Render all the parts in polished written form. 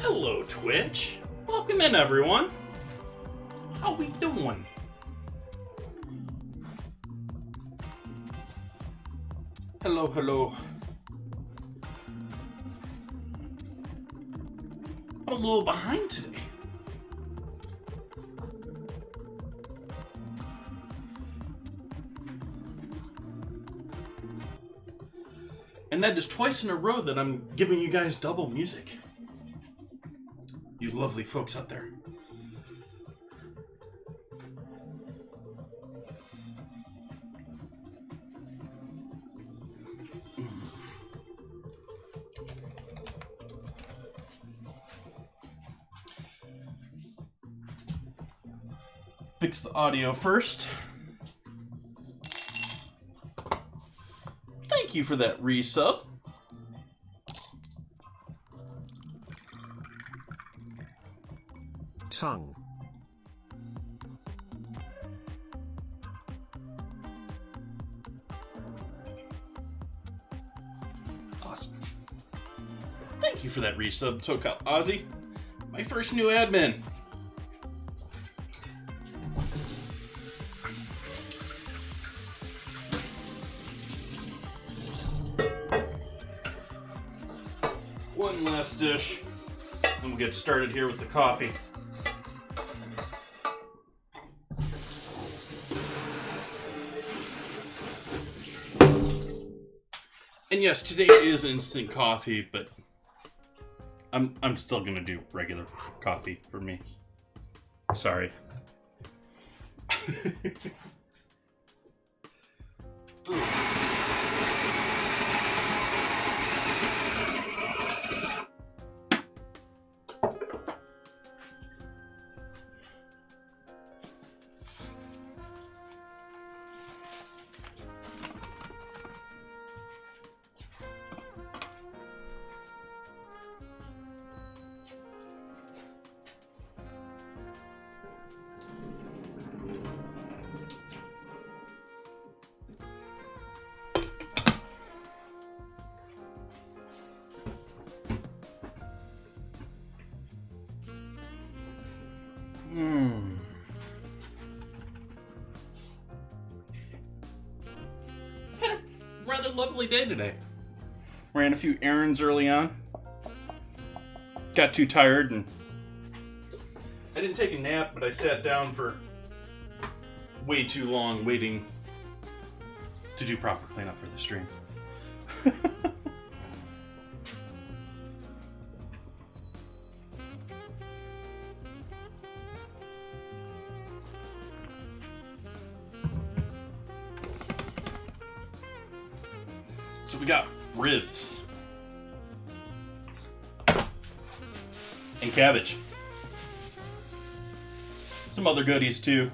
Hello, Twitch. Welcome in, everyone. How we doing? Hello, hello. I'm a little behind today. And that is twice in a row that I'm giving you guys double music. You lovely folks out there. Fix the audio first. Thank you for that resub. Tongue. Awesome. Thank you for that resub, SoCal Ozzy. My first new admin. One last dish, and we'll get started here with the coffee. And yes, today is instant coffee, but I'm still gonna do regular coffee for me. Sorry. Had a rather lovely day today. Ran a few errands early on. Got too tired and I didn't take a nap, but I sat down for way too long waiting to do proper cleanup for the stream. So we got ribs and cabbage. Some other goodies too.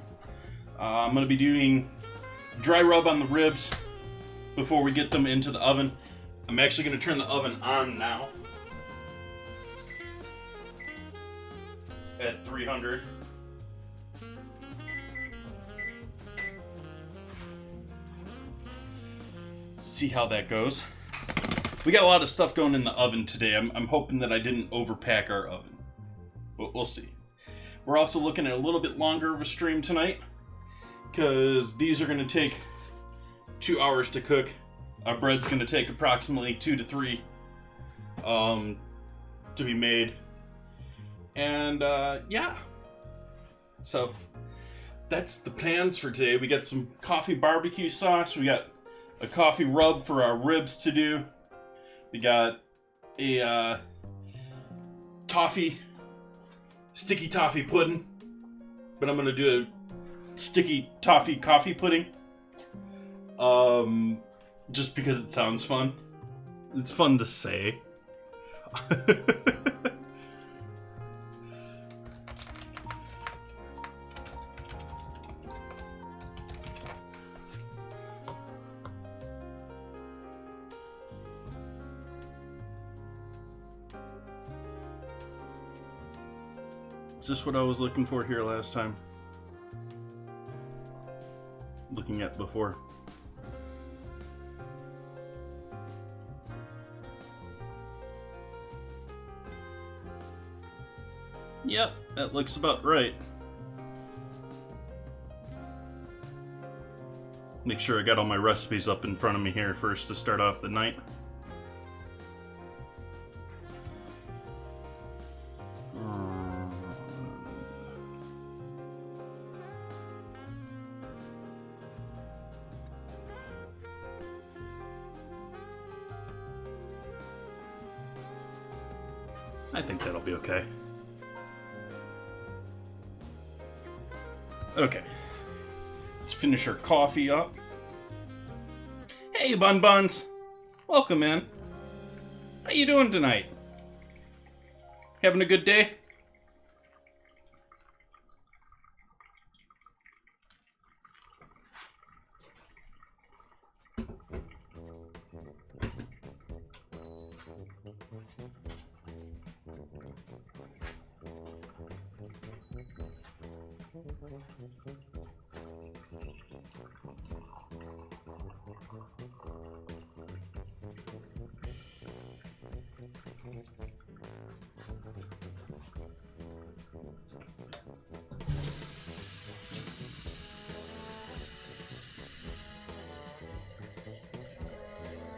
I'm going to be doing dry rub on the ribs before we get them into the oven. I'm actually going to turn the oven on now at 300. See how that goes. We got a lot of stuff going in the oven today. I'm hoping that I didn't overpack our oven, but we'll see. We're also looking at a little bit longer of a stream tonight because these are going to take 2 hours to cook. Our bread's going to take approximately 2 to 3 to be made. And yeah, so that's the plans for today. We got some coffee barbecue sauce. We got a coffee rub for our ribs to do. We got a sticky toffee pudding, but I'm gonna do a sticky toffee coffee pudding. Just because it sounds fun. It's fun to say. Is this what I was looking for here last time? Looking at before. Yep, that looks about right. Make sure I got all my recipes up in front of me here first to start off the night. I think that'll be okay. Okay. Let's finish our coffee up. Hey, Bun Buns! Welcome in. How you doing tonight? Having a good day?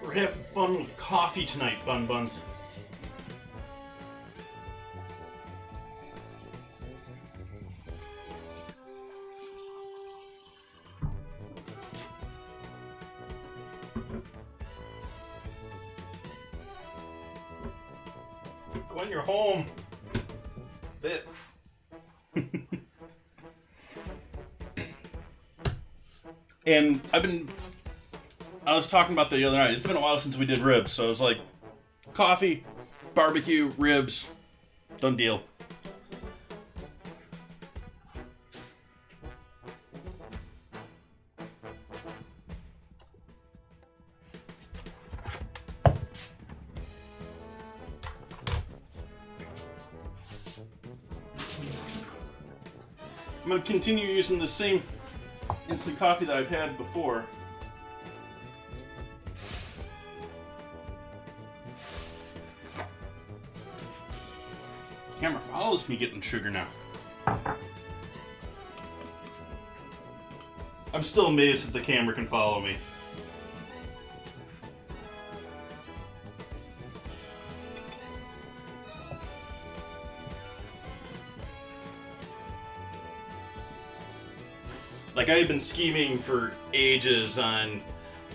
We're having fun with coffee tonight, Bun Buns. When you're home. Fit. And I was talking about the other night, it's been a while since we did ribs, so I was like, coffee, barbecue, ribs, done deal. I'm going to continue using the same instant coffee that I've had before. Camera follows me getting sugar now. I'm still amazed that the camera can follow me. Like, I've been scheming for ages on,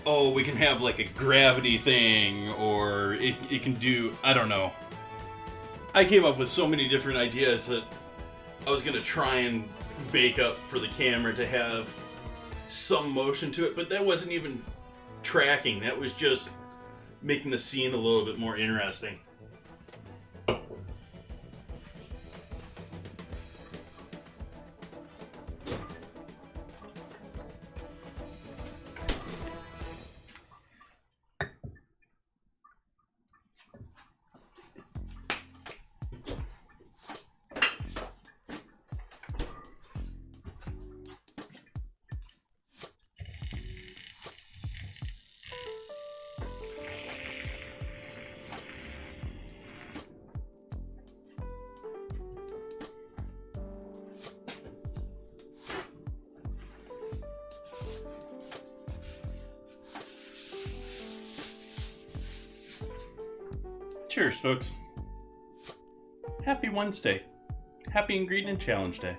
oh, we can have like a gravity thing, or it can do, I don't know. I came up with so many different ideas that I was going to try and bake up for the camera to have some motion to it, but that wasn't even tracking. That was just making the scene a little bit more interesting. Cheers, folks. Happy Wednesday. Happy Ingredient Challenge Day.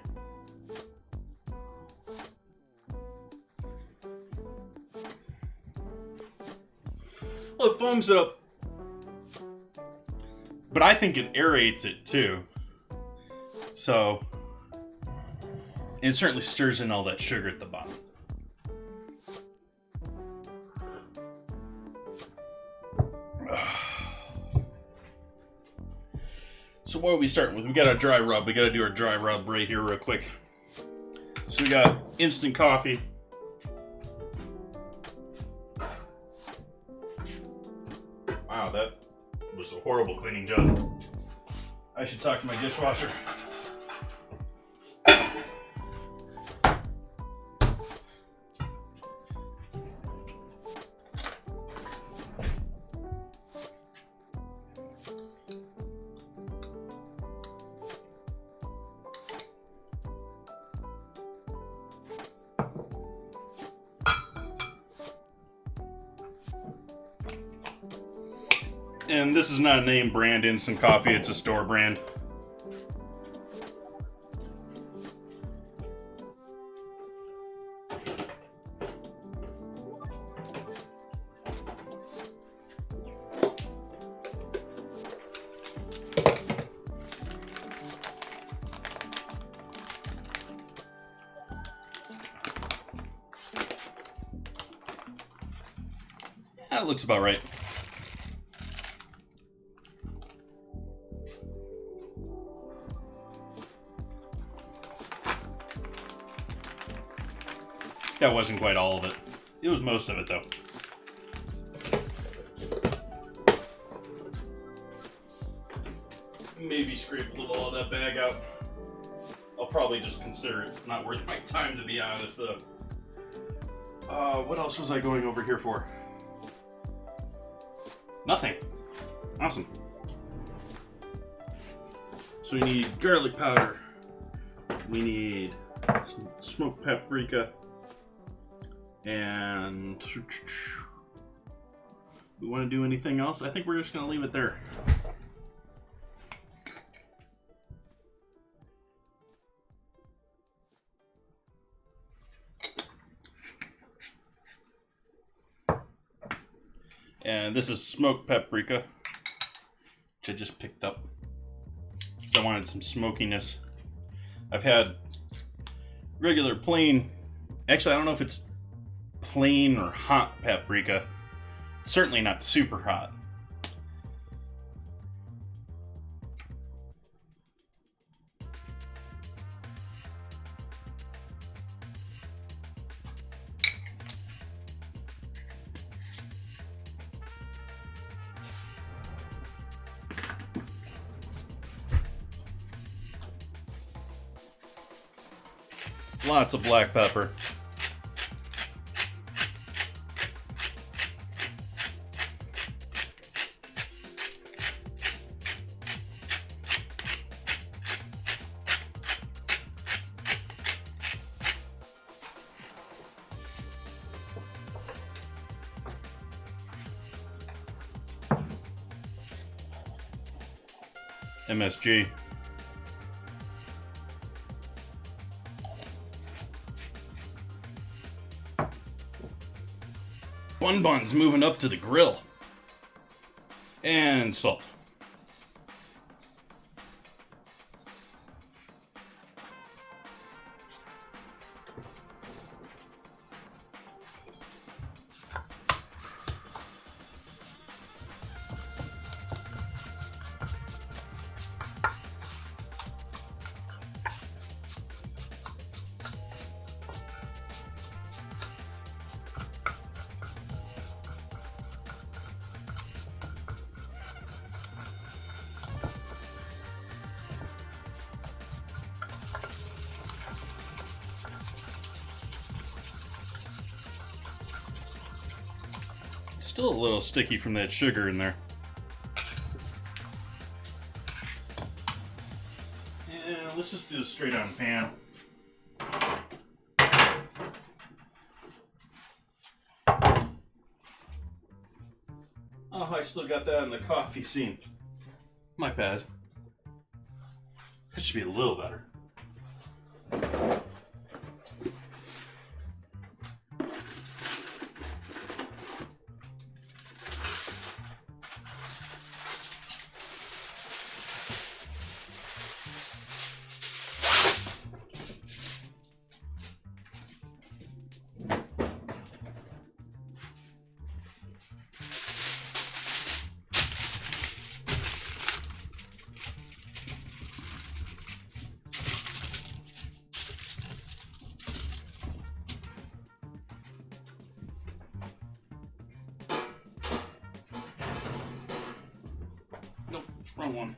Well, it foams it up, but I think it aerates it too. So, it certainly stirs in all that sugar at the bottom. So what are we starting with? We got our dry rub. We got to do our dry rub right here real quick. So we got instant coffee. Wow, that was a horrible cleaning job. I should talk to my dishwasher. And this is not a name brand instant coffee, it's a store brand. That looks about right. That wasn't quite all of it. It was most of it, though. Maybe scrape a little of that bag out. I'll probably just consider it not worth my time, to be honest, though. What else was I going over here for? Nothing. Awesome. So we need garlic powder. We need some smoked paprika. And we want to do anything else? I think we're just going to leave it there. And this is smoked paprika, which I just picked up because I wanted some smokiness. I've had regular plain, actually I don't know if it's plain or hot paprika. It's certainly not super hot. Lots of black pepper. MSG. Bun's moving up to the grill. And salt. Still a little sticky from that sugar in there. Yeah, let's just do a straight on pan. Oh, I still got that in the coffee scene. My bad. That should be a little better. Wrong one.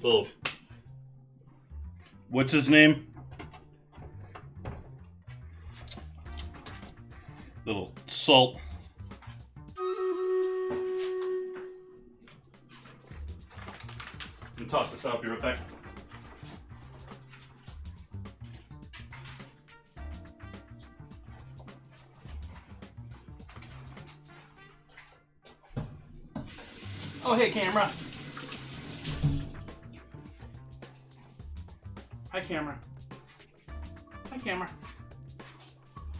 Little, what's his name? Little salt. And toss this out, be right back. Oh, hey, camera. Hi, camera. Hi, camera.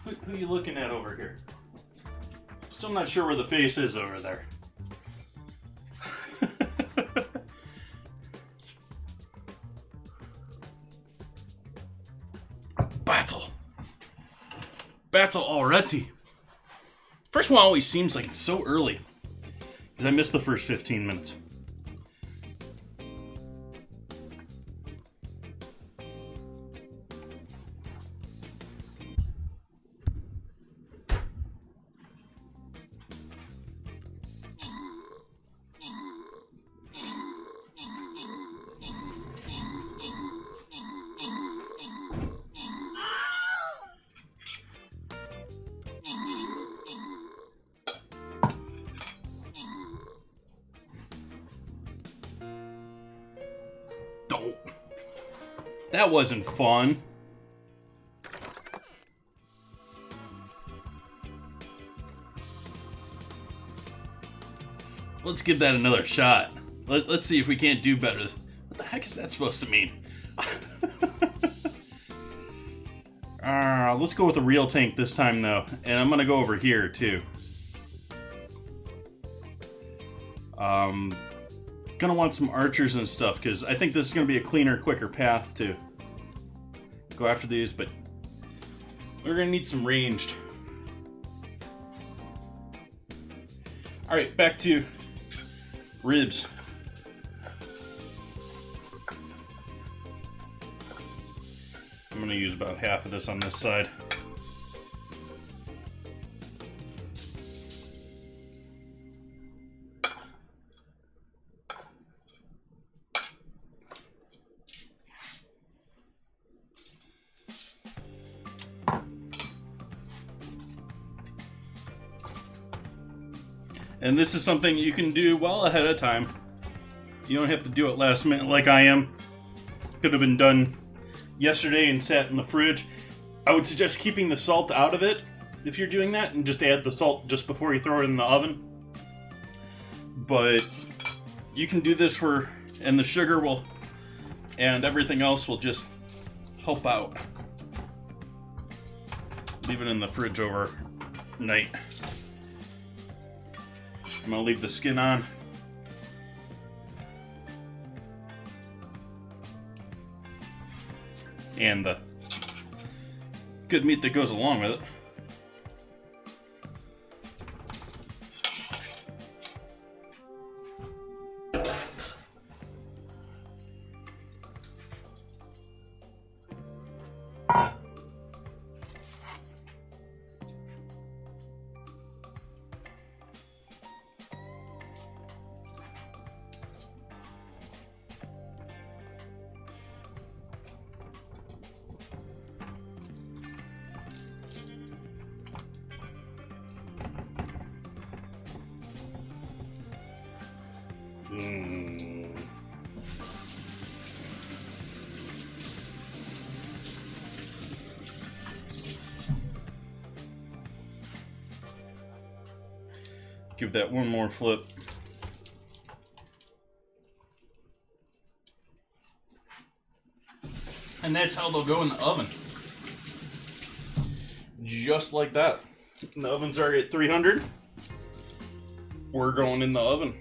Who are you looking at over here? Still not sure where the face is over there. Battle already. First one always seems like it's so early. Because I missed the first 15 minutes. That wasn't fun. Let's give that another shot. Let's see if we can't do better. What the heck is that supposed to mean? Let's go with a real tank this time, though. And I'm going to go over here, too. Gonna want some archers and stuff, because I think this is going to be a cleaner, quicker path to go after these, but we're going to need some ranged. Alright, back to ribs. I'm going to use about half of this on this side. And this is something you can do well ahead of time. You don't have to do it last minute like I am. Could have been done yesterday and sat in the fridge. I would suggest keeping the salt out of it if you're doing that, and just add the salt just before you throw it in the oven. But you can do this and the sugar will, and everything else will just help out. Leave it in the fridge overnight. I'm going to leave the skin on. And the good meat that goes along with it. Give that one more flip. And that's how they'll go in the oven. Just like that. The oven's already at 300. We're going in the oven.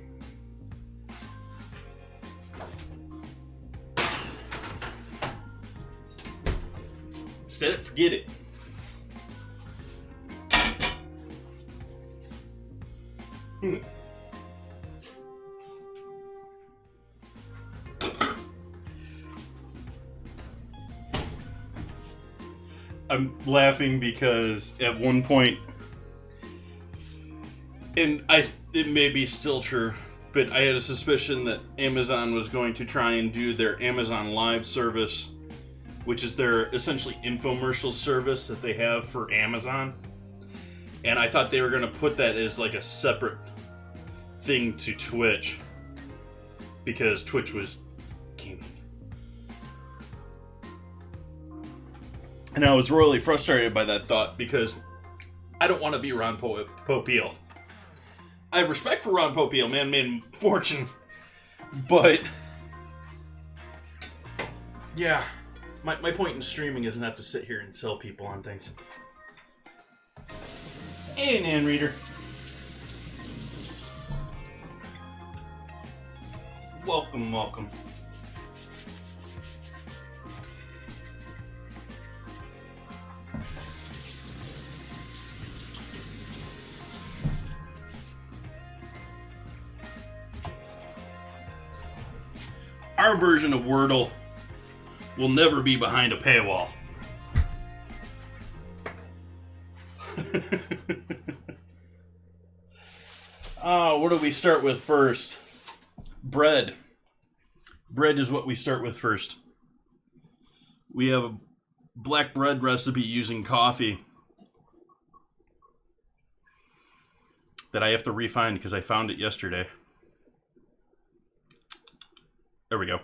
Set it, forget it. I'm laughing because at one point, and it may be still true, But I had a suspicion that Amazon was going to try and do their Amazon Live service, which is their essentially infomercial service that they have for Amazon. And I thought they were going to put that as like a separate thing to Twitch, because Twitch was gaming. And I was royally frustrated by that thought, because I don't want to be Ron Popeil. I have respect for Ron Popeil, man made fortune. But yeah, my point in streaming is not to sit here and sell people on things. Hey, Nan Reader. Welcome, welcome. Our version of Wordle will never be behind a paywall. What do we start with first? Bread. Bread is what we start with first. We have a black bread recipe using coffee that I have to refine because I found it yesterday. There we go.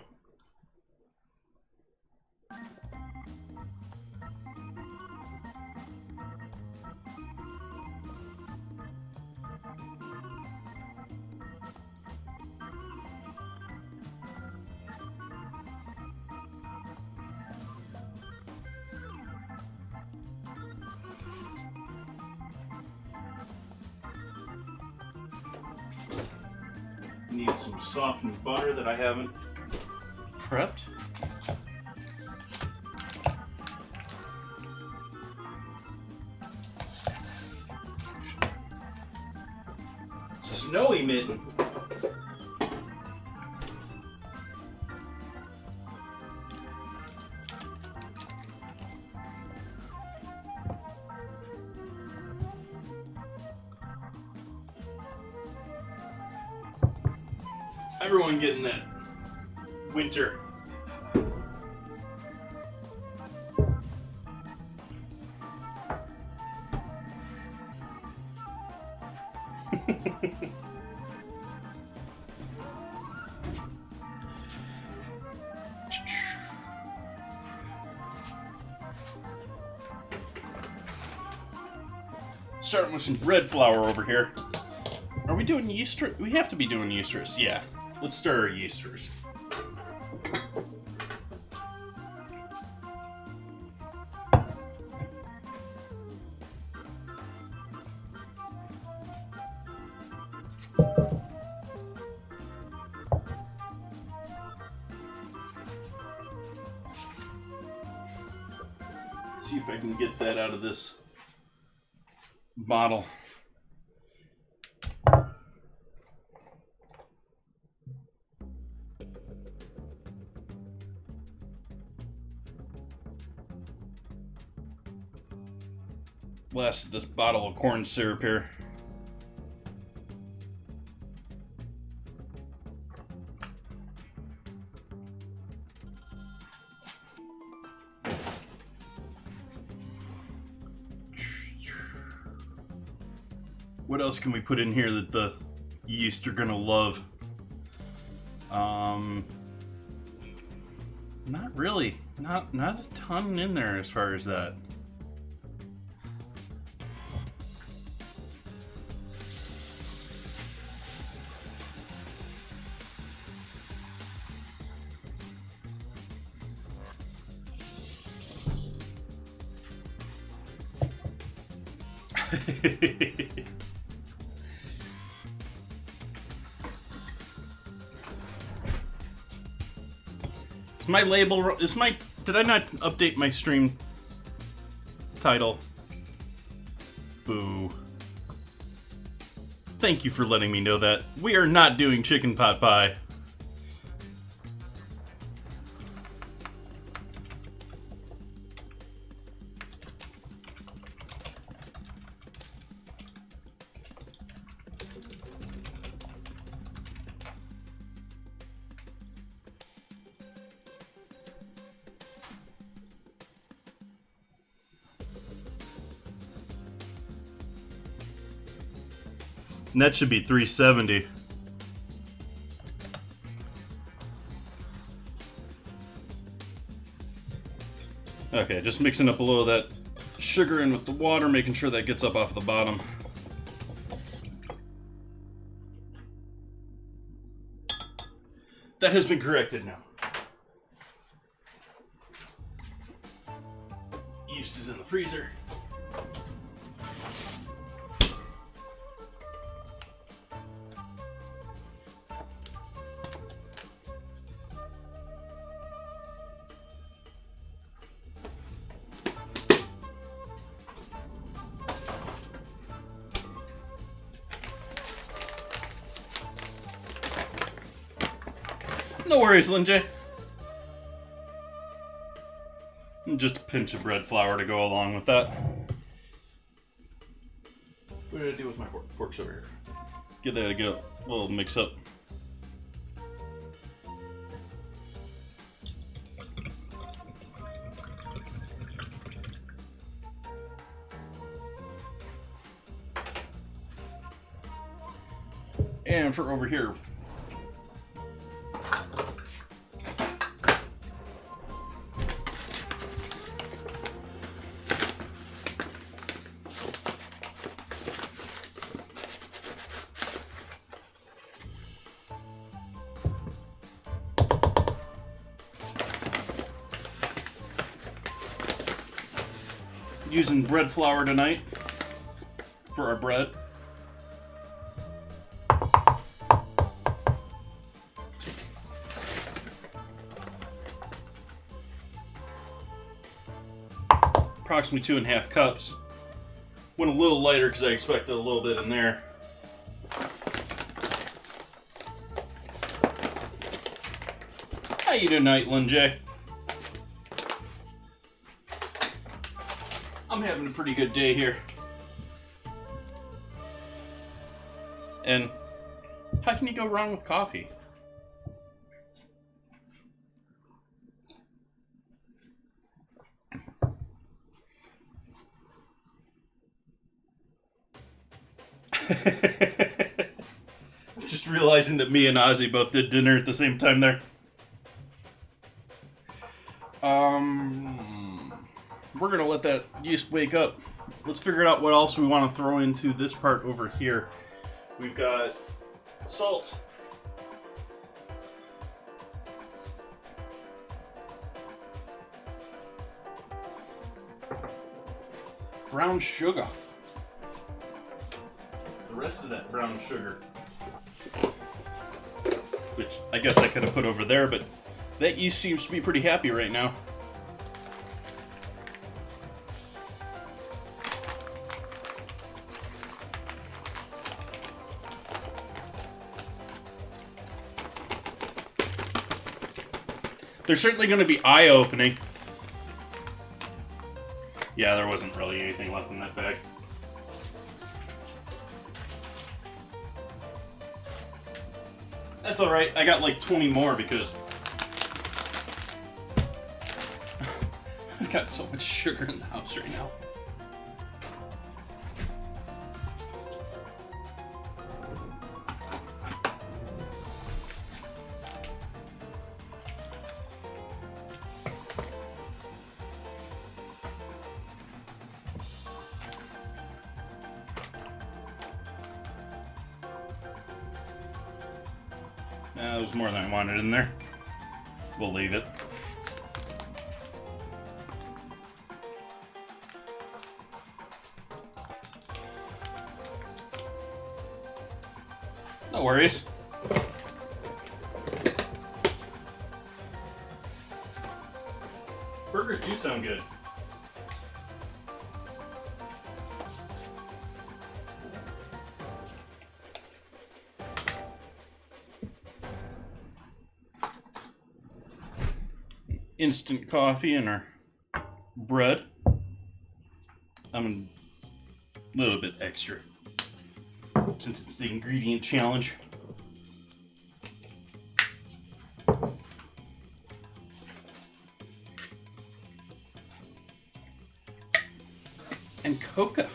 Need some softened butter that I haven't prepped. Snowy mitten. Everyone getting that winter. Starting with some bread flour over here. Are we doing yeast? We have to be doing yeasters. Yeah. Let's stir our yeasters. See if I can get that out of this bottle. Last this bottle of corn syrup here. What else can we put in here that the yeast are gonna love? Not really. Not a ton in there as far as that. My label is my. Did I not update my stream title? Boo. Thank you for letting me know that. We are not doing chicken pot pie. And that should be 370. Okay, just mixing up a little of that sugar in with the water, making sure that gets up off the bottom. That has been corrected now. Yeast is in the freezer. No worries, Linjay. And just a pinch of bread flour to go along with that. What did I do with my forks over here? Get that to get a little mix up. And for over here, using bread flour tonight for our bread. Approximately 2.5 cups. Went a little lighter because I expected a little bit in there. How you doing tonight, Lin J? I'm having a pretty good day here. And how can you go wrong with coffee? I'm just realizing that me and Ozzy both did dinner at the same time there. We're gonna let that yeast wake up. Let's figure out what else we want to throw into this part over here. We've got salt, brown sugar, the rest of that brown sugar, which I guess I could have put over there, but that yeast seems to be pretty happy right now. They're certainly going to be eye-opening. Yeah, there wasn't really anything left in that bag. That's alright, I got like 20 more because I've got so much sugar in the house right now. There was more than I wanted in there. We'll leave it. No worries. Burgers do sound good. Instant coffee and our bread. I'm a little bit extra since it's the ingredient challenge. And coca.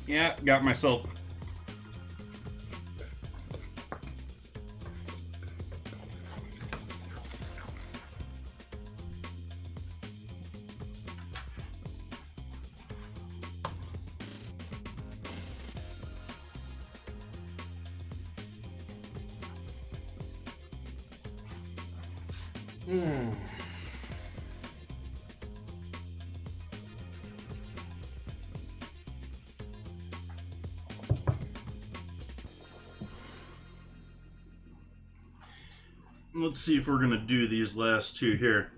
Yeah, got myself. Let's see if we're going to do these last two here.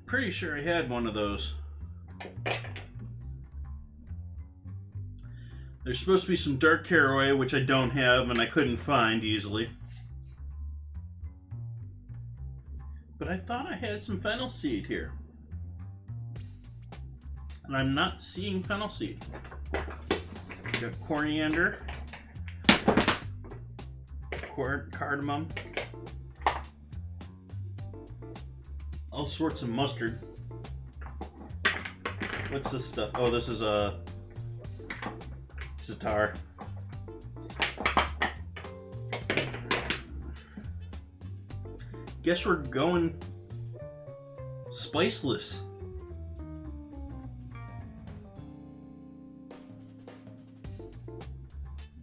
Pretty sure I had one of those. There's supposed to be some dark caraway, which I don't have and I couldn't find easily. But I thought I had some fennel seed here. And I'm not seeing fennel seed. We got coriander, cardamom, all sorts of mustard. What's this stuff? Oh, this is a sitar. Guess we're going spiceless.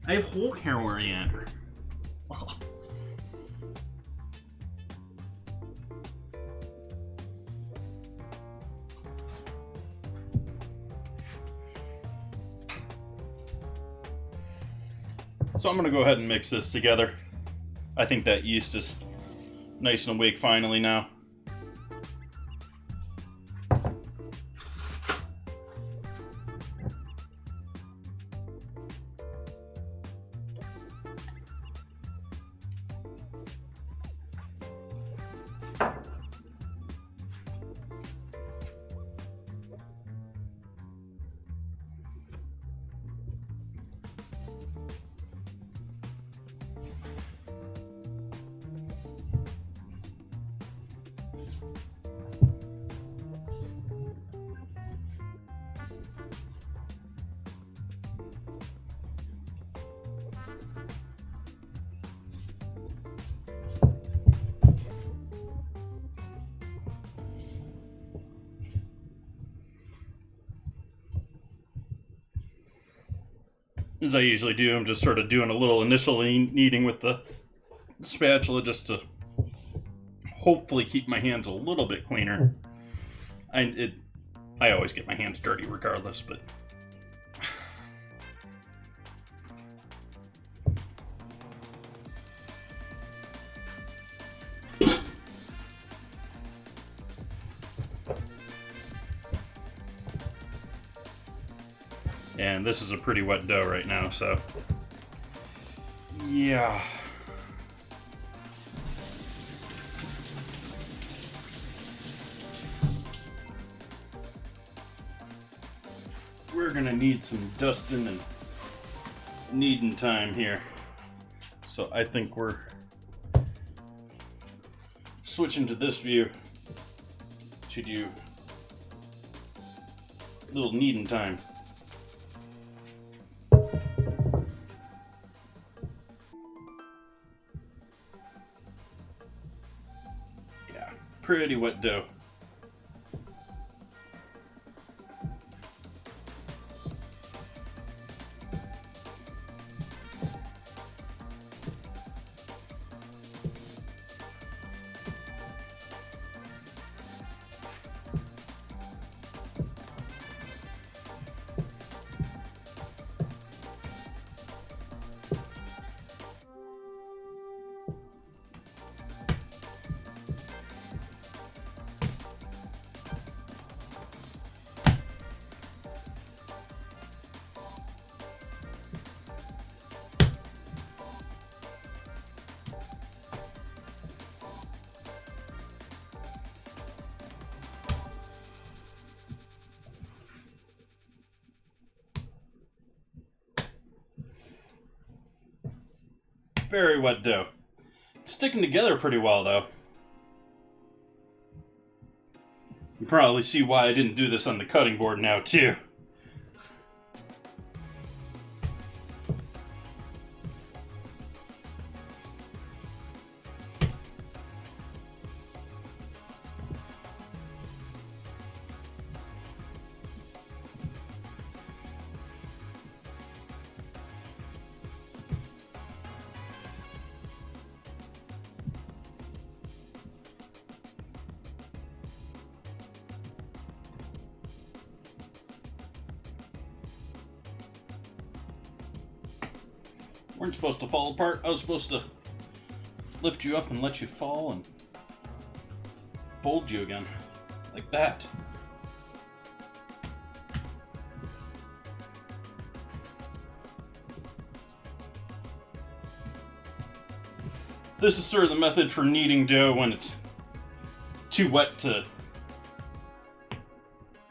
I have whole coriander. Oh. So I'm going to go ahead and mix this together. I think that yeast is nice and awake finally now. As I usually do, I'm just sort of doing a little initial kneading with the spatula just to hopefully keep my hands a little bit cleaner. I always get my hands dirty regardless, but and this is a pretty wet dough right now, so yeah. We're gonna need some dusting and kneading time here. So I think we're switching to this view to do a little kneading time. Yeah, pretty wet dough. Very wet dough. It's sticking together pretty well, though. You probably see why I didn't do this on the cutting board now, too. Weren't supposed to fall apart. I was supposed to lift you up and let you fall and fold you again. Like that. This is sort of the method for kneading dough when it's too wet to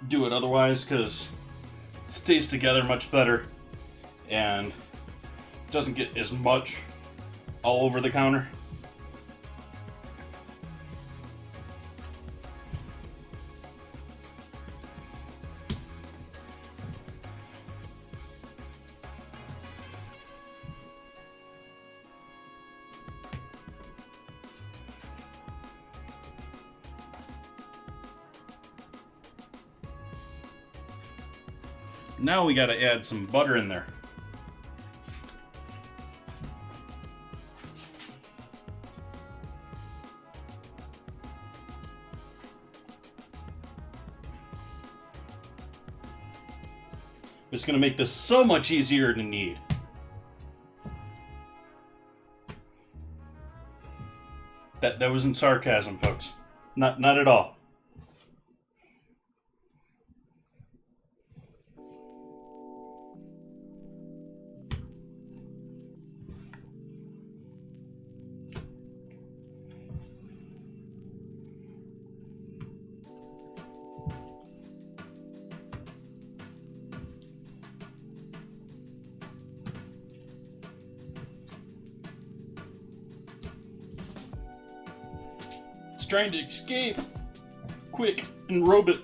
do it otherwise, because it stays together much better and doesn't get as much all over the counter. Now we got to add some butter in there. It's going to make this so much easier to knead. That wasn't sarcasm, folks. Not at all. Trying to escape. Quick, enrobe it.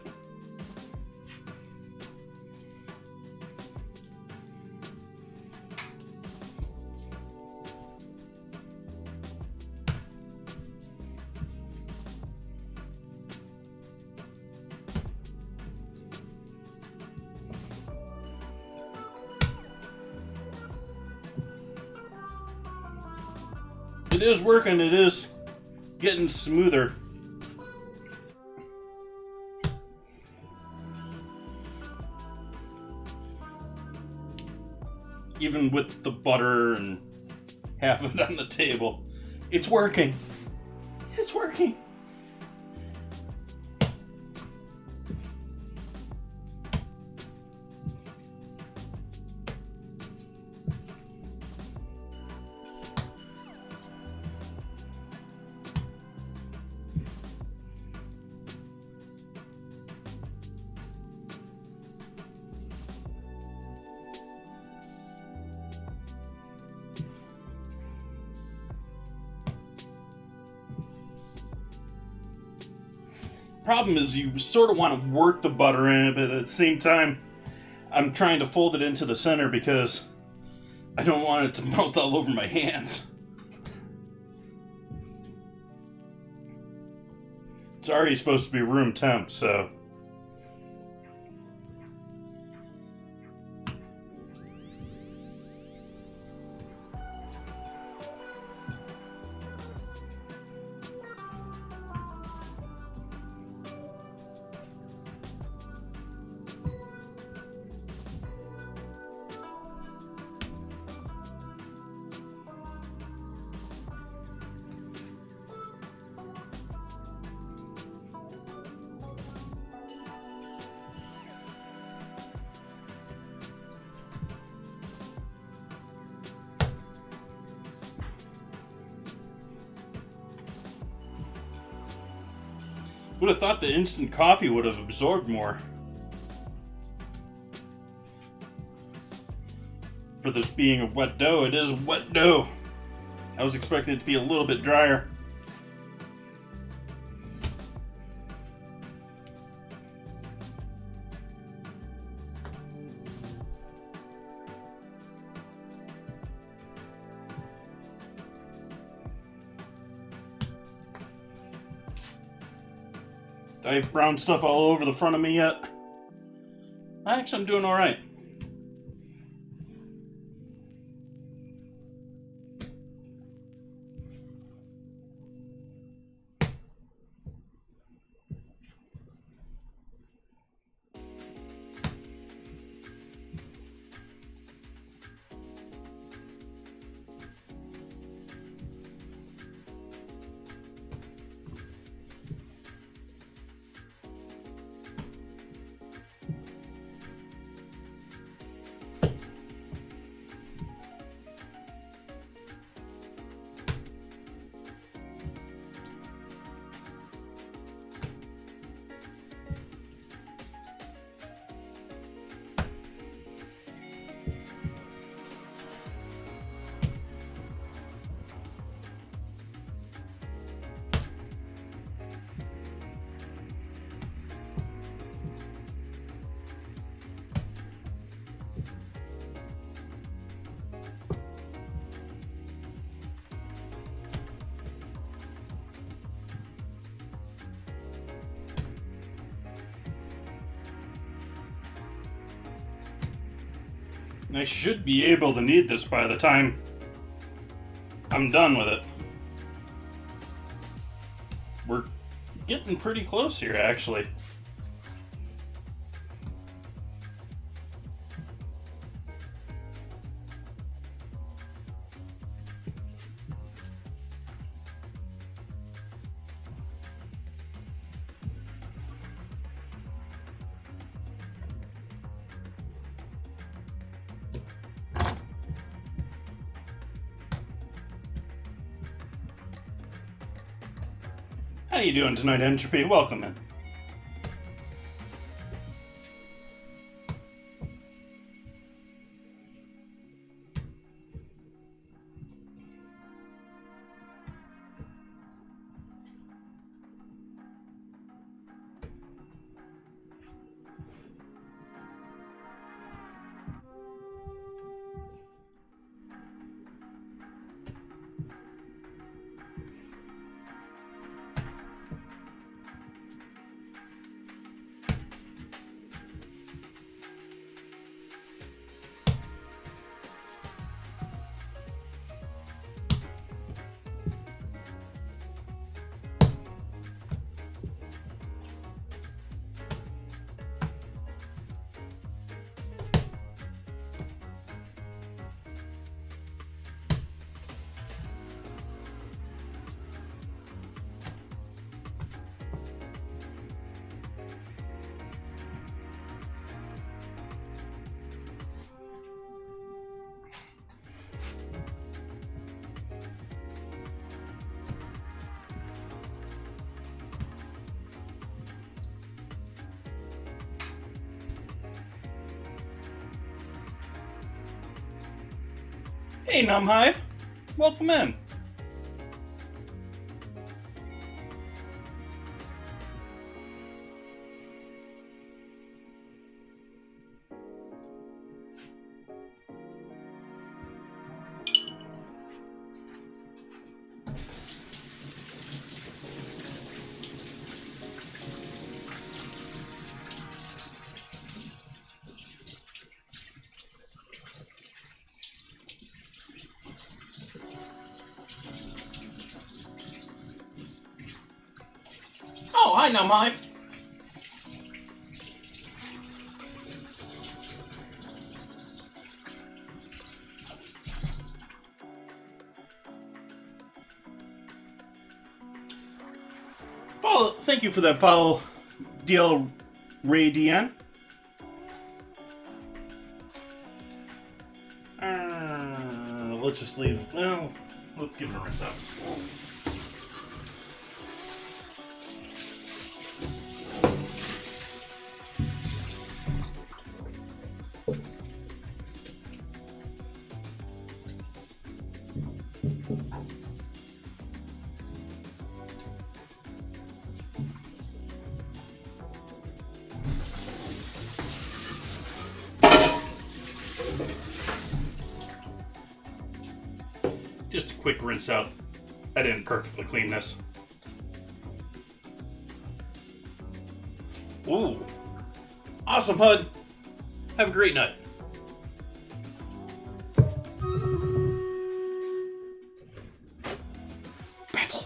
It is working, it is getting smoother. Even with the butter and half of it on the table, it's working. It's working. Problem is, you sort of want to work the butter in, but at the same time, I'm trying to fold it into the center because I don't want it to melt all over my hands. It's already supposed to be room temp, so... Would have thought the instant coffee would have absorbed more. For this being a wet dough, it is wet dough. I was expecting it to be a little bit drier. I have brown stuff all over the front of me yet? Actually, I'm doing alright. I should be able to need this by the time I'm done with it. We're getting pretty close here, actually. How you doing tonight, Entropy? Welcome in. Hey, Numhive. Welcome in. Oh, hi, Numhive. Thank you for that follow, DL Ray DN. Let's just leave. Well, let's give it a rinse out. Just a quick rinse out. I didn't perfectly clean this. Ooh. Awesome, HUD. Have a great night. Battle.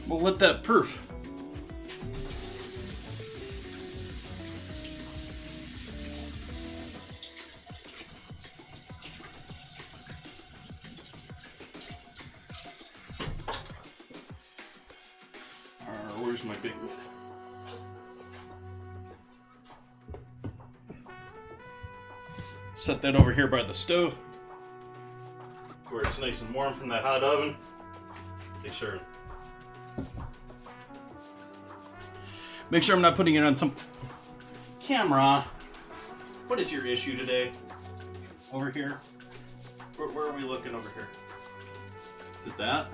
We'll let that proof. Where's my big one? Set that over here by the stove, where it's nice and warm from that hot oven. Make sure I'm not putting it on some camera. What is your issue today? Over here? Where are we looking over here? Is it that?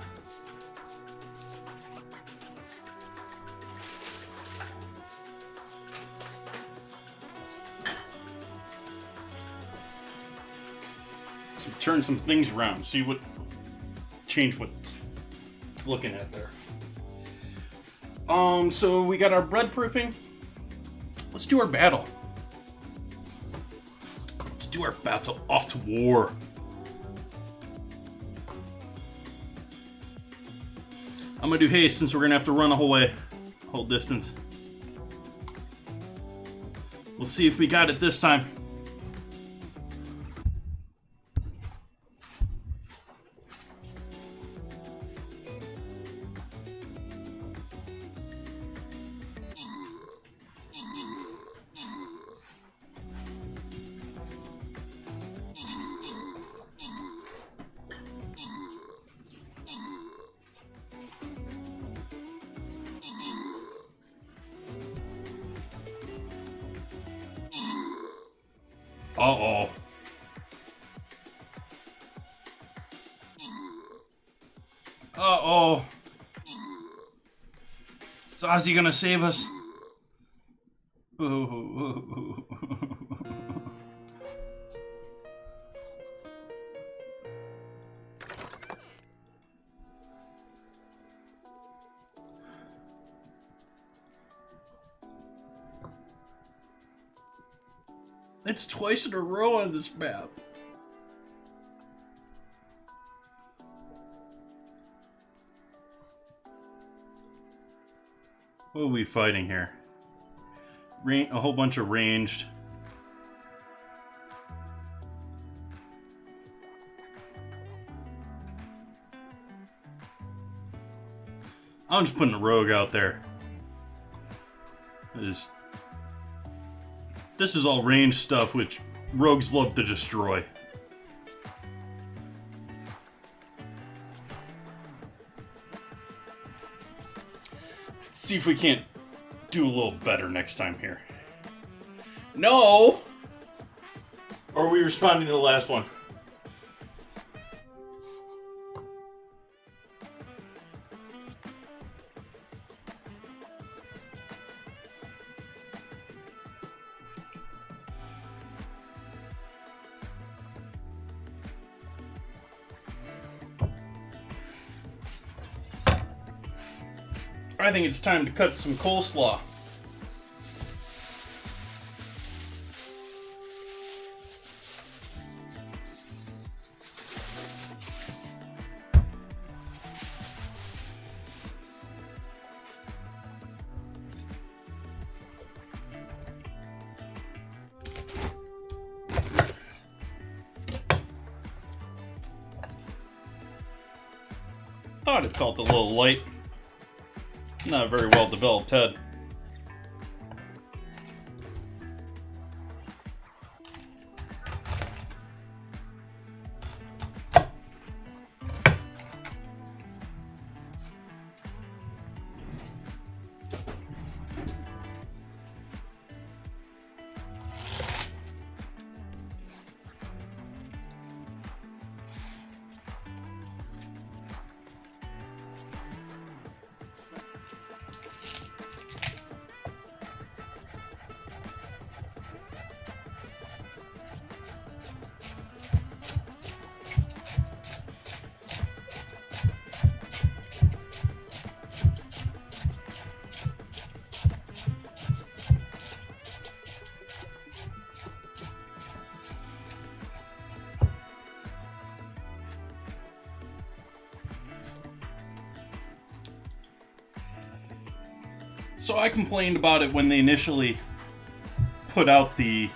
So turn some things around. See what change what's it's looking at there. So we got our bread proofing. Let's do our battle. Let's do our battle. Off to war. I'm gonna do haste since we're gonna have to run a whole distance. We'll see if we got it this time. Uh-oh. Uh-oh. Is Ozzy gonna save us? Ooh. It's twice in a row on this map. What are we fighting here? A whole bunch of ranged. I'm just putting a rogue out there. This is all ranged stuff, which rogues love to destroy. Let's see if we can't do a little better next time here. No! Or are we responding to the last one? I think it's time to cut some coleslaw. Thought it felt a little light. Not a very well developed head. I complained about it when they initially put out the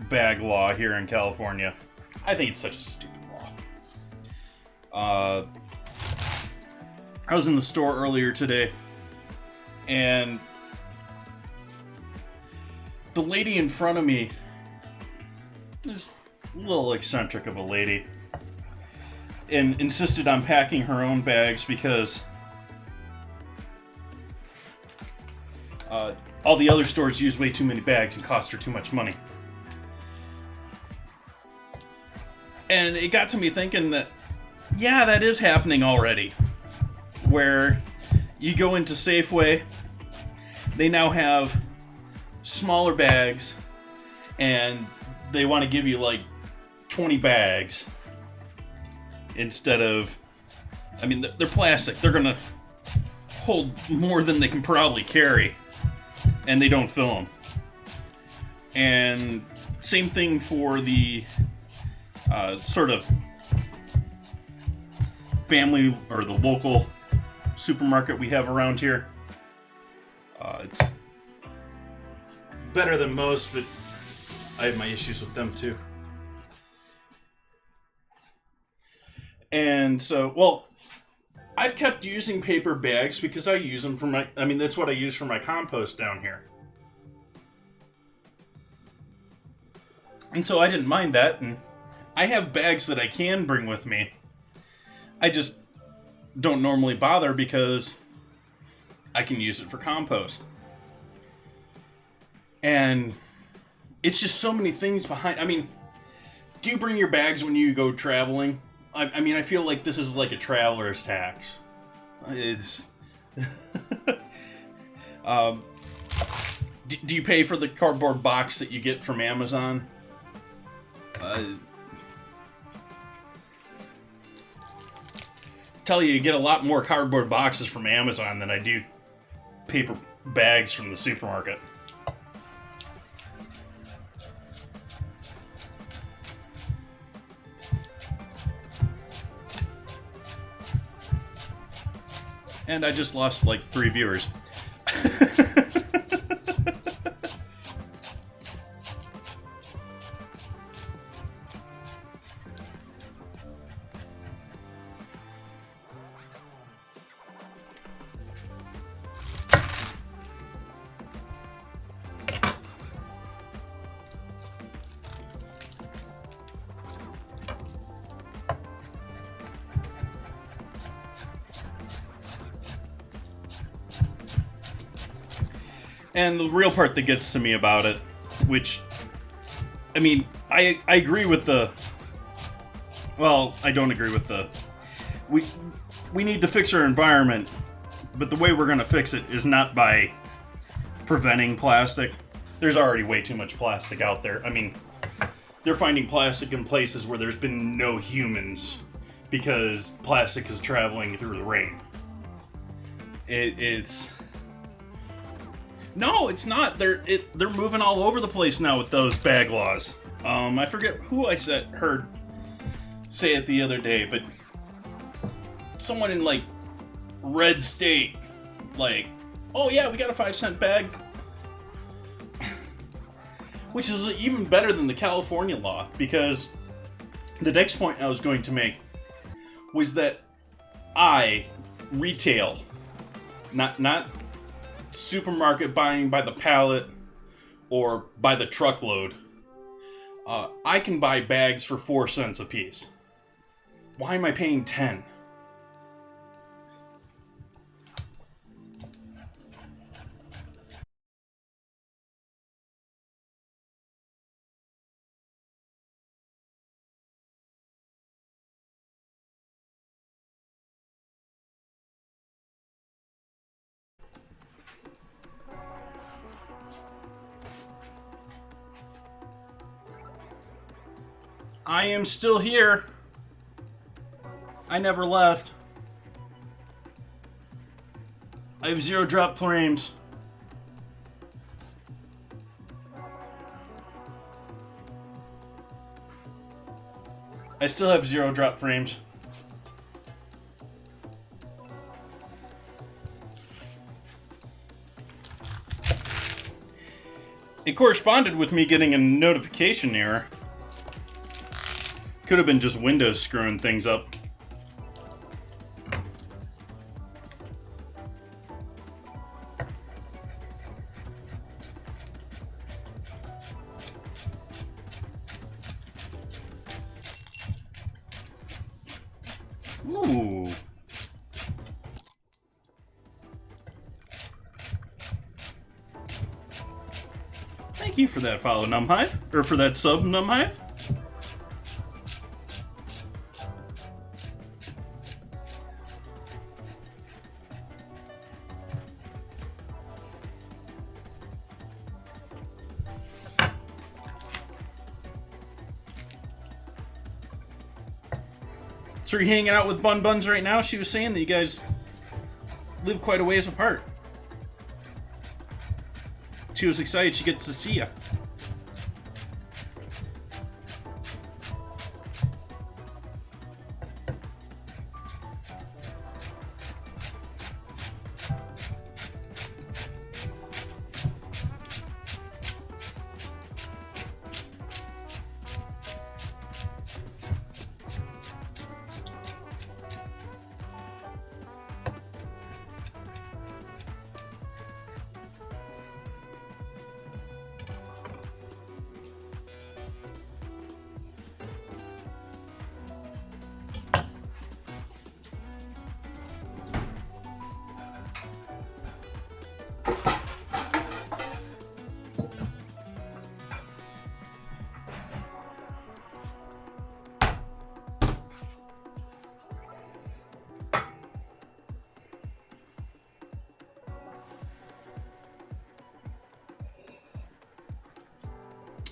bag law here in California. I think it's such a stupid law. I was in the store earlier today, and the lady in front of me, this little eccentric of a lady, and insisted on packing her own bags because all the other stores use way too many bags and cost her too much money. And it got to me thinking that, yeah, that is happening already. Where you go into Safeway, they now have smaller bags, and they want to give you like 20 bags instead of, I mean, they're plastic. They're going to hold more than they can probably carry, and they don't fill them. And same thing for the sort of family or the local supermarket we have around here. It's better than most, but I have my issues with them too. And so, well, I've kept using paper bags because I use them for my, I mean, that's what I use for my compost down here. And so I didn't mind that, and I have bags that I can bring with me. I just don't normally bother because I can use it for compost. And it's just so many things behind. I mean, do you bring your bags when you go traveling? I mean, I feel like this is like a traveler's tax. It's do you pay for the cardboard box that you get from Amazon? Tell you get a lot more cardboard boxes from Amazon than I do paper bags from the supermarket. And I just lost like 3 viewers. And the real part that gets to me about it, which, I mean, I agree with the, well, I don't agree with the, we need to fix our environment, but the way we're going to fix it is not by preventing plastic. There's already way too much plastic out there. I mean, they're finding plastic in places where there's been no humans because plastic is traveling through the rain. It's... No, it's not. They're moving all over the place now with those bag laws. I forget who I heard say it the other day, but someone in like red state, like, oh yeah, we got a 5-cent bag, which is even better than the California law, because the next point I was going to make was that I retail, not supermarket buying by the pallet or by the truckload. I can buy bags for 4 cents a piece. Why am I paying 10? I am still here. I never left. I have 0 drop frames. I still have 0 drop frames. It corresponded with me getting a notification error. Could have been just Windows screwing things up. Ooh. Thank you for that follow, Numhive. Or for that sub, Numhive. So are you hanging out with Bun Buns right now? She was saying that you guys live quite a ways apart. She was excited she gets to see you.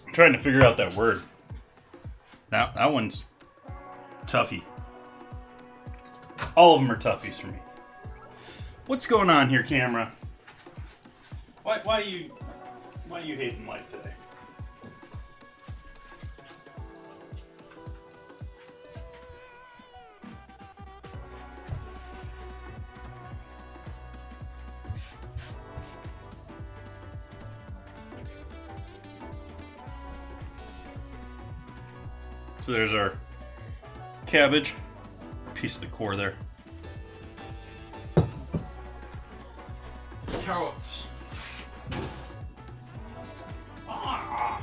I'm trying to figure out that word. That one's toughy. All of them are toughies for me. What's going on here, camera? Why are you hating life today? So there's our cabbage, piece of the core there. Carrots. Ah,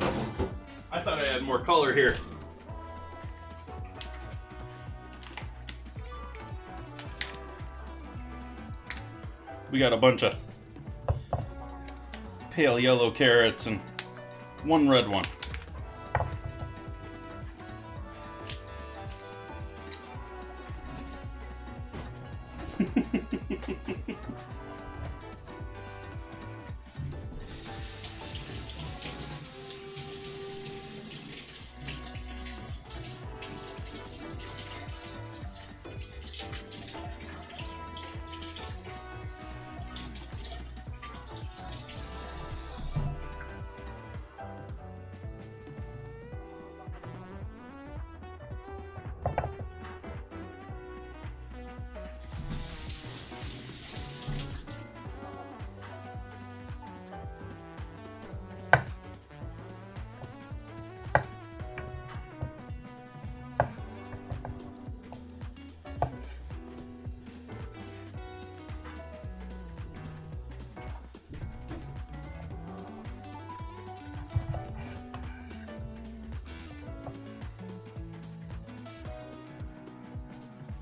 I thought I had more color here. We got a bunch of pale yellow carrots and one red one.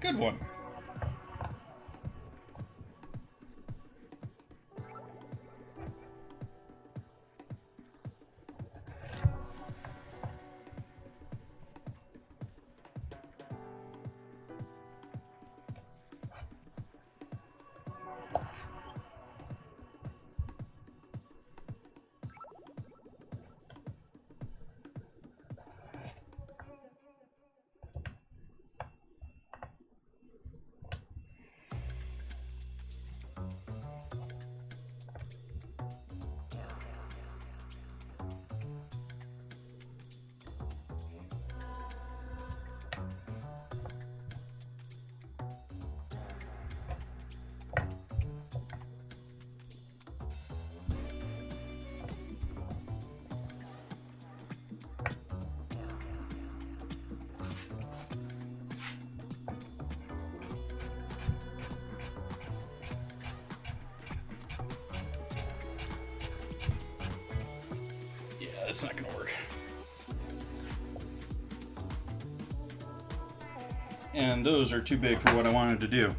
Good one. that's not gonna work. And those are too big for what I wanted to do.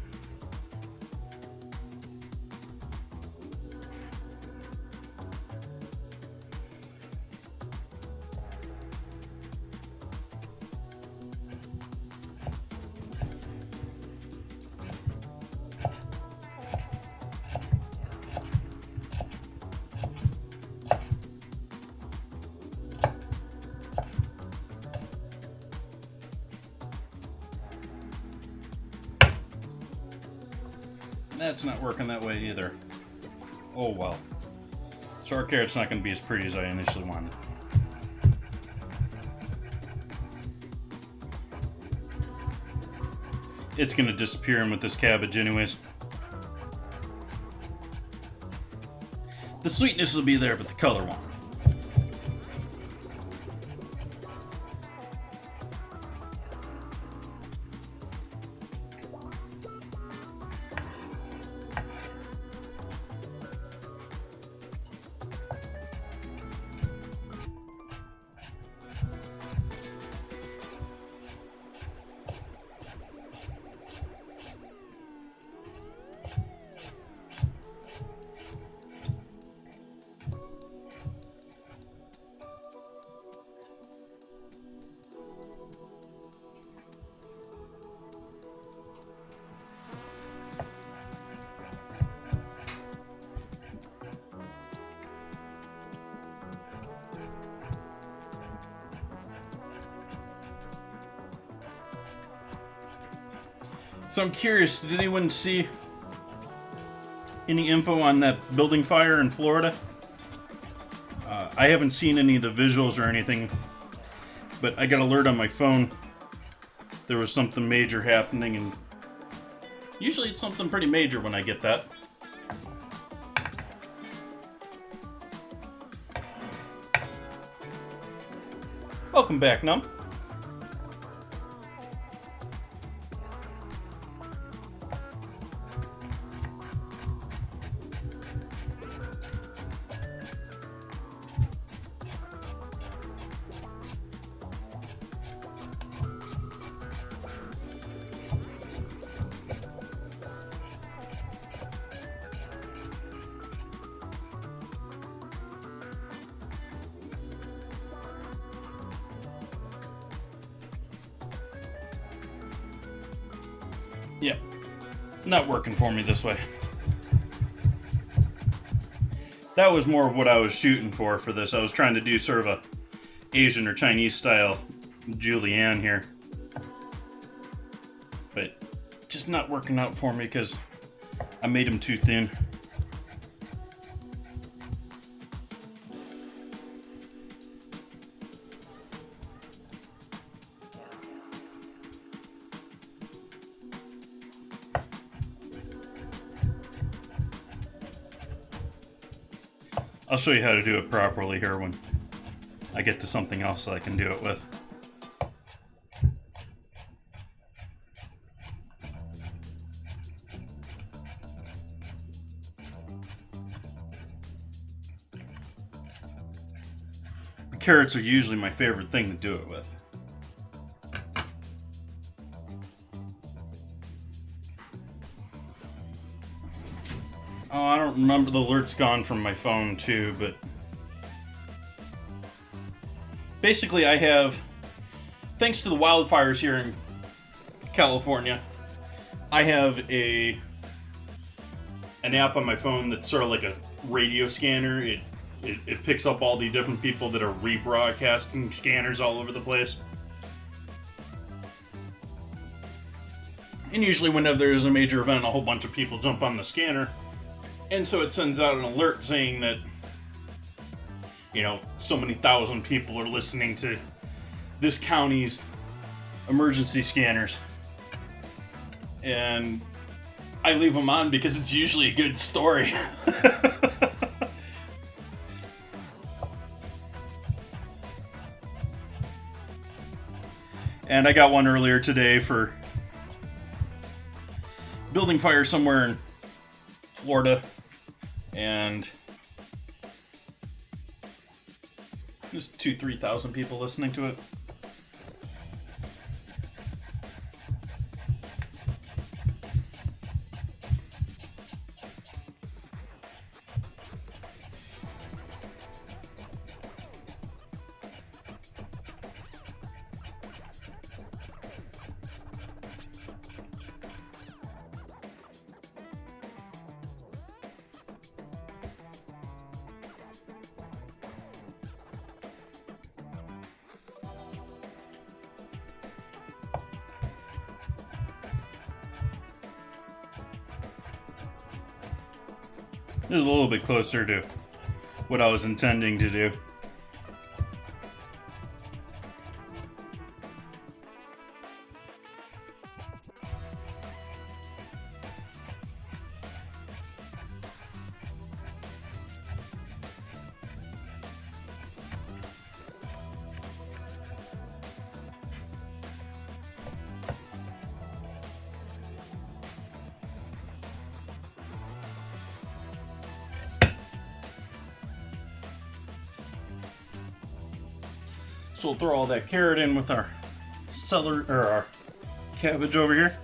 That's not working that way either. Oh well. So our carrot's not going to be as pretty as I initially wanted. It's going to disappear in with this cabbage anyways. The sweetness will be there, but the color won't. So I'm curious, did anyone see any info on that building fire in Florida? I haven't seen any of the visuals or anything, but I got an alert on my phone. There was something major happening, and usually it's something pretty major when I get that. Welcome back, Num. Yeah, not working for me this way. That was more of what I was shooting for this. I was trying to do sort of a Asian or Chinese style julienne here. But just not working out for me because I made them too thin. I'll show you how to do it properly here when I get to something else that I can do it with. Carrots are usually my favorite thing to do it with. Oh, I don't remember, the alert's gone from my phone too, but basically I have, thanks to the wildfires here in California, I have an app on my phone that's sort of like a radio scanner. It picks up all the different people that are rebroadcasting scanners all over the place. And usually whenever there is a major event, a whole bunch of people jump on the scanner. And so it sends out an alert saying that, you know, so many thousand people are listening to this county's emergency scanners. And I leave them on because it's usually a good story. And I got one earlier today for building fire somewhere in Florida. And There's 2,000-3,000 people listening to it. This is a little bit closer to what I was intending to do. So we'll throw all that carrot in with our celery or our cabbage over here.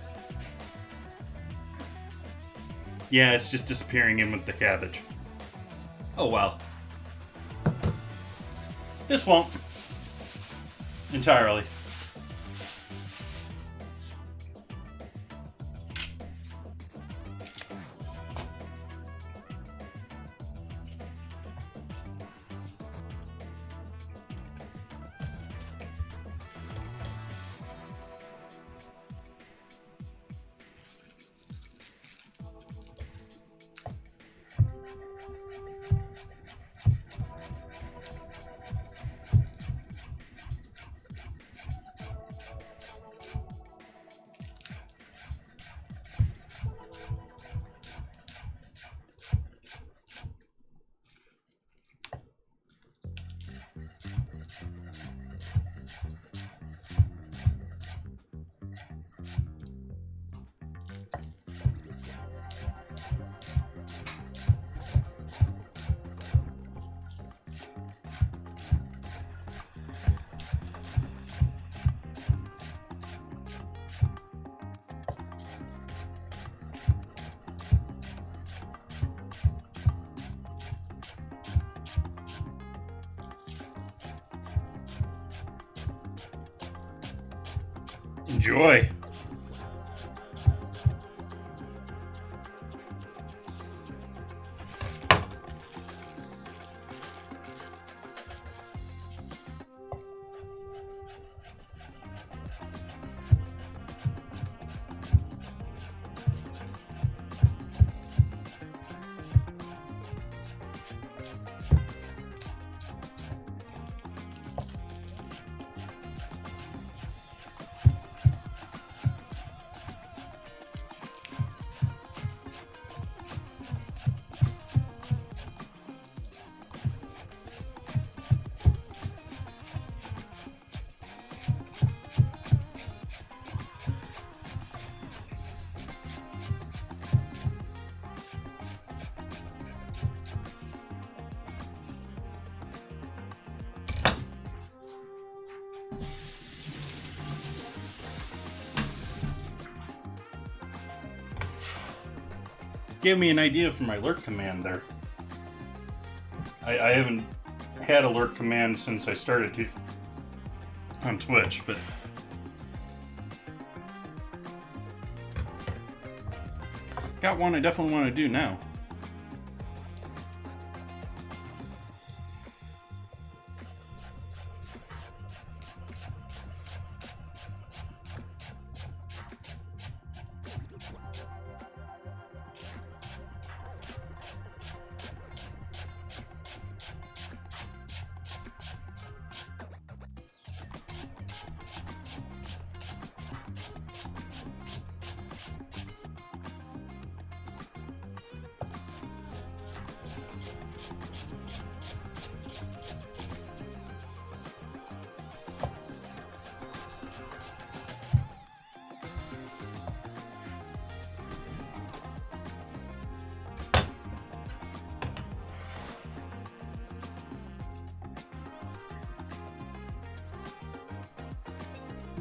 Yeah, it's just disappearing in with the cabbage. Oh well. This won't entirely. Enjoy. Gave me an idea for my alert command there. I haven't had alert command since I started on Twitch, but got one I definitely want to do now.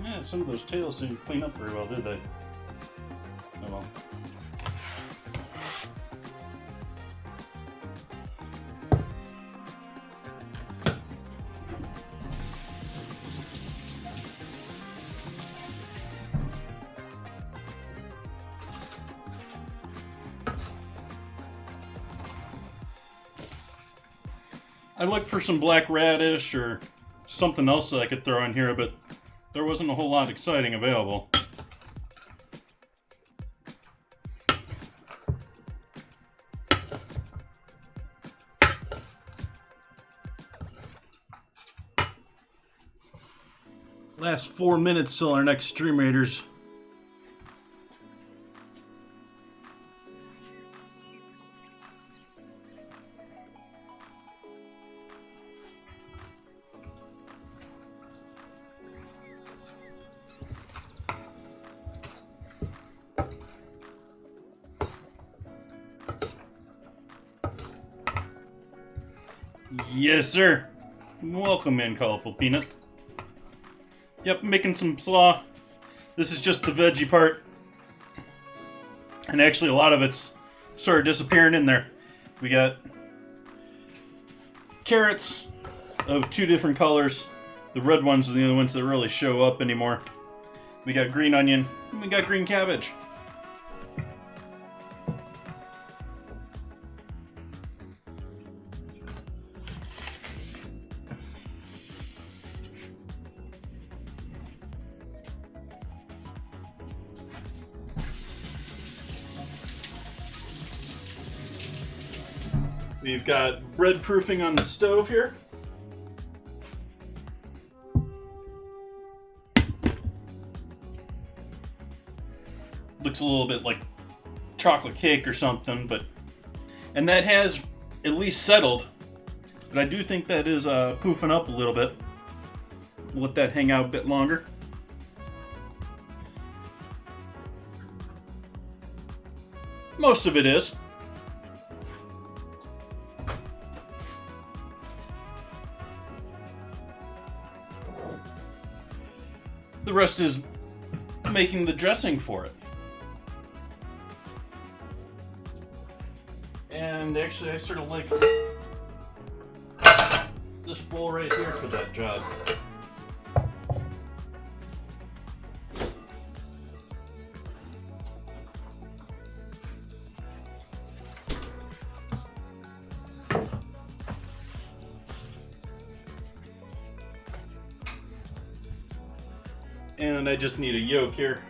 Yeah, some of those tails didn't clean up very well, did they? Oh well. I looked for some black radish or something else that I could throw in here, but there wasn't a whole lot exciting available. Last 4 minutes till our next Stream Raiders. Yes, sir. Welcome in, Colorful Peanut. Yep, making some slaw. This is just the veggie part. And actually a lot of it's sort of disappearing in there. We got carrots of 2 different colors. The red ones are the only ones that really show up anymore. We got green onion, and we got green cabbage. We've got bread proofing on the stove here. Looks a little bit like chocolate cake or something, and that has at least settled. But I do think that is poofing up a little bit. We'll let that hang out a bit longer. Most of it is. The rest is making the dressing for it. And actually, I sort of like this bowl right here for that job. And I just need a yolk here.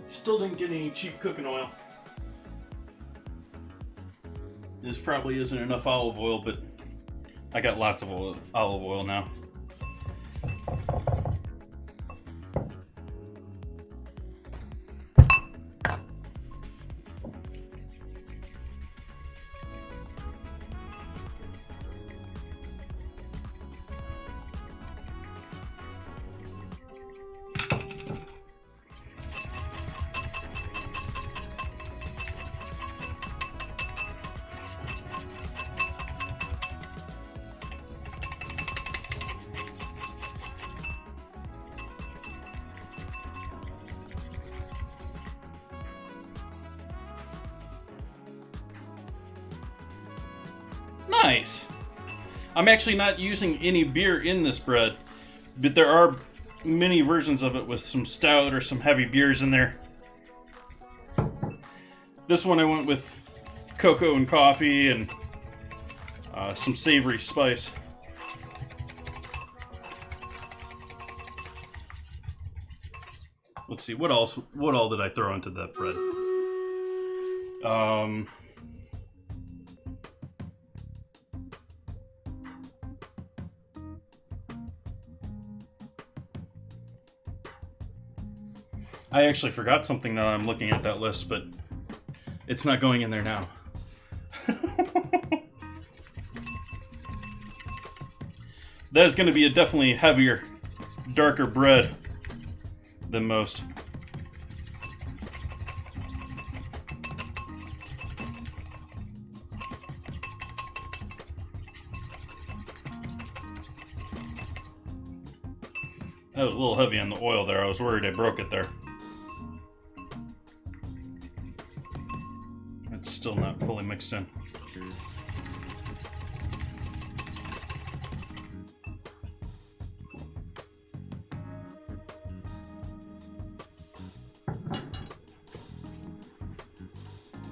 Still didn't get any cheap cooking oil. This probably isn't enough olive oil, but I got lots of olive oil now. Nice. I'm actually not using any beer in this bread, but there are many versions of it with some stout or some heavy beers in there. This one I went with cocoa and coffee and some savory spice. Let's see, what all did I throw into that bread? I actually forgot something now I'm looking at that list, but it's not going in there now. That is going to be a definitely heavier, darker bread than most. That was a little heavy on the oil there. I was worried I broke it there. It's still not fully mixed in.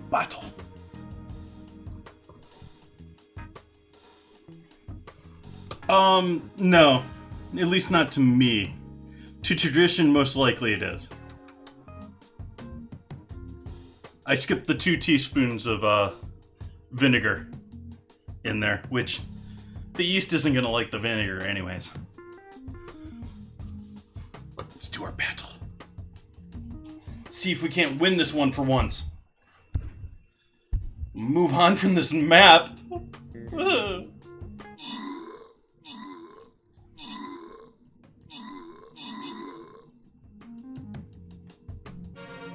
Battle. No. At least not to me. To tradition, most likely it is. I skipped the 2 teaspoons of vinegar in there, which the yeast isn't going to like the vinegar anyways. Let's do our battle. See if we can't win this one for once. Move on from this map.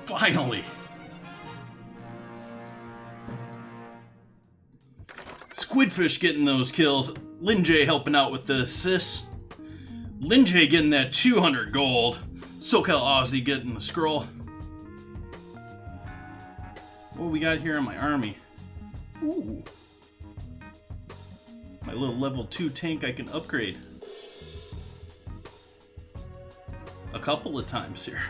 Finally. Squidfish getting those kills. Lin J helping out with the assists. Lin J getting that 200 gold. SoCal Aussie getting the scroll. What we got here in my army? Ooh. My little level 2 tank I can upgrade. A couple of times here.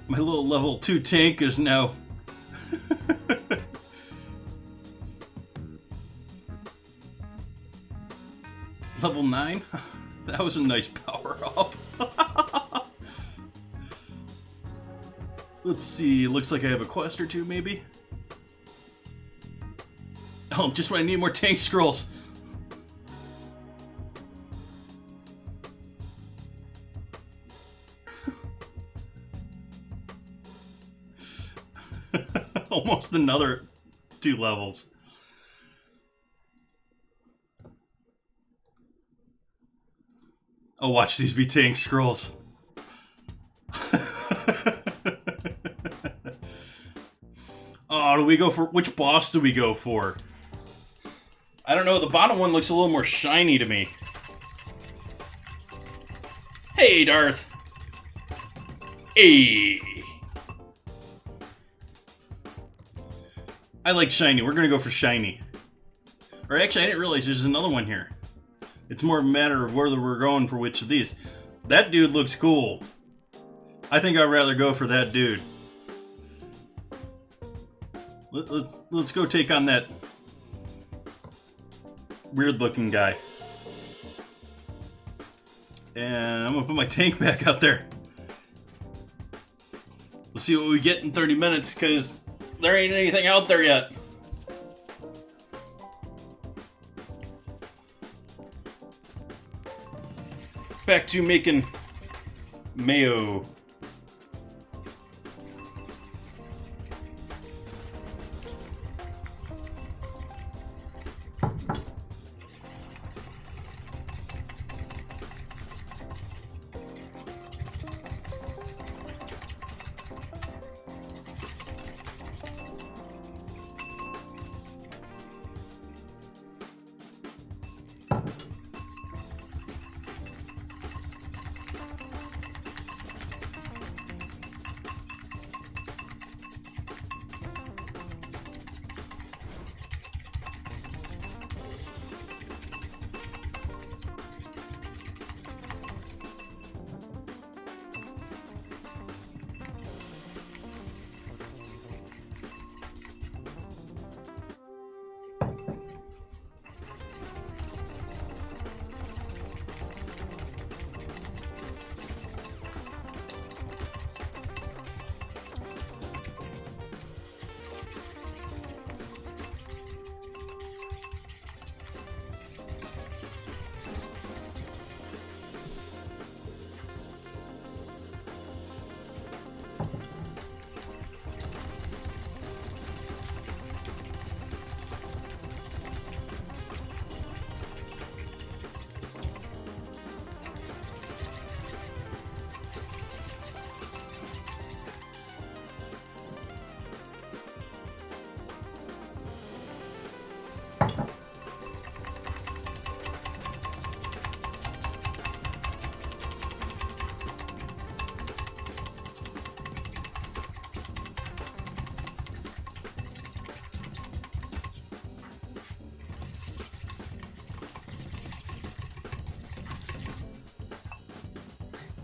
My little level 2 tank is now level 9? That was a nice power up. Let's see, looks like I have a quest or two maybe. Oh, just when I need more tank scrolls. Almost another 2 levels. Oh, watch these be tank scrolls. Oh, do we go for... Which boss do we go for? I don't know, the bottom one looks a little more shiny to me. Hey, Darth. Hey. I like shiny. We're gonna go for shiny. Or actually, I didn't realize there's another one here. It's more a matter of whether we're going for which of these. That dude looks cool. I think I'd rather go for that dude. Let's go take on that weird-looking guy. And I'm gonna put my tank back out there. We'll see what we get in 30 minutes, because there ain't anything out there yet. Back to making mayo.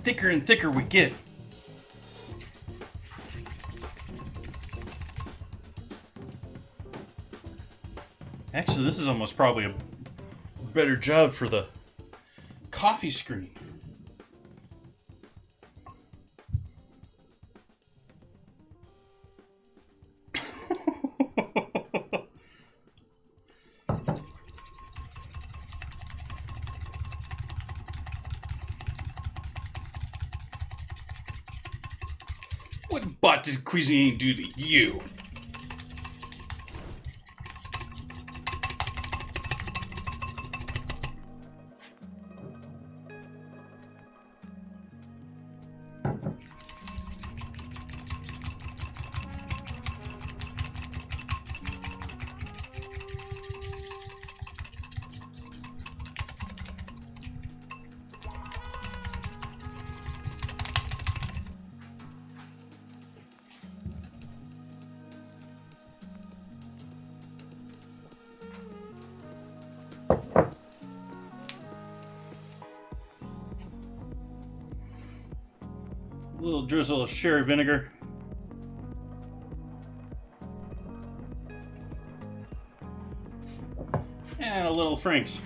Thicker and thicker we get. Actually, this is almost probably a better job for the coffee screen. What bot did cuisine do to you? A little drizzle of sherry vinegar. And a little Frank's.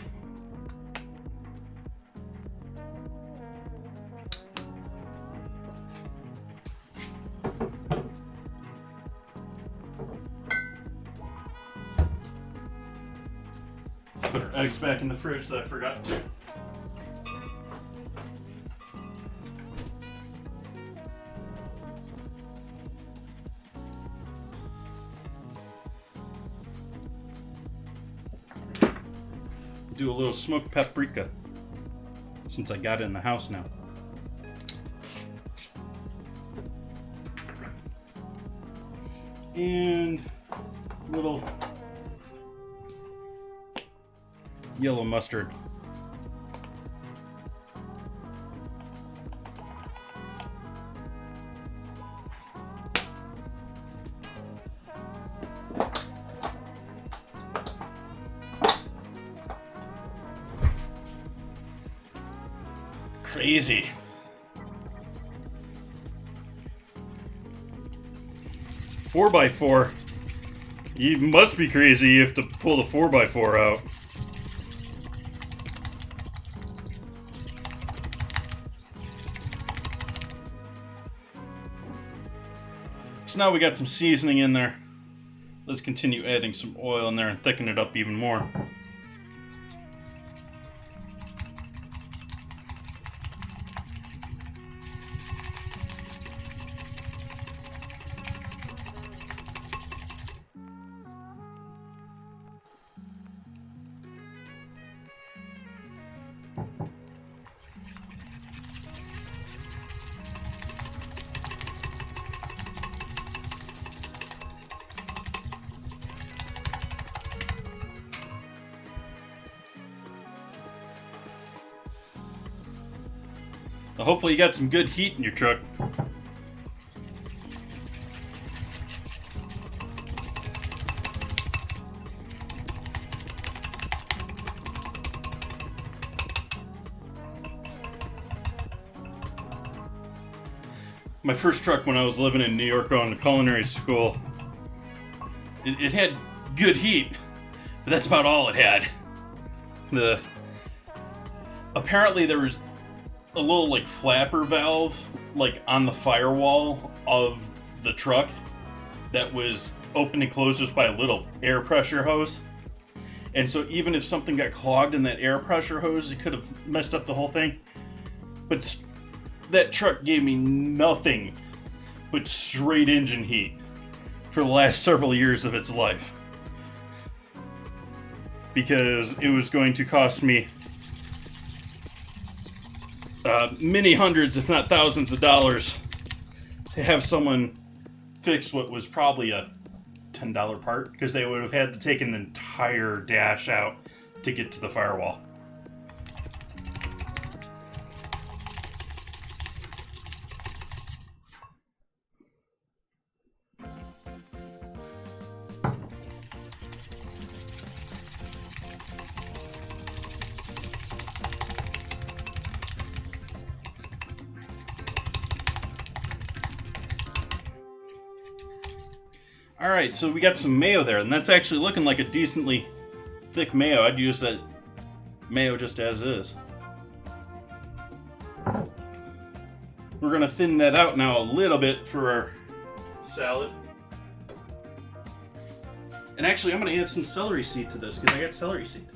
Put our eggs back in the fridge that I forgot to. Do a little smoked paprika since I got it in the house now. And a little yellow mustard. Crazy. Four by four. You must be crazy. You have to pull the 4x4 out. So now we got some seasoning in there. Let's continue adding some oil in there and thicken it up even more. Well, hopefully you got some good heat in your truck. My first truck when I was living in New York going to culinary school, it had good heat, but that's about all it had. Apparently there was a little like flapper valve like on the firewall of the truck that was open and closed just by a little air pressure hose. And so even if something got clogged in that air pressure hose, it could have messed up the whole thing. But that truck gave me nothing with straight engine heat for the last several years of its life. Because it was going to cost me many hundreds, if not thousands of dollars to have someone fix what was probably a $10 part, because they would have had to take an entire dash out to get to the firewall. Alright, so we got some mayo there, and that's actually looking like a decently thick mayo. I'd use that mayo just as is. We're going to thin that out now a little bit for our salad. And actually, I'm going to add some celery seed to this, because I got celery seed.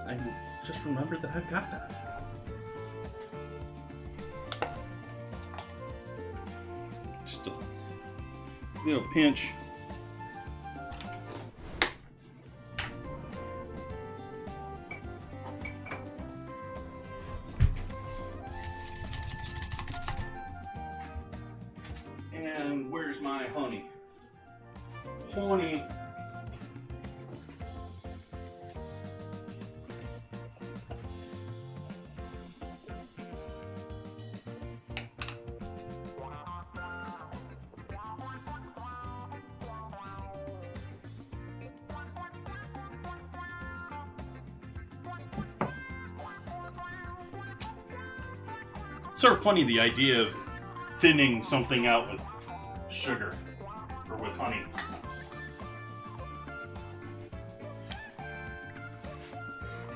I just remembered that I've got that. Just a little pinch. And where's my honey? Honey. It's sort of funny, the idea of thinning something out with sugar or with honey.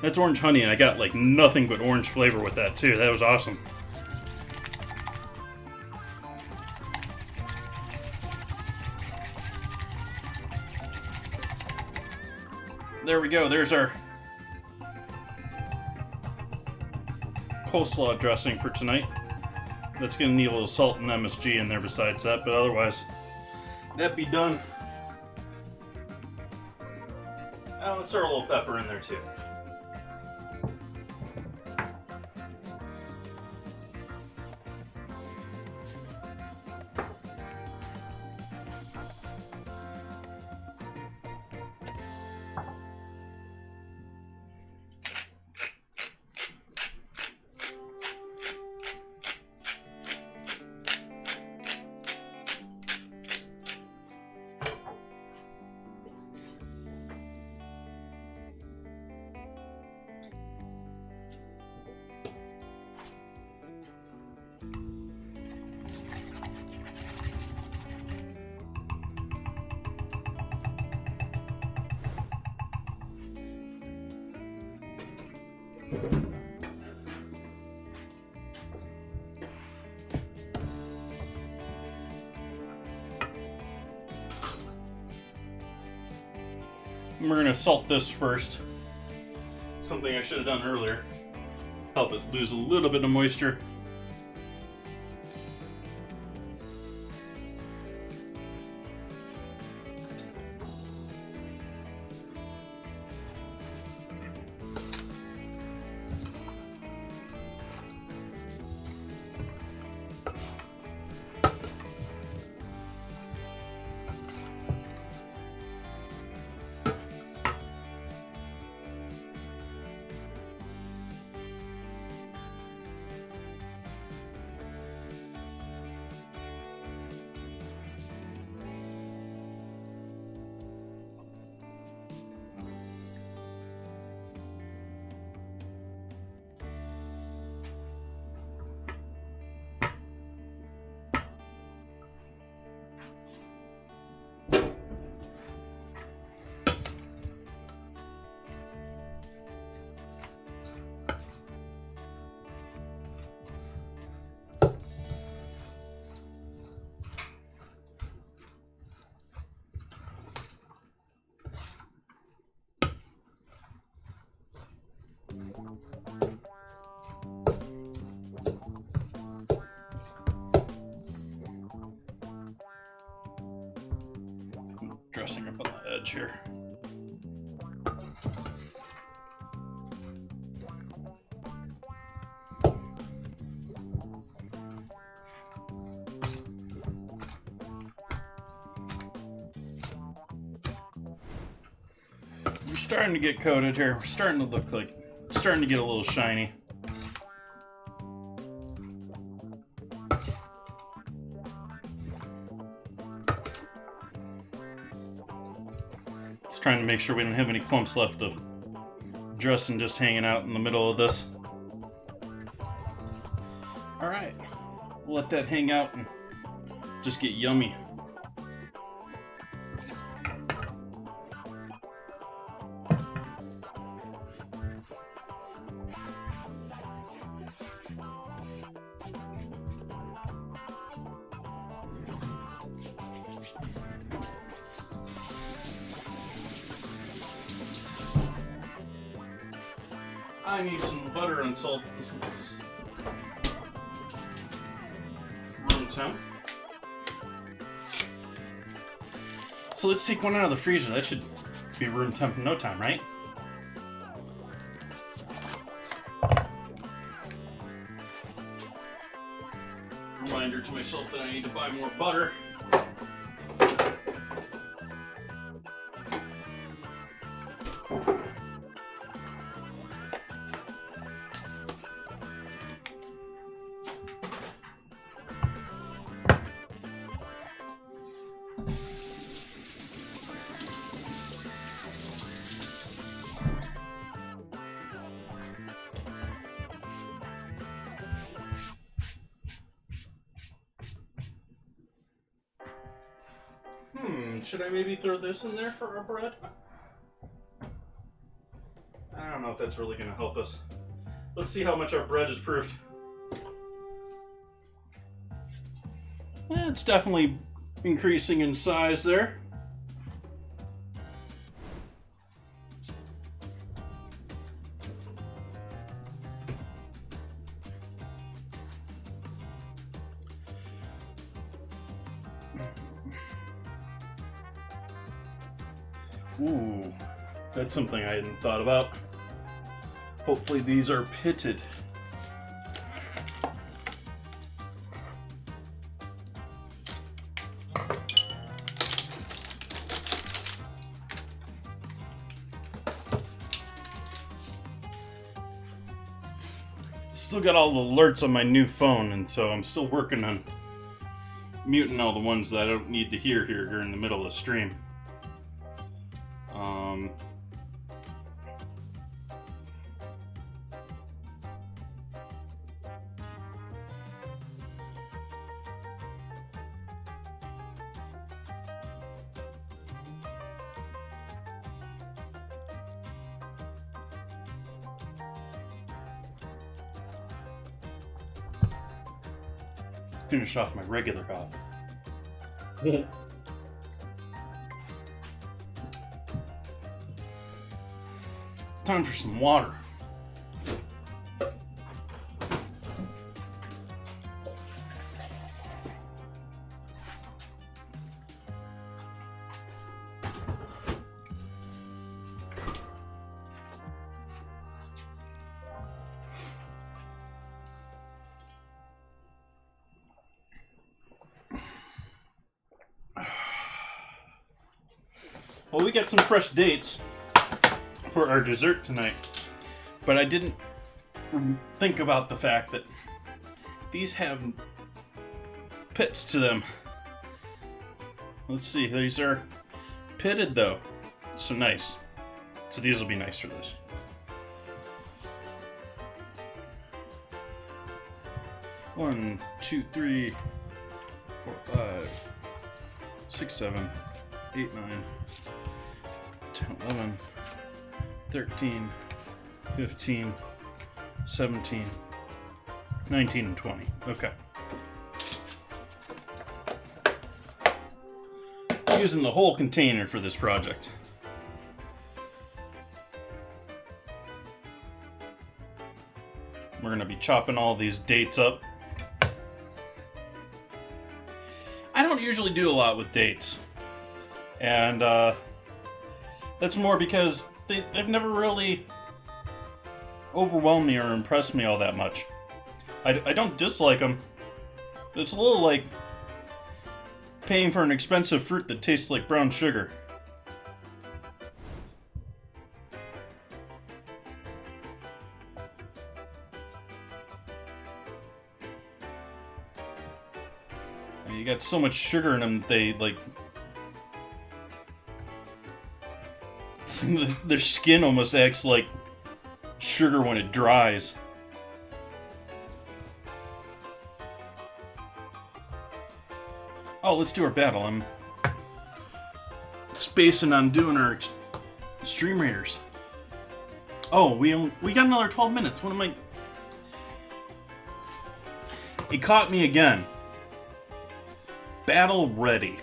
That's orange honey, and I got like nothing but orange flavor with that too. That was awesome. There we go. There's our coleslaw dressing for tonight. That's going to need a little salt and MSG in there besides that, but otherwise, that'd be done. Let's throw a little pepper in there too. And we're going to salt this first. Something I should have done earlier. Help it lose a little bit of moisture. edge here. We're starting to get coated here. We're starting to look like, starting to get a little shiny. Just trying to make sure we don't have any clumps left of dressing just hanging out in the middle of this. Alright, we'll let that hang out and just get yummy. I need some butter and salt. This is room temp. So let's take one out of the freezer. That should be room temp in no time, right? Reminder to myself that I need to buy more butter. Should I maybe throw this in there for our bread? I don't know if that's really going to help us. Let's see how much our bread is proofed. It's definitely increasing in size there. Ooh, that's something I hadn't thought about. Hopefully these are pitted. Still got all the alerts on my new phone, and so I'm still working on muting all the ones that I don't need to hear here during the middle of the stream. Finish off my regular coffee. Time for some water. Well, we got some fresh dates for our dessert tonight, but I didn't think about the fact that these have pits to them. Let's see, these are pitted though, so nice. So these will be nice for this. One, two, 3, 4, 5, 6, 7, 8, 9, 10, 11, 13, 15, 17, 19, and 20. Okay. I'm using the whole container for this project. We're going to be chopping all these dates up. I don't usually do a lot with dates. And That's more because they've never really overwhelmed me or impressed me all that much. I don't dislike them. It's a little like paying for an expensive fruit that tastes like brown sugar. I mean, you got so much sugar in them, they like... their skin almost acts like sugar when it dries. Oh, let's do our battle. I'm spacing on doing our Stream Raiders. Oh, we got another 12 minutes. What am I... It caught me again. Battle ready.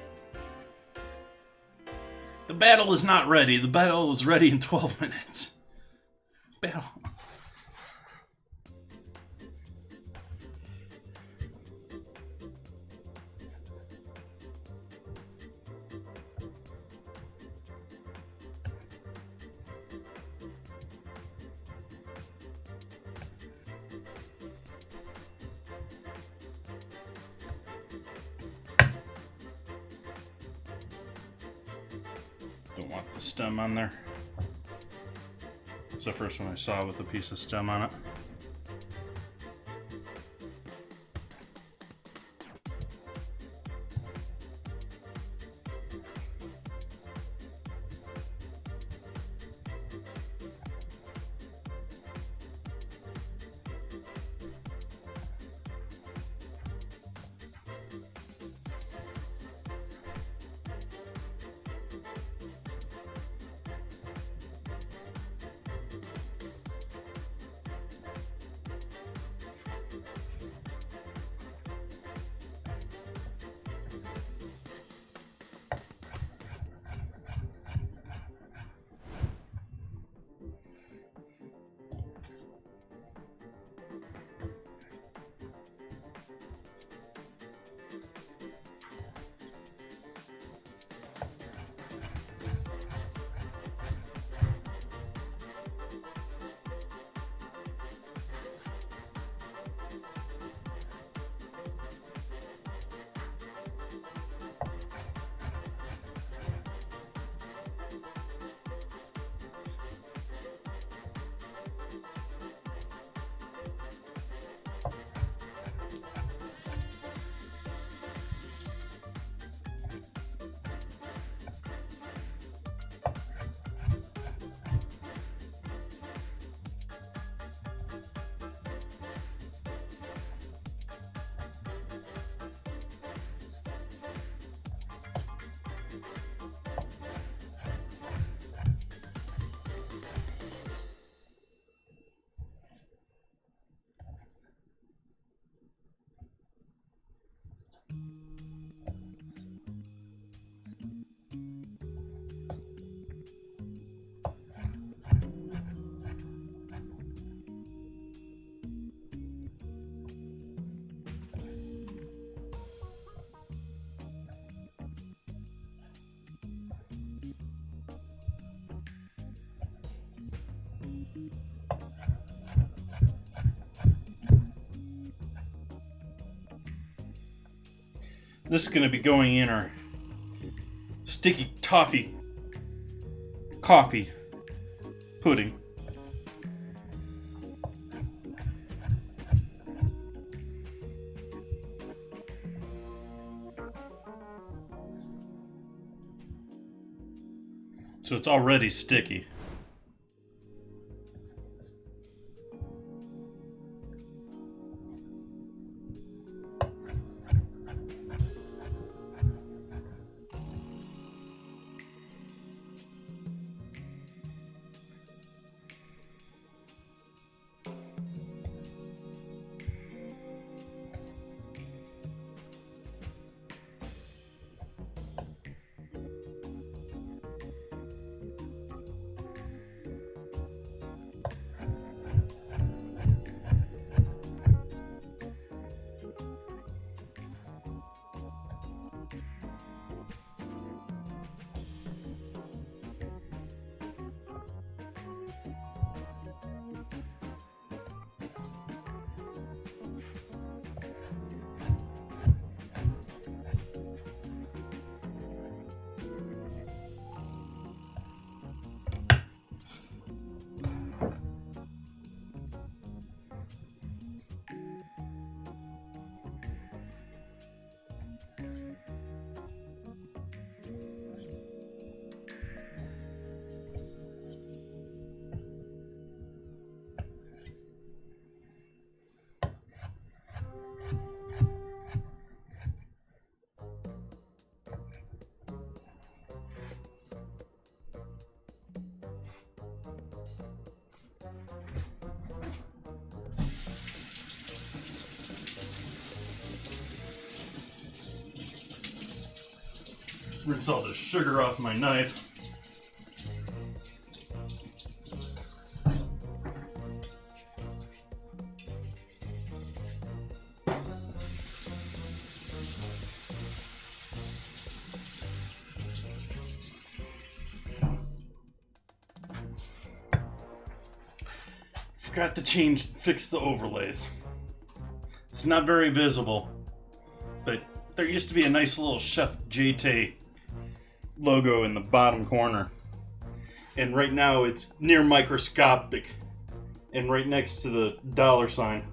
The battle is not ready. The battle is ready in 12 minutes. Battle. Don't want the stem on there. It's the first one I saw with a piece of stem on it. This is going to be going in our sticky toffee coffee pudding. So it's already sticky. rinse all the sugar off my knife. Forgot to fix the overlays. It's not very visible, but there used to be a nice little Chef JT logo in the bottom corner. And right now it's near microscopic and right next to the dollar sign.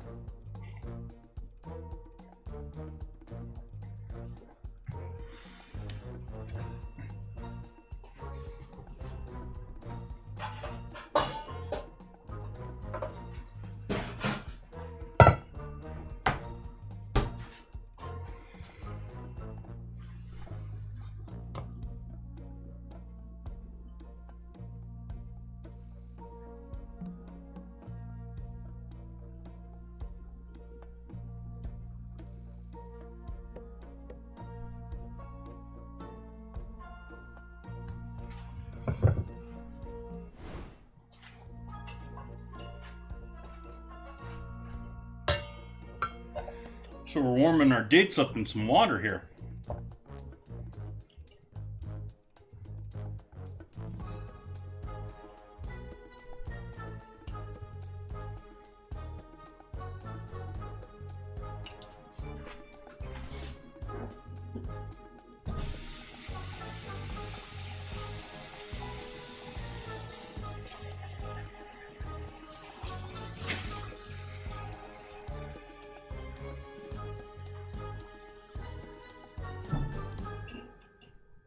So we're warming our dates up in some water here.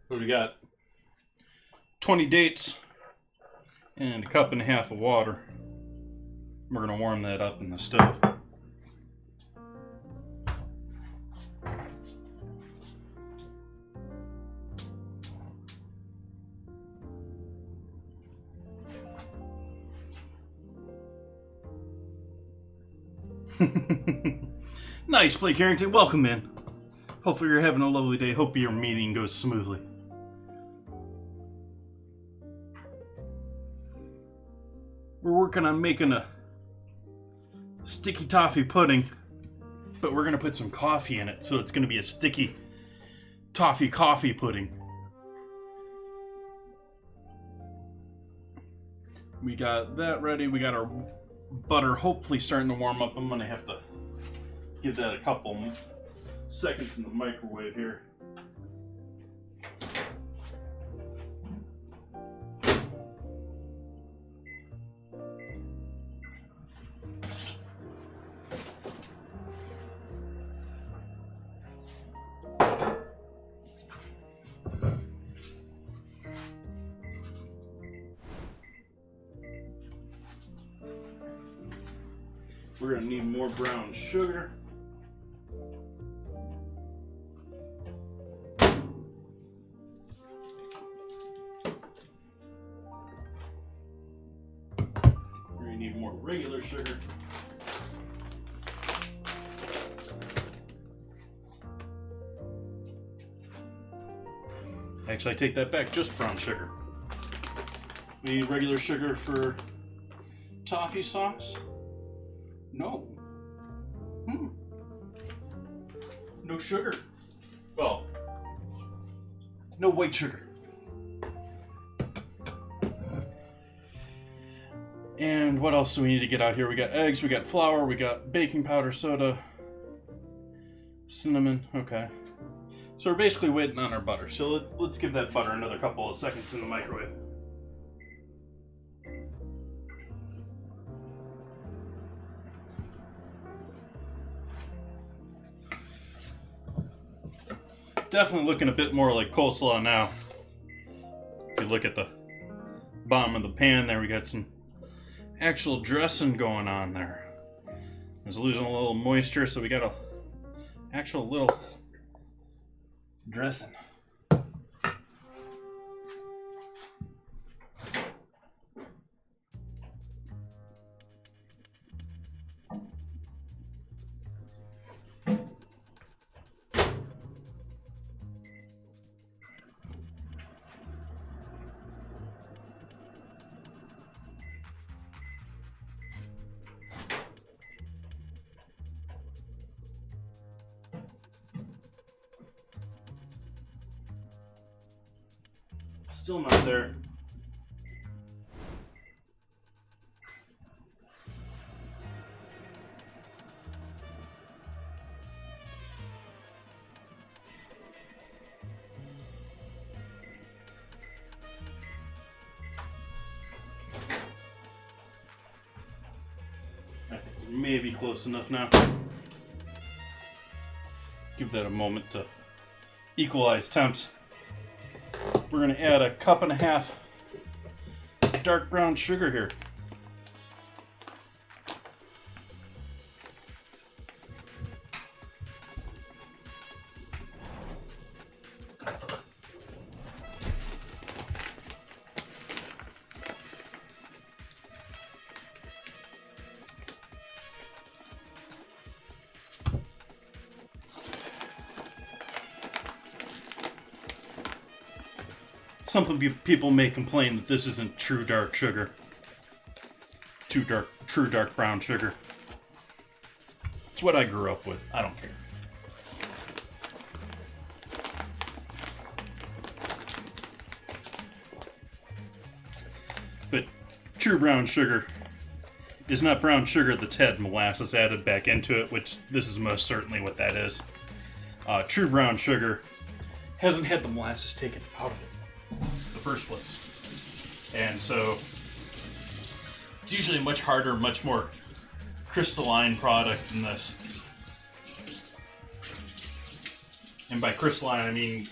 So we got 20 dates and a cup and a half of water. We're going to warm that up in the stove. Nice, Blake Harrington. Welcome in. Hopefully you're having a lovely day. Hope your meeting goes smoothly. We're working on making a sticky toffee pudding, but we're going to put some coffee in it, so it's going to be a sticky toffee coffee pudding. We got that ready. We got our butter hopefully starting to warm up. I'm going to have to give that a couple seconds in the microwave here. We're going to need more brown sugar. We're going to need more regular sugar. Actually, I take that back, just brown sugar. We need regular sugar for toffee sauce. No. No sugar. Well, no white sugar. And what else do we need to get out here? We got eggs, we got flour, we got baking powder, soda, cinnamon. Okay. So we're basically waiting on our butter. So let's give that butter another couple of seconds in the microwave. Definitely looking a bit more like coleslaw now. If you look at the bottom of the pan there, we got some actual dressing going on there. It's losing a little moisture, so we got a actual little dressing. Still not there. Maybe close enough now. Give that a moment to equalize temps. We're going to add a cup and a half dark brown sugar here. Some people may complain that this isn't true dark sugar. True dark brown sugar. It's what I grew up with. I don't care. But true brown sugar is not brown sugar that's had molasses added back into it, which this is most certainly what that is. True brown sugar hasn't had the molasses taken out of it the first place. And so it's usually a much harder, much more crystalline product than this. And by crystalline, I mean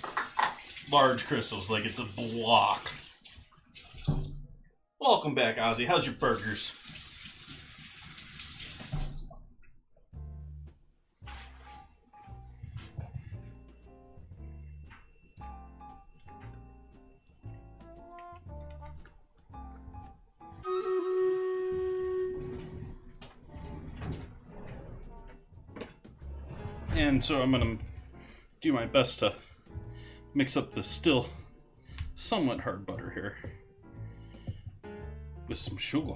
large crystals, like it's a block. Welcome back, Ozzy. How's your burgers? And so I'm going to do my best to mix up the still somewhat hard butter here with some sugar.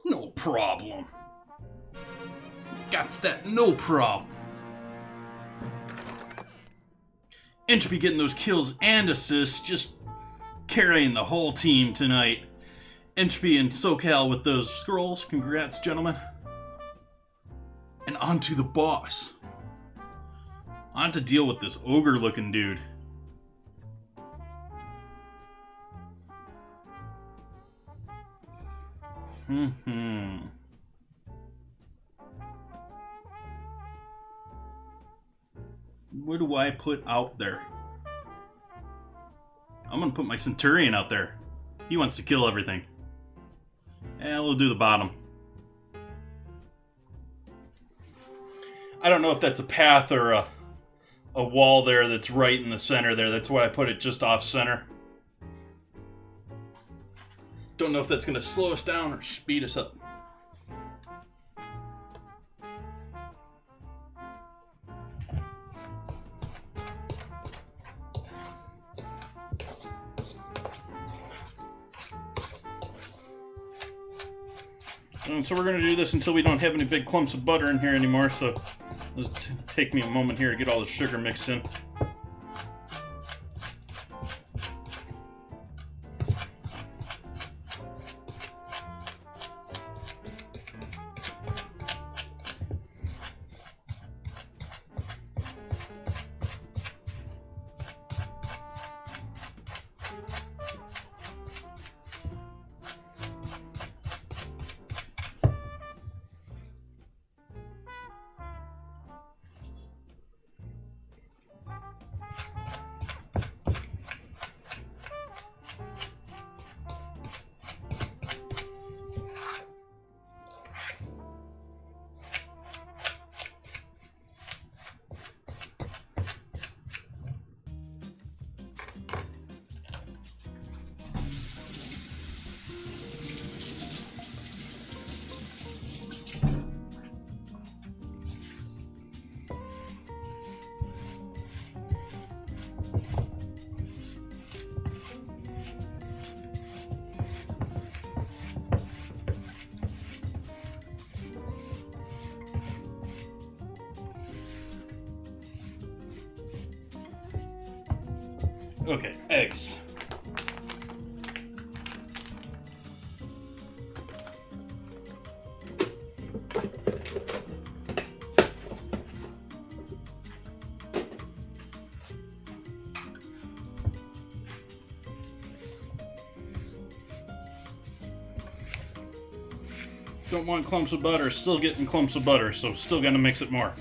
No problem. Got that, no problem. Entropy getting those kills and assists, just carrying the whole team tonight. Entropy and SoCal with those scrolls. Congrats, gentlemen. And on to the boss. On to deal with this ogre-looking dude. What do I put out there? I'm gonna put my Centurion out there. He wants to kill everything. And we'll do the bottom. I don't know if that's a path or a wall there that's right in the center there. That's why I put it just off center. Don't know if that's going to slow us down or speed us up. And so we're going to do this until we don't have any big clumps of butter in here anymore. So let's take me a moment here to get all the sugar mixed in. Okay, eggs. Don't want clumps of butter, still getting clumps of butter, so still gotta mix it more.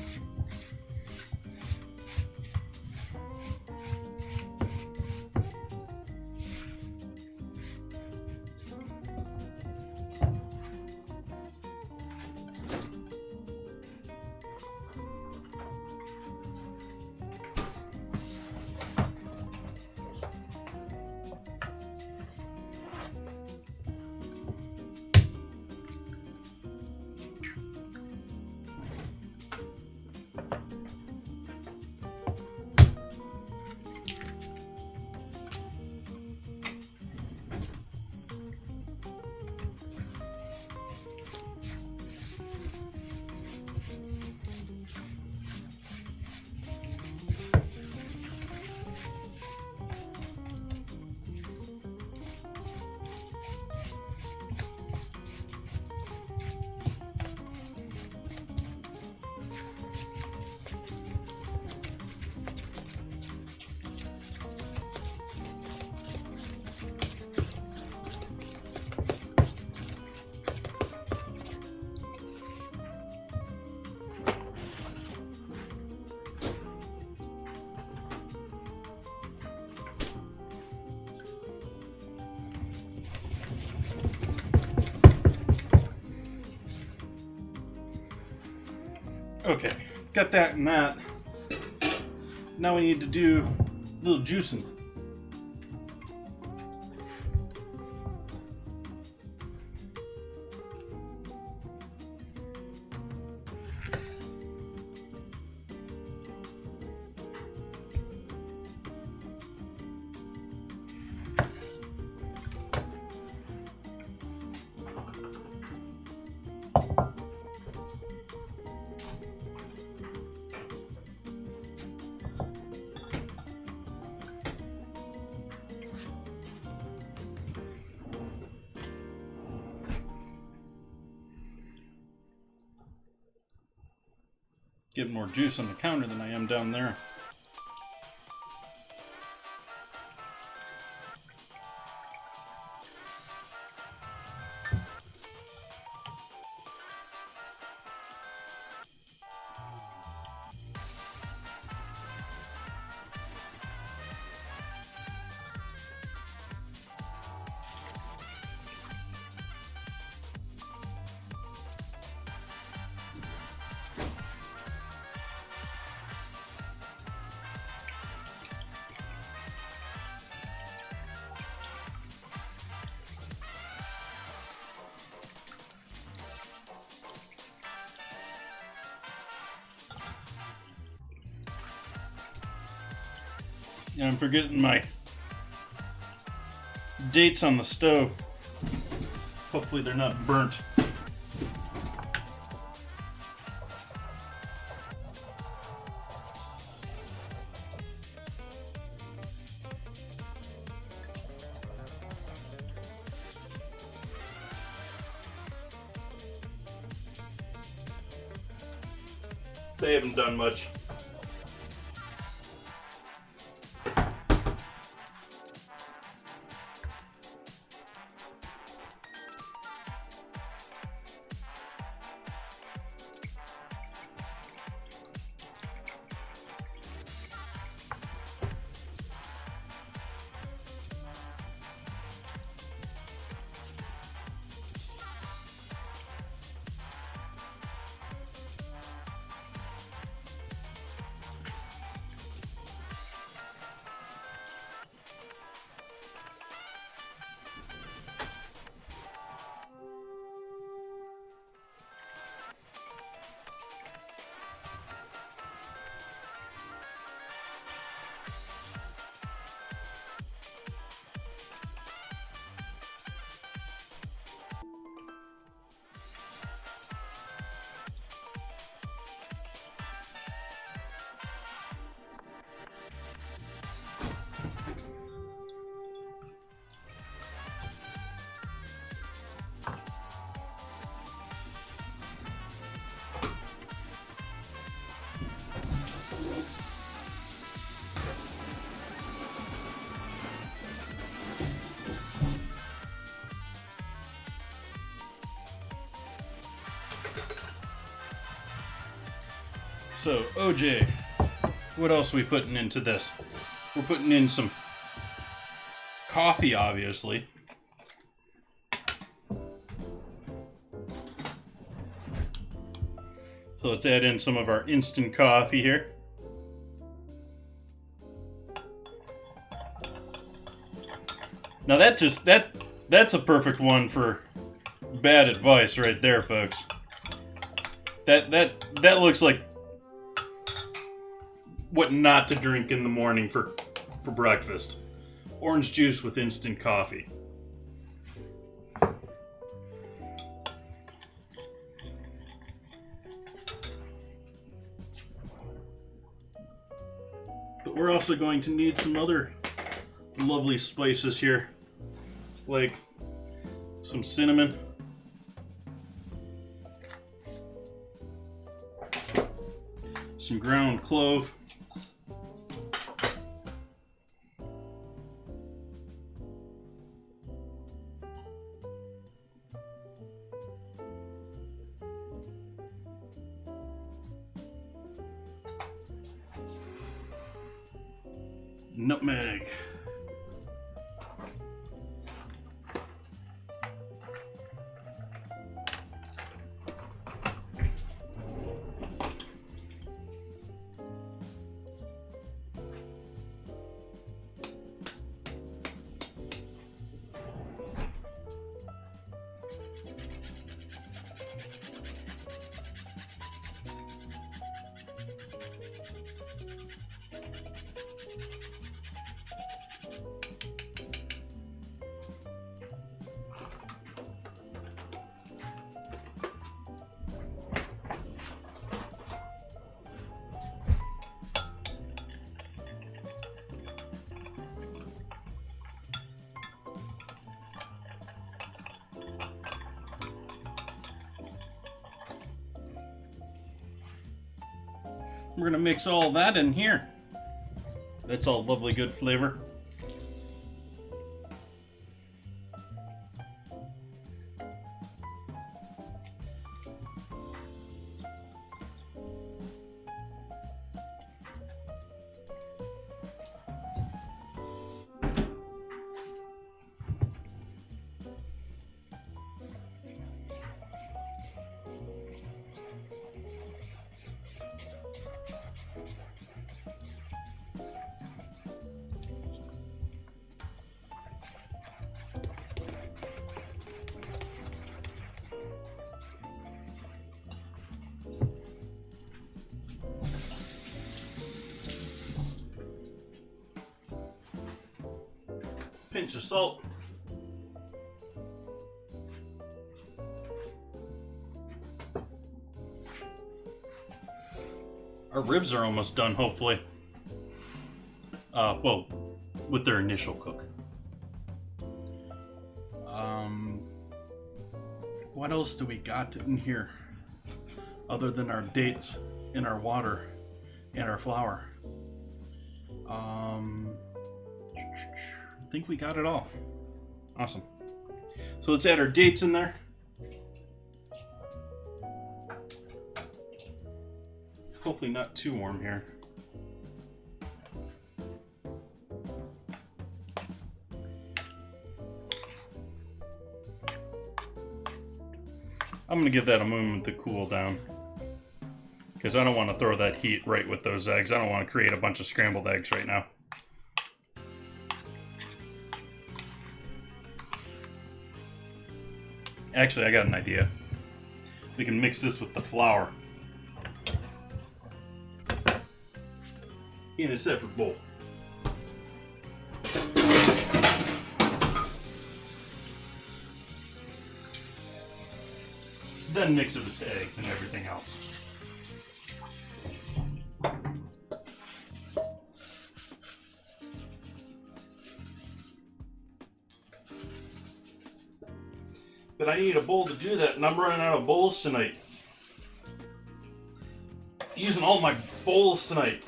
Okay, got that and that. Now we need to do a little juicing. Getting more juice on the counter than I am down there. And I'm forgetting my dates on the stove. Hopefully they're not burnt. They haven't done much. So, OJ, what else are we putting into this? We're putting in some coffee, obviously. So let's add in some of our instant coffee here. Now that's a perfect one for bad advice right there, folks. That looks like what not to drink in the morning for breakfast. Orange juice with instant coffee. But we're also going to need some other lovely spices here, like some cinnamon, some ground clove, nutmeg, We're gonna mix all that in here. That's all lovely good flavor. Pinch of salt. Our ribs are almost done, hopefully. Well, with their initial cook. What else do we got in here? Other than our dates and our water and our flour. I think we got it all. Awesome. So let's add our dates in there. Hopefully not too warm here. I'm gonna give that a moment to cool down, because I don't want to throw that heat right with those eggs. I don't want to create a bunch of scrambled eggs right now. Actually, I got an idea. We can mix this with the flour in a separate bowl. Then mix it with the eggs and everything else. But I need a bowl to do that, and I'm running out of bowls tonight. Using all my bowls tonight.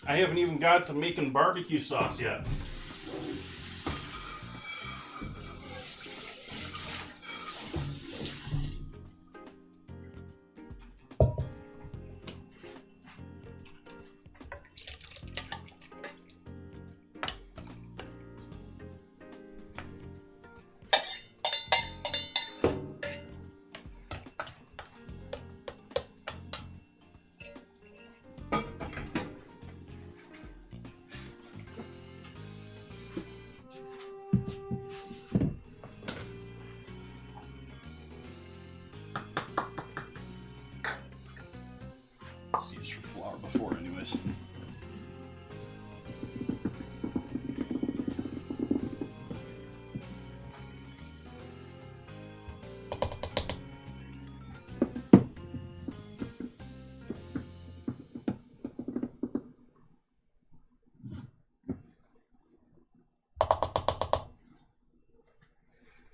I haven't even got to making barbecue sauce yet. It's used for flour before, anyways.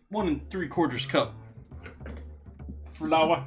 One 3/4 cup flour.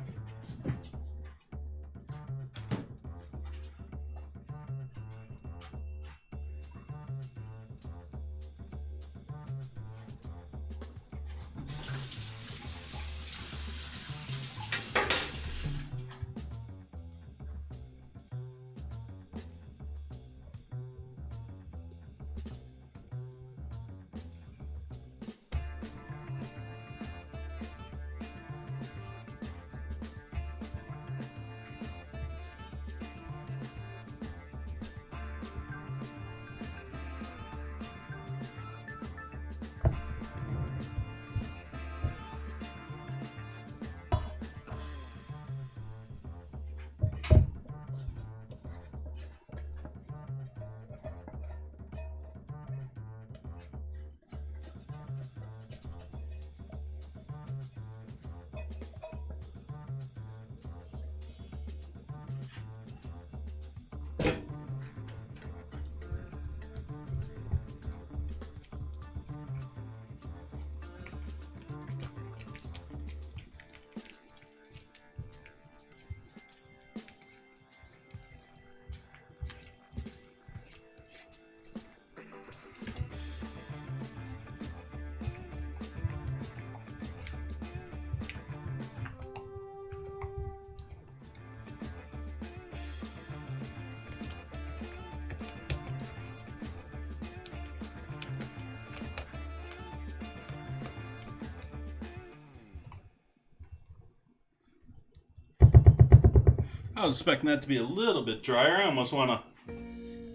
I was expecting that to be a little bit drier. I almost want to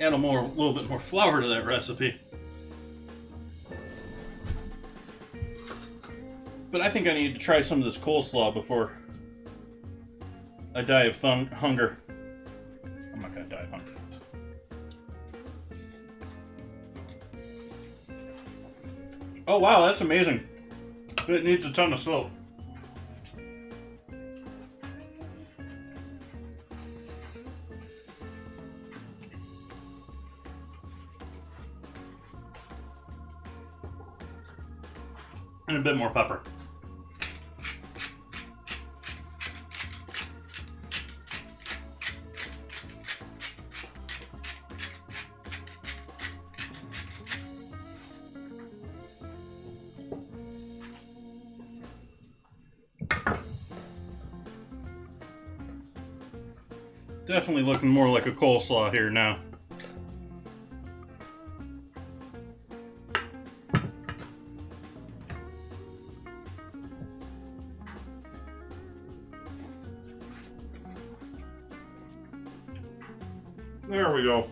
add a little bit more flour to that recipe. But I think I need to try some of this coleslaw before I die of hunger. I'm not going to die of hunger. Oh wow, that's amazing. It needs a ton of salt. And a bit more pepper. Definitely looking more like a coleslaw here now. There we go.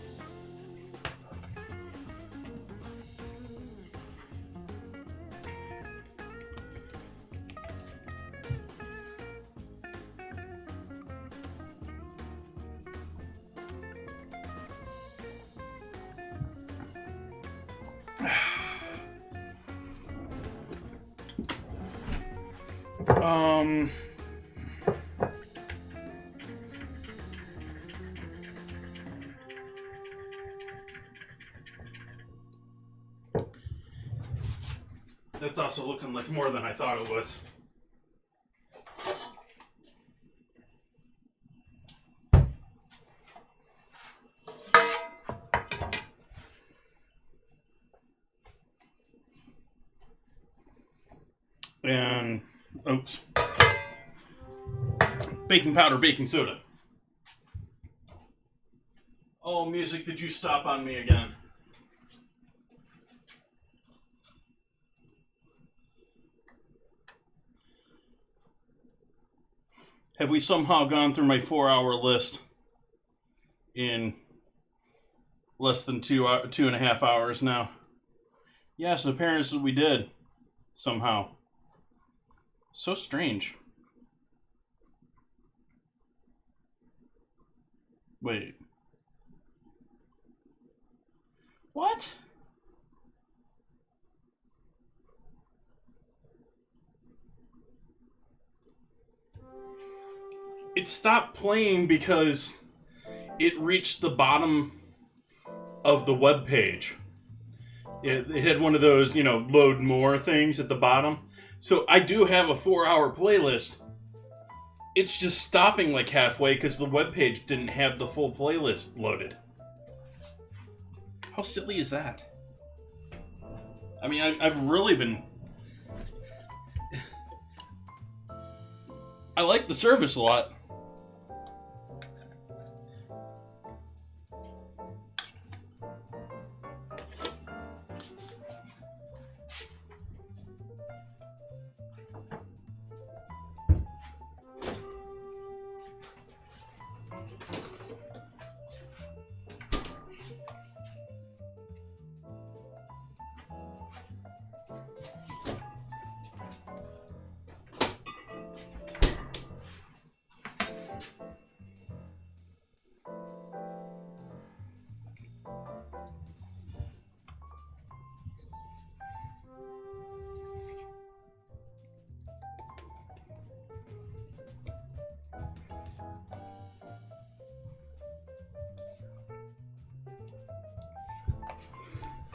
That's also looking like more than I thought it was. And, oops. Baking powder, baking soda. Oh, music, did you stop on me again? Have we somehow gone through my 4-hour list in less than 2.5 hours now? Yes, apparently we did. Somehow. So strange. Wait. What? It stopped playing because it reached the bottom of the web page. It had one of those, load more things at the bottom. So I do have a 4-hour playlist. It's just stopping like halfway because the web page didn't have the full playlist loaded. How silly is that? I mean, I've really been... I like the service a lot.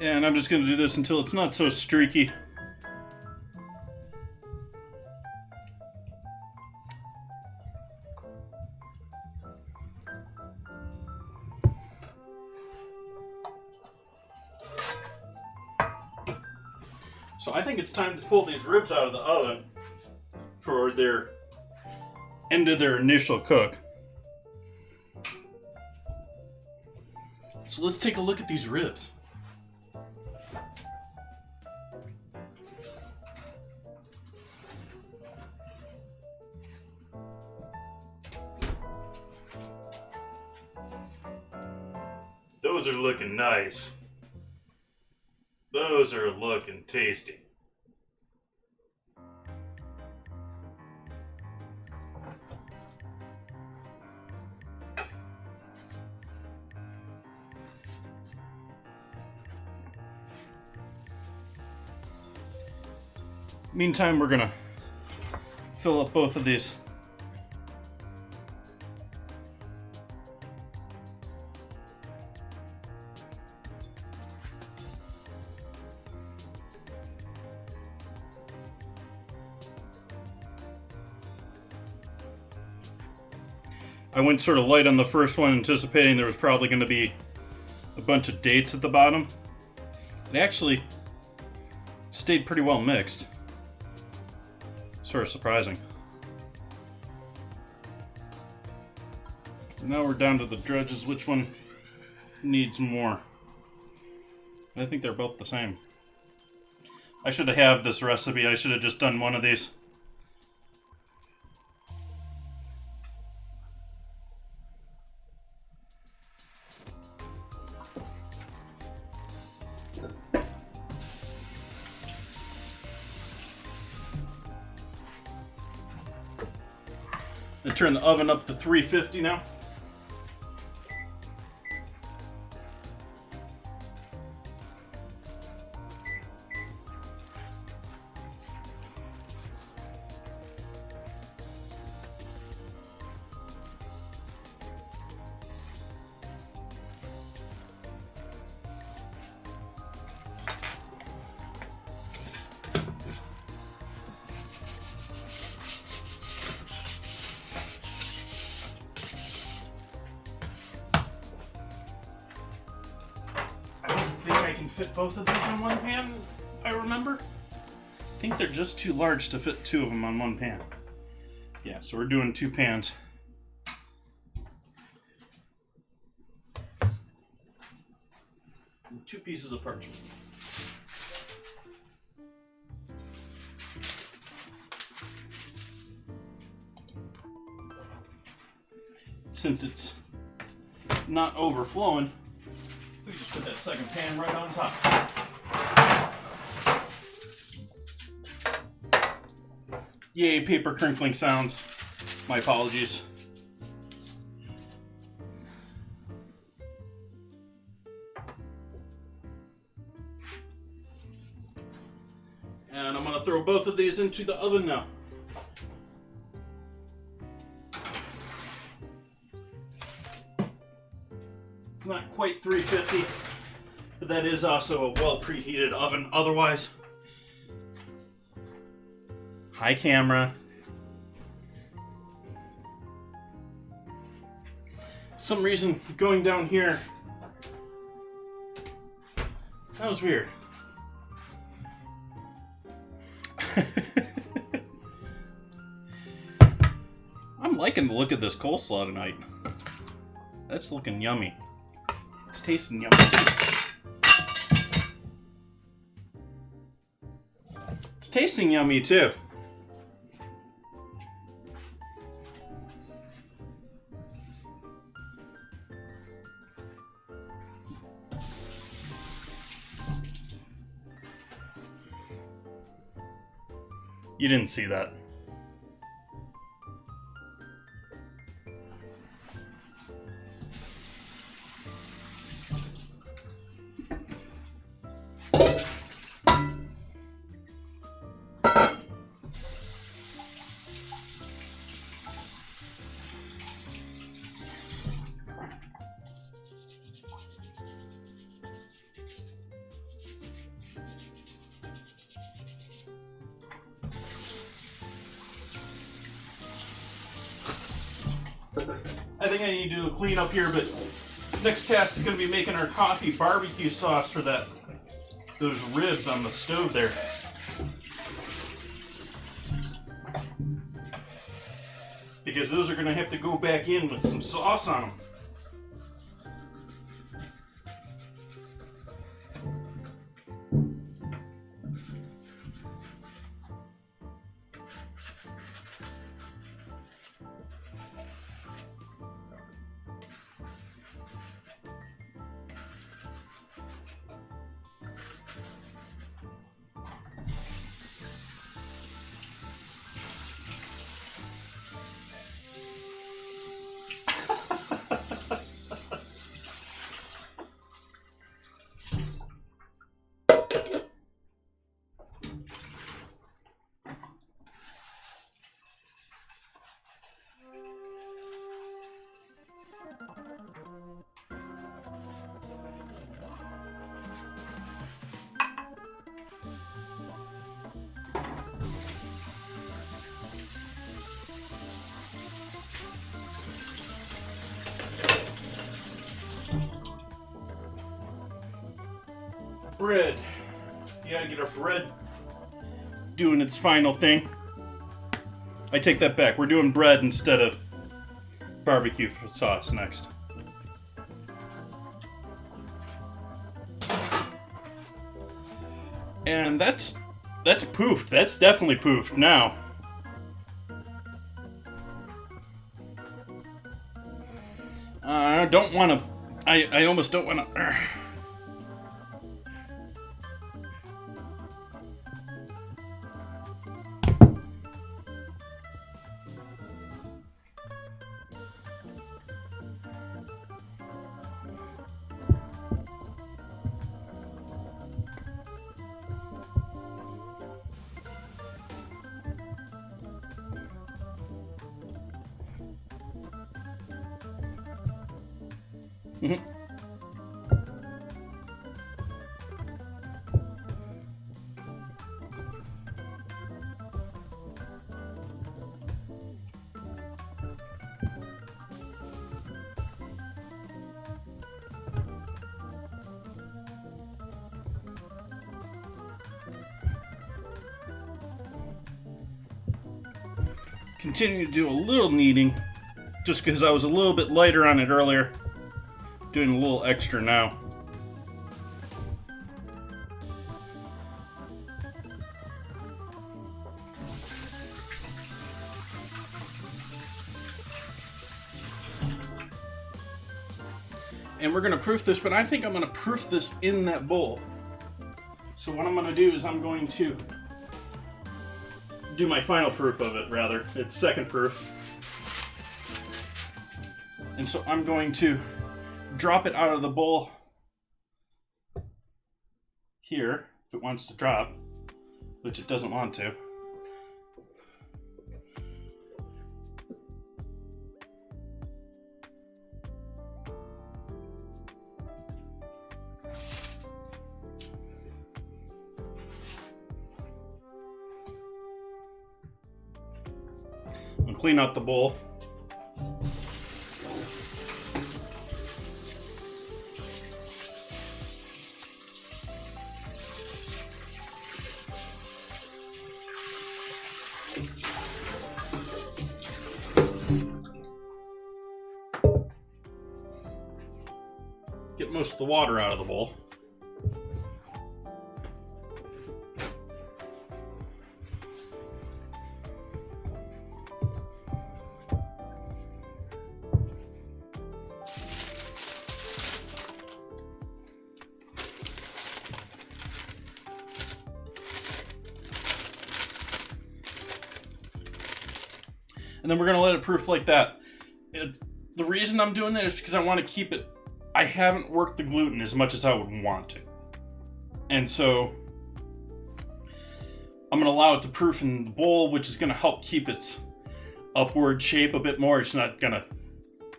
And I'm just going to do this until it's not so streaky. So I think it's time to pull these ribs out of the oven for their end of their initial cook. So let's take a look at these ribs. Those are looking nice. Those are looking tasty. Meantime, we're gonna fill up both of these. I went sort of light on the first one, anticipating there was probably going to be a bunch of dates at the bottom. It actually stayed pretty well mixed. Sort of surprising. Now we're down to the dredges. Which one needs more? I think they're both the same. I should have this recipe. I should have just done one of these. I turn the oven up to 350 now. I can fit both of these on one pan, if I remember. I think they're just too large to fit two of them on one pan. Yeah, so we're doing 2 pans. And 2 pieces of parchment. Since it's not overflowing, we just put that second pan right on top. Yay, paper crinkling sounds. My apologies. both of these into the oven now. It's not quite 350, but that is also a well preheated oven otherwise. Hi, camera. Some reason going down here, that was weird. I'm liking the look of this coleslaw tonight. That's looking yummy. It's tasting yummy too. It's tasting yummy too. You didn't see that. I think I need to do a clean up here, but next task is going to be making our coffee barbecue sauce for those ribs on the stove there. Because those are going to have to go back in with some sauce on them. Bread. You gotta get our bread doing its final thing. I take that back. We're doing bread instead of barbecue sauce next. And that's poofed. That's definitely poofed now. I don't want to. I almost don't want to. Continue to do a little kneading, just because I was a little bit lighter on it earlier. Doing a little extra now. And we're going to proof this, but I think I'm going to proof this in that bowl. So what I'm going to do is I'm going to do my final proof of it, rather. It's second proof. And so I'm going to drop it out of the bowl here, if it wants to drop. which it doesn't want to. I'll clean out the bowl. Get most of the water out of the bowl. And then we're gonna let it proof like that. The reason I'm doing that is because I want to keep it. I haven't worked the gluten as much as I would want to. And so I'm gonna allow it to proof in the bowl, which is gonna help keep its upward shape a bit more. It's not gonna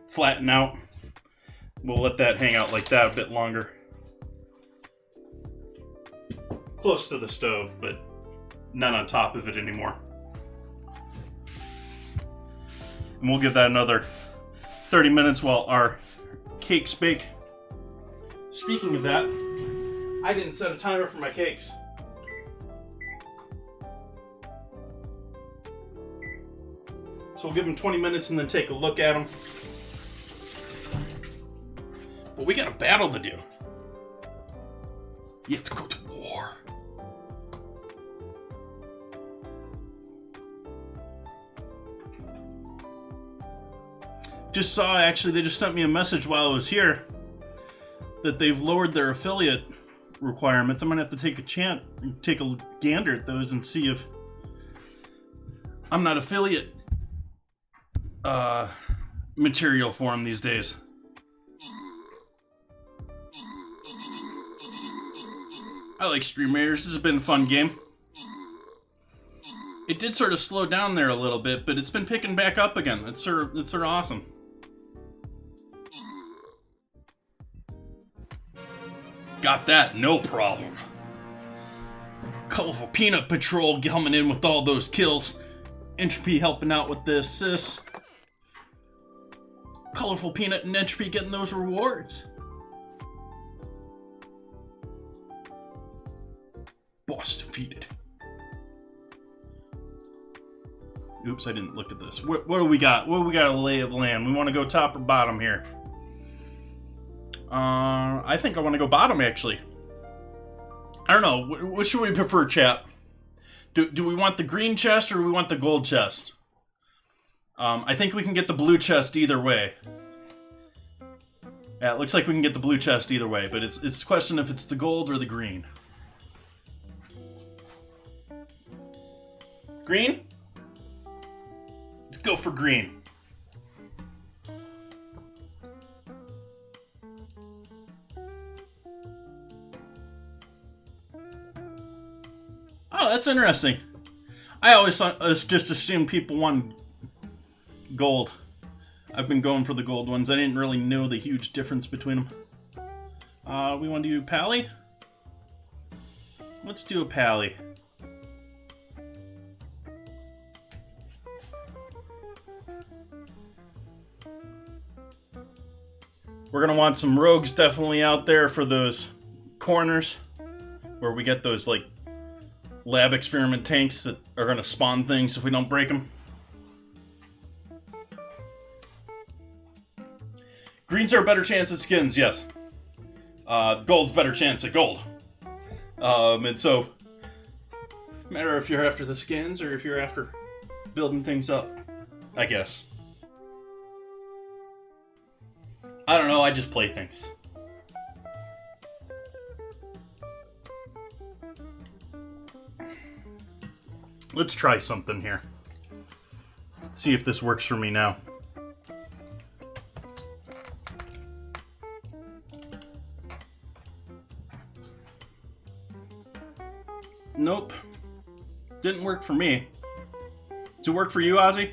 flatten out. We'll let that hang out like that a bit longer. Close to the stove, but not on top of it anymore. And we'll give that another 30 minutes while our cakes bake. Speaking of that, I didn't set a timer for my cakes. So we'll give them 20 minutes and then take a look at them. But we got a battle to do. You have to go to war. Just saw, actually, they just sent me a message while I was here that they've lowered their affiliate requirements. I'm gonna have to take a gander at those and see if I'm not affiliate material for them these days. I like Stream Raiders. This has been a fun game. It did sort of slow down there a little bit, but it's been picking back up again. It's sort of awesome. Got that, no problem. Colorful Peanut Patrol coming in with all those kills. Entropy helping out with the assists. Colorful Peanut and Entropy getting those rewards. Boss defeated. Oops, I didn't look at this. What do we got? What do we got a lay of the land? We want to go top or bottom here? I think I want to go bottom, actually. I don't know. What should we prefer, chat? Do we want the green chest or do we want the gold chest? I think we can get the blue chest either way. Yeah, it looks like we can get the blue chest either way, but it's a question if it's the gold or the green. Green? Let's go for green. Oh, that's interesting. I always just assumed people wanted gold. I've been going for the gold ones. I didn't really know the huge difference between them. We want to do Pally? Let's do a Pally. We're going to want some rogues definitely out there for those corners where we get those, like, lab experiment tanks that are going to spawn things if we don't break them. Greens are a better chance at skins, yes. Gold's better chance at gold. And so, no matter if you're after the skins or if you're after building things up, I guess. I don't know, I just play things. Let's try something here. See if this works for me now. Nope. Didn't work for me. Does it work for you, Ozzy?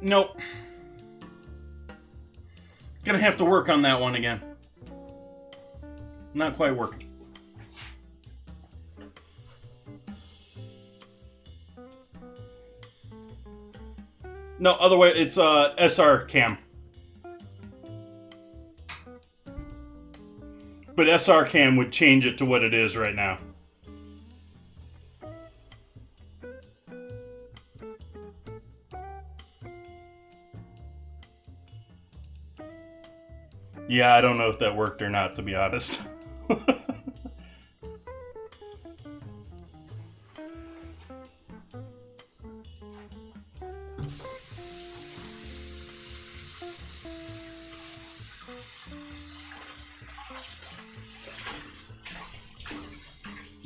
Nope. Gonna have to work on that one again. Not quite working. No, other way, it's SR cam. But SR cam would change it to what it is right now. Yeah, I don't know if that worked or not, to be honest.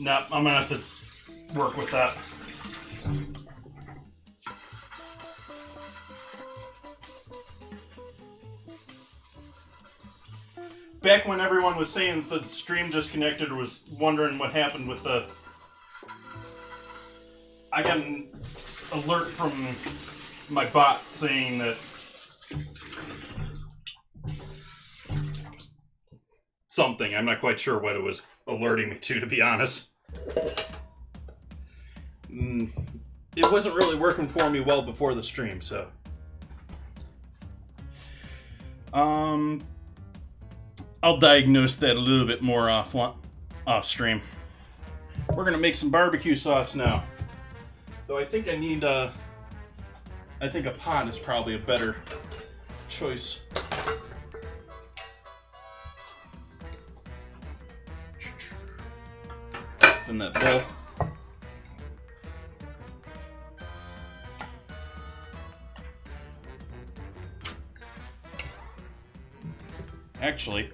Nope, I'm gonna have to work with that. Back when everyone was saying the stream disconnected or was wondering what happened with the... I got an alert from my bot saying that something. I'm not quite sure what it was alerting me to be honest. It wasn't really working for me well before the stream, so... I'll diagnose that a little bit more off stream. We're gonna make some barbecue sauce now. Though I think I need I think a pot is probably a better choice. Than that bowl. Actually,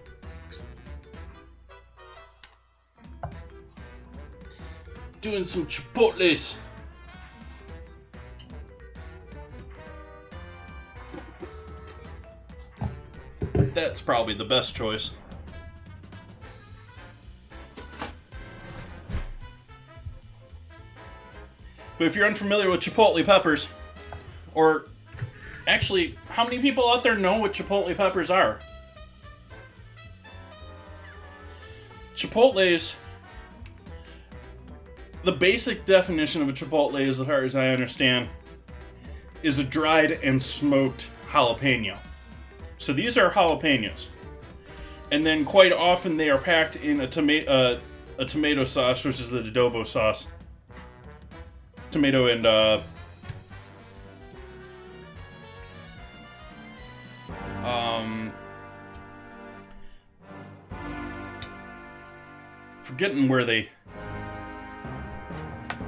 doing some chipotles. That's probably the best choice. But if you're unfamiliar with chipotle peppers, or actually, how many people out there know what chipotle peppers are? Chipotles, the basic definition of a chipotle, as far as I understand, is a dried and smoked jalapeno. So these are jalapenos. And then quite often they are packed in a tomato sauce, which is the adobo sauce. Tomato and forgetting where they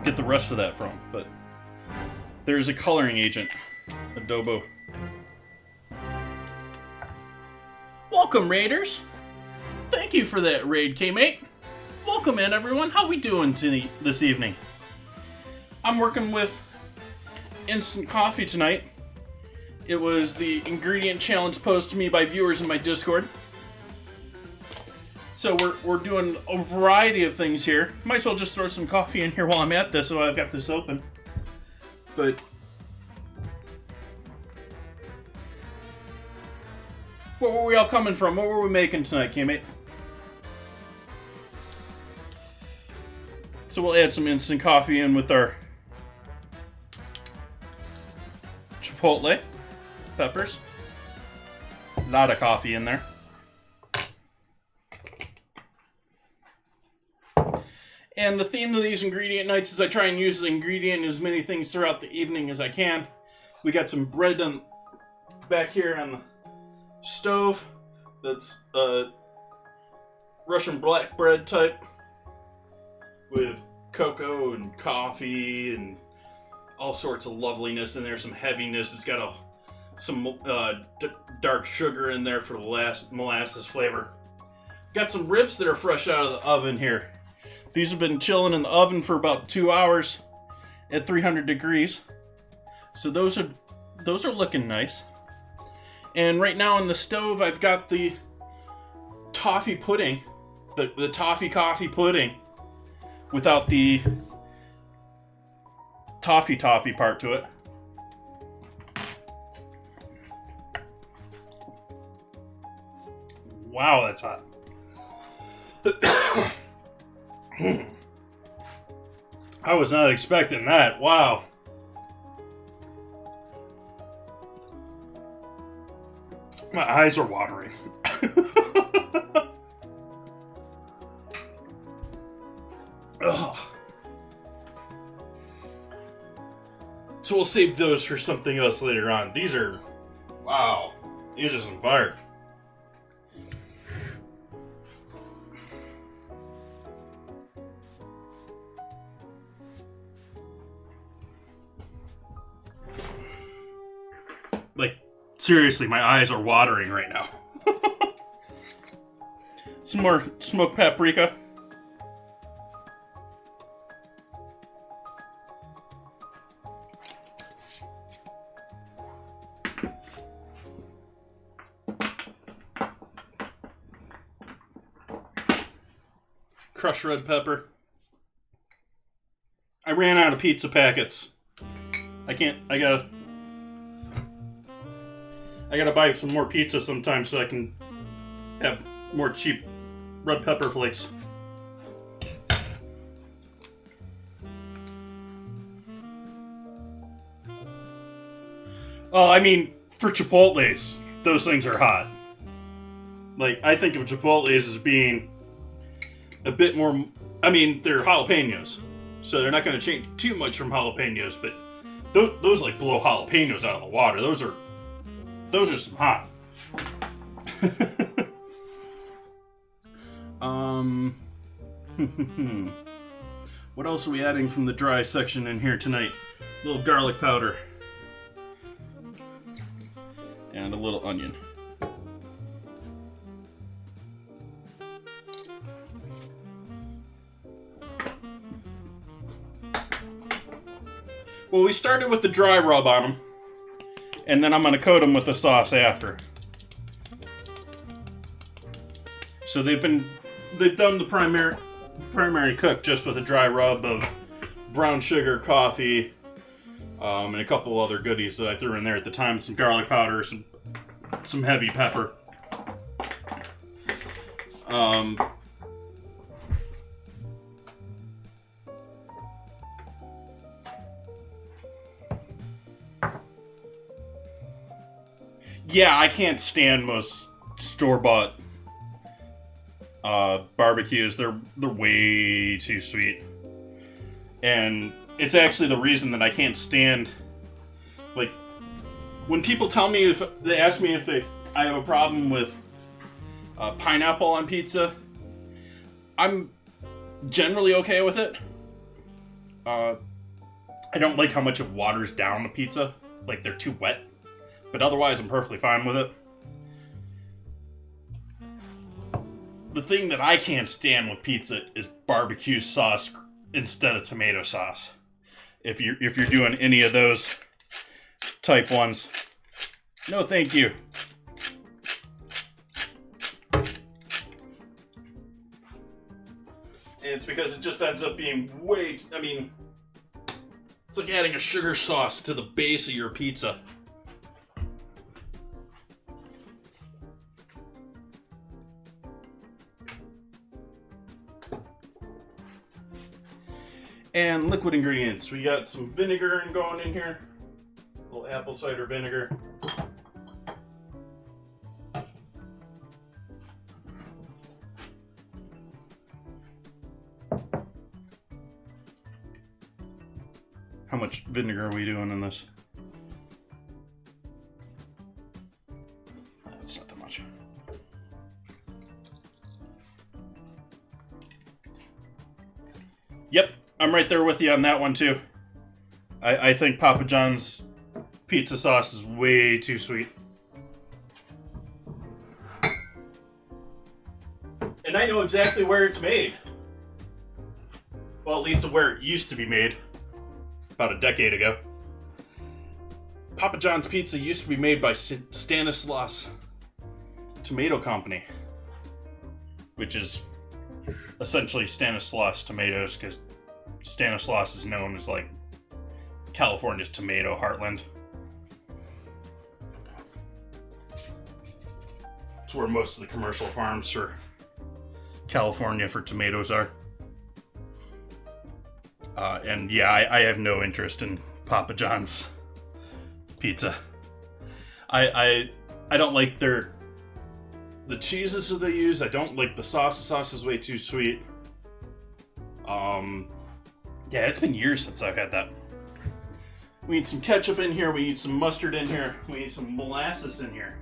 get the rest of that from, but there's a coloring agent, adobo. Welcome, Raiders! Thank you for that raid, K-Mate. Welcome in, everyone. How we doing this evening? I'm working with instant coffee tonight. It was the ingredient challenge posed to me by viewers in my Discord. So we're doing a variety of things here. Might as well just throw some coffee in here while I'm at this, so I've got this open. But where were we all coming from? What were we making tonight, K-Mate? So we'll add some instant coffee in with our chipotle peppers. A lot of coffee in there. And the theme of these ingredient nights is I try and use the ingredient in as many things throughout the evening as I can. We got some bread back here on the stove. That's Russian black bread type with cocoa and coffee and all sorts of loveliness in there. Some heaviness. It's got some dark sugar in there for the last molasses flavor. Got some ribs that are fresh out of the oven here. These have been chilling in the oven for about 2 hours at 300 degrees. So those are looking nice. And right now on the stove, I've got the toffee pudding, the toffee coffee pudding, without the toffee part to it. Wow, that's hot. I was not expecting that. Wow. My eyes are watering. Ugh. So we'll save those for something else later on. These are... Wow. These are some fire. Like, seriously, my eyes are watering right now. Some more smoked paprika. Crushed red pepper. I ran out of pizza packets. I gotta buy some more pizza sometime so I can have more cheap red pepper flakes. Oh, I mean, for Chipotles, those things are hot. Like, I think of Chipotles as being a bit more... I mean, they're jalapenos, so they're not going to change too much from jalapenos, but those like blow jalapenos out of the water. Those are some hot. What else are we adding from the dry section in here tonight? A little garlic powder. And a little onion. Well, we started with the dry rub on them, and then I'm going to coat them with the sauce after. So they've done the primary cook just with a dry rub of brown sugar, coffee, and a couple other goodies that I threw in there at the time. Some garlic powder, some heavy pepper. Yeah, I can't stand most store-bought barbecues. They're way too sweet. And it's actually the reason that I can't stand, like, when people tell me, if they ask me if I have a problem with pineapple on pizza, I'm generally okay with it. I don't like how much it waters down the pizza. Like, they're too wet. But otherwise, I'm perfectly fine with it. The thing that I can't stand with pizza is barbecue sauce instead of tomato sauce. If you're doing any of those type ones, no thank you. And it's because it just ends up being it's like adding a sugar sauce to the base of your pizza. And liquid ingredients. We got some vinegar going in here. A little apple cider vinegar. How much vinegar are we doing in this? That's not that much. Yep. I'm right there with you on that one, too. I think Papa John's pizza sauce is way too sweet. And I know exactly where it's made. Well, at least of where it used to be made. About a decade ago. Papa John's Pizza used to be made by Stanislaus Tomato Company. Which is essentially Stanislaus Tomatoes, because Stanislaus is known as like California's tomato heartland. It's where most of the commercial farms for California for tomatoes are. And yeah, I have no interest in Papa John's Pizza. I don't like the cheeses that they use. I don't like the sauce. The sauce is way too sweet. Yeah, it's been years since I've had that. We need some ketchup in here. We need some mustard in here. We need some molasses in here.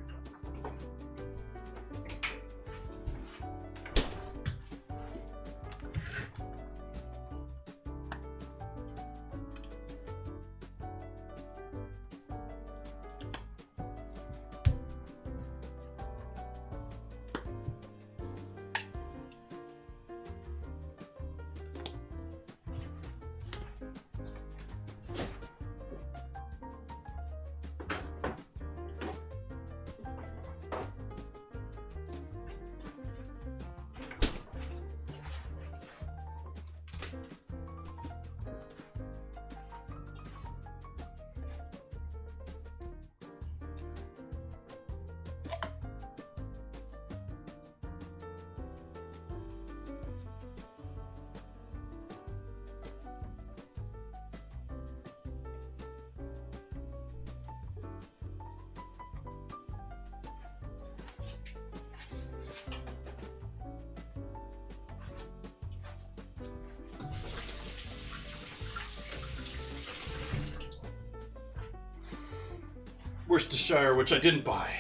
Worcestershire, which I didn't buy.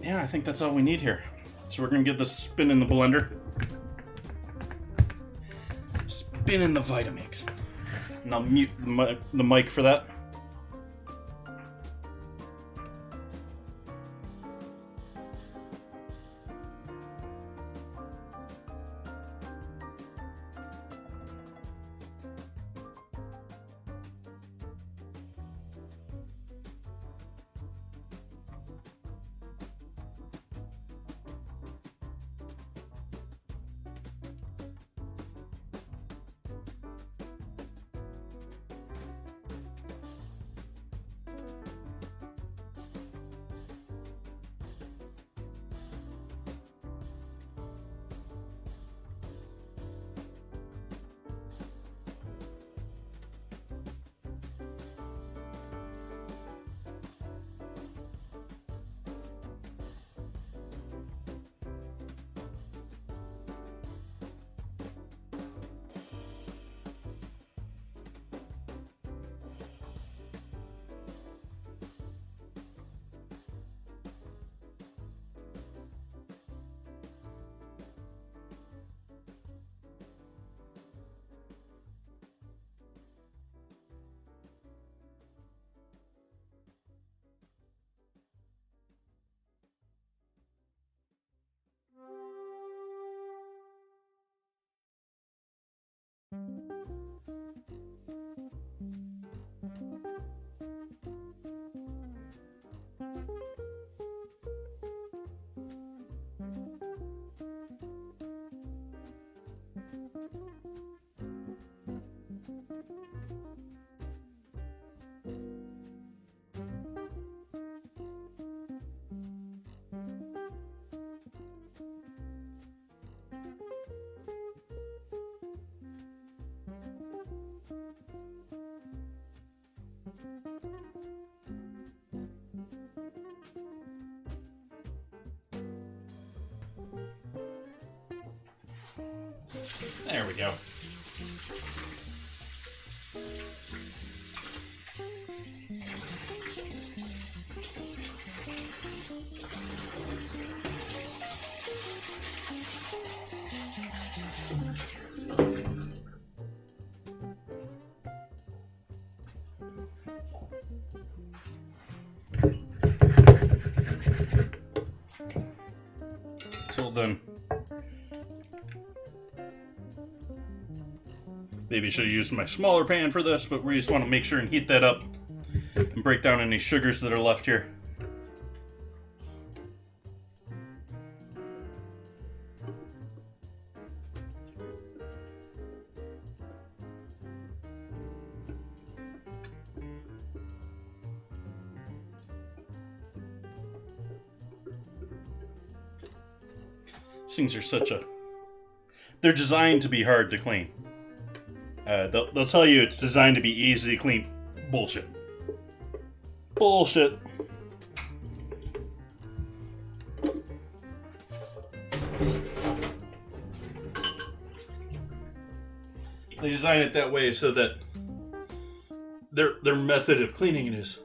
Yeah, I think that's all we need here. So we're gonna get this spin in the blender. Spin in the Vitamix. And I'll mute the mic for that. There we go. then maybe I should have used my smaller pan for this, but we just want to make sure and heat that up and break down any sugars that are left here. These things are they're designed to be hard to clean. They'll tell you it's designed to be easy to clean. Bullshit. Bullshit. They design it that way so that their method of cleaning it is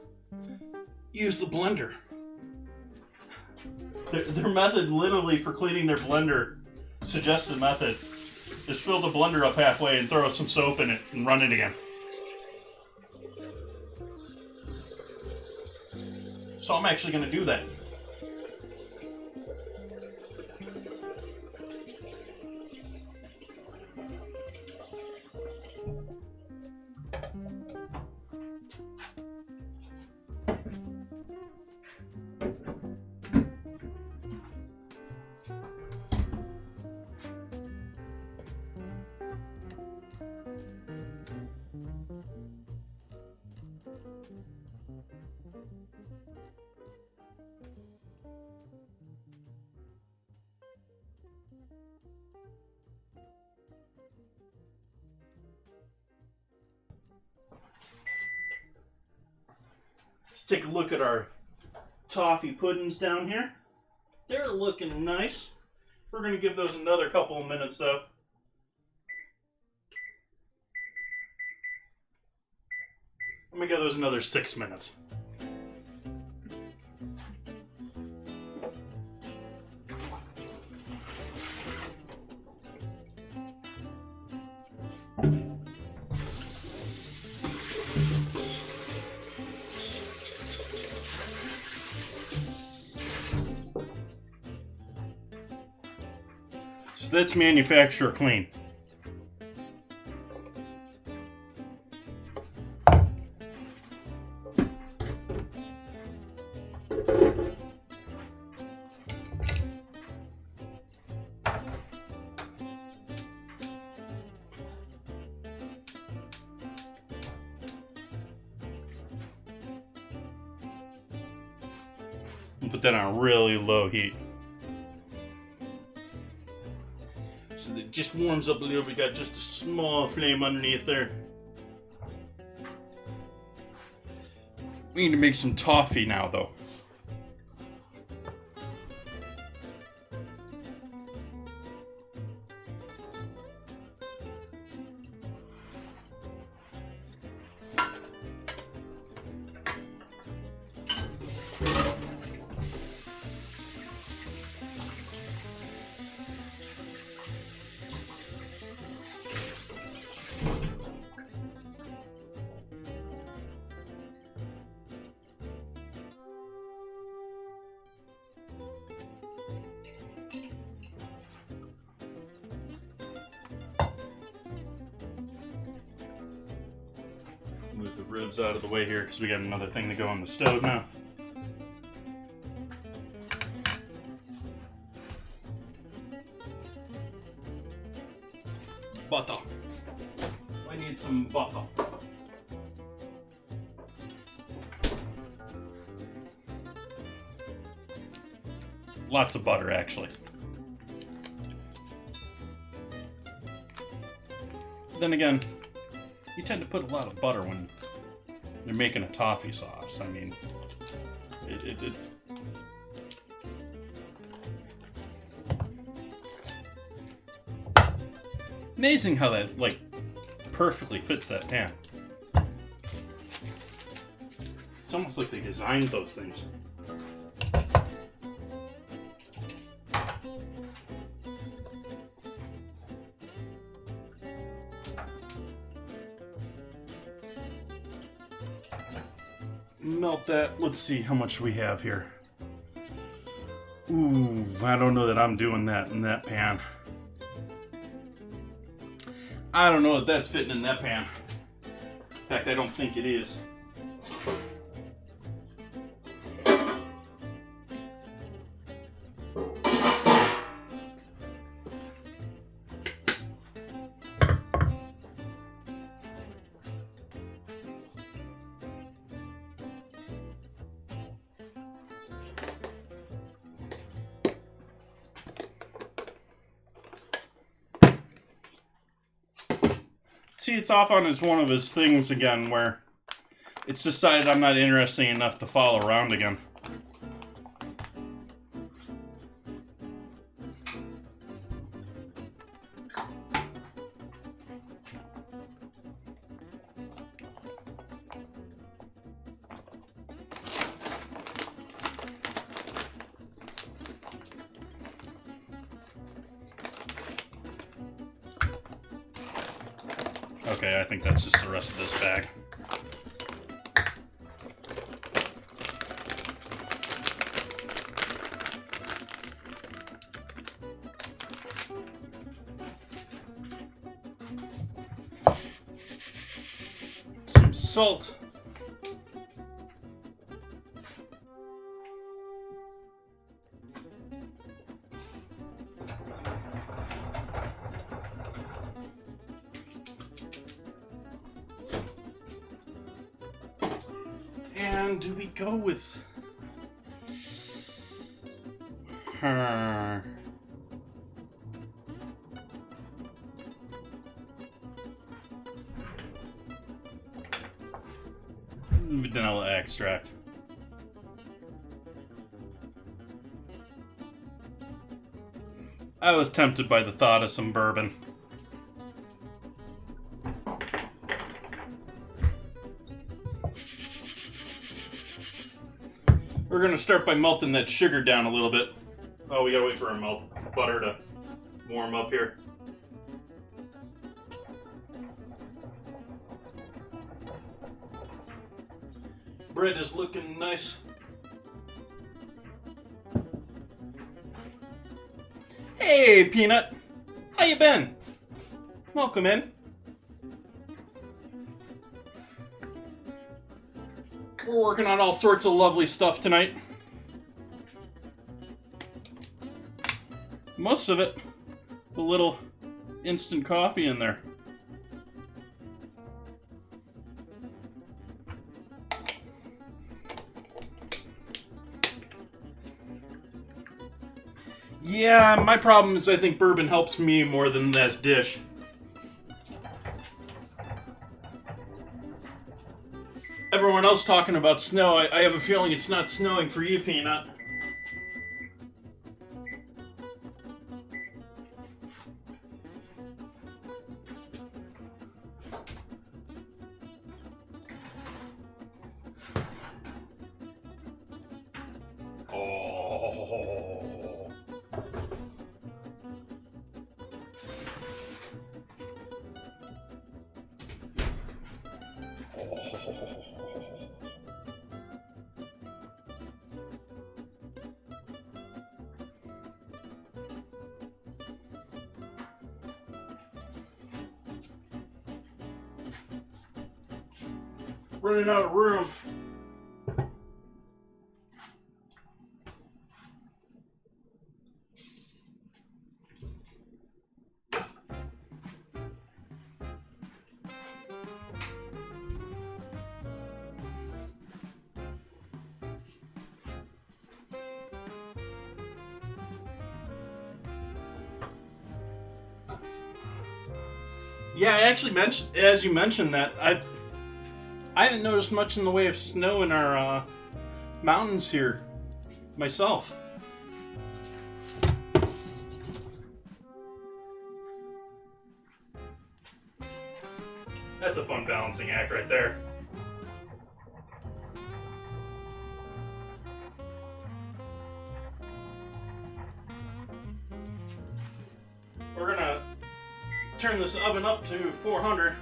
use the blender. Their method literally for cleaning their blender, suggested method, is fill the blender up halfway and throw some soap in it and run it again. So I'm actually going to do that. Let's take a look at our toffee puddings down here. They're looking nice. We're going to give those another couple of minutes though. Let me give those another 6 minutes. So that's manufacturer clean. And put that on really low heat. So that it just warms up a little. We got just a small flame underneath there. We need to make some toffee now, though. Move the ribs out of the way here because we got another thing to go on the stove now. Butter. I need some butter. Lots of butter, actually. Then again, you tend to put a lot of butter when you're making a toffee sauce. I mean, it's... amazing how that, like, perfectly fits that pan. It's almost like they designed those things. Melt that. Let's see how much we have here. Ooh, I don't know that I'm doing that in that pan. I don't know that that's fitting in that pan. In fact, I don't think it is. See, it's off on one of his things again where it's decided I'm not interesting enough to follow around again. Okay, I think that's just the rest of this bag. Some salt. And do we go with her? Vanilla extract. I was tempted by the thought of some bourbon. We're gonna start by melting that sugar down a little bit. Oh, we gotta wait for our butter to warm up here. Bread is looking nice. Hey, Peanut! How you been? Welcome in. We're working on all sorts of lovely stuff tonight. Most of it, a little instant coffee in there. Yeah, my problem is I think bourbon helps me more than that dish. Everyone else talking about snow, I have a feeling it's not snowing for you, Peanut. Oh. Running out of room. Yeah, I actually mentioned, as you mentioned that, I haven't noticed much in the way of snow in our mountains here myself. That's a fun balancing act right there. We're gonna turn this oven up to 400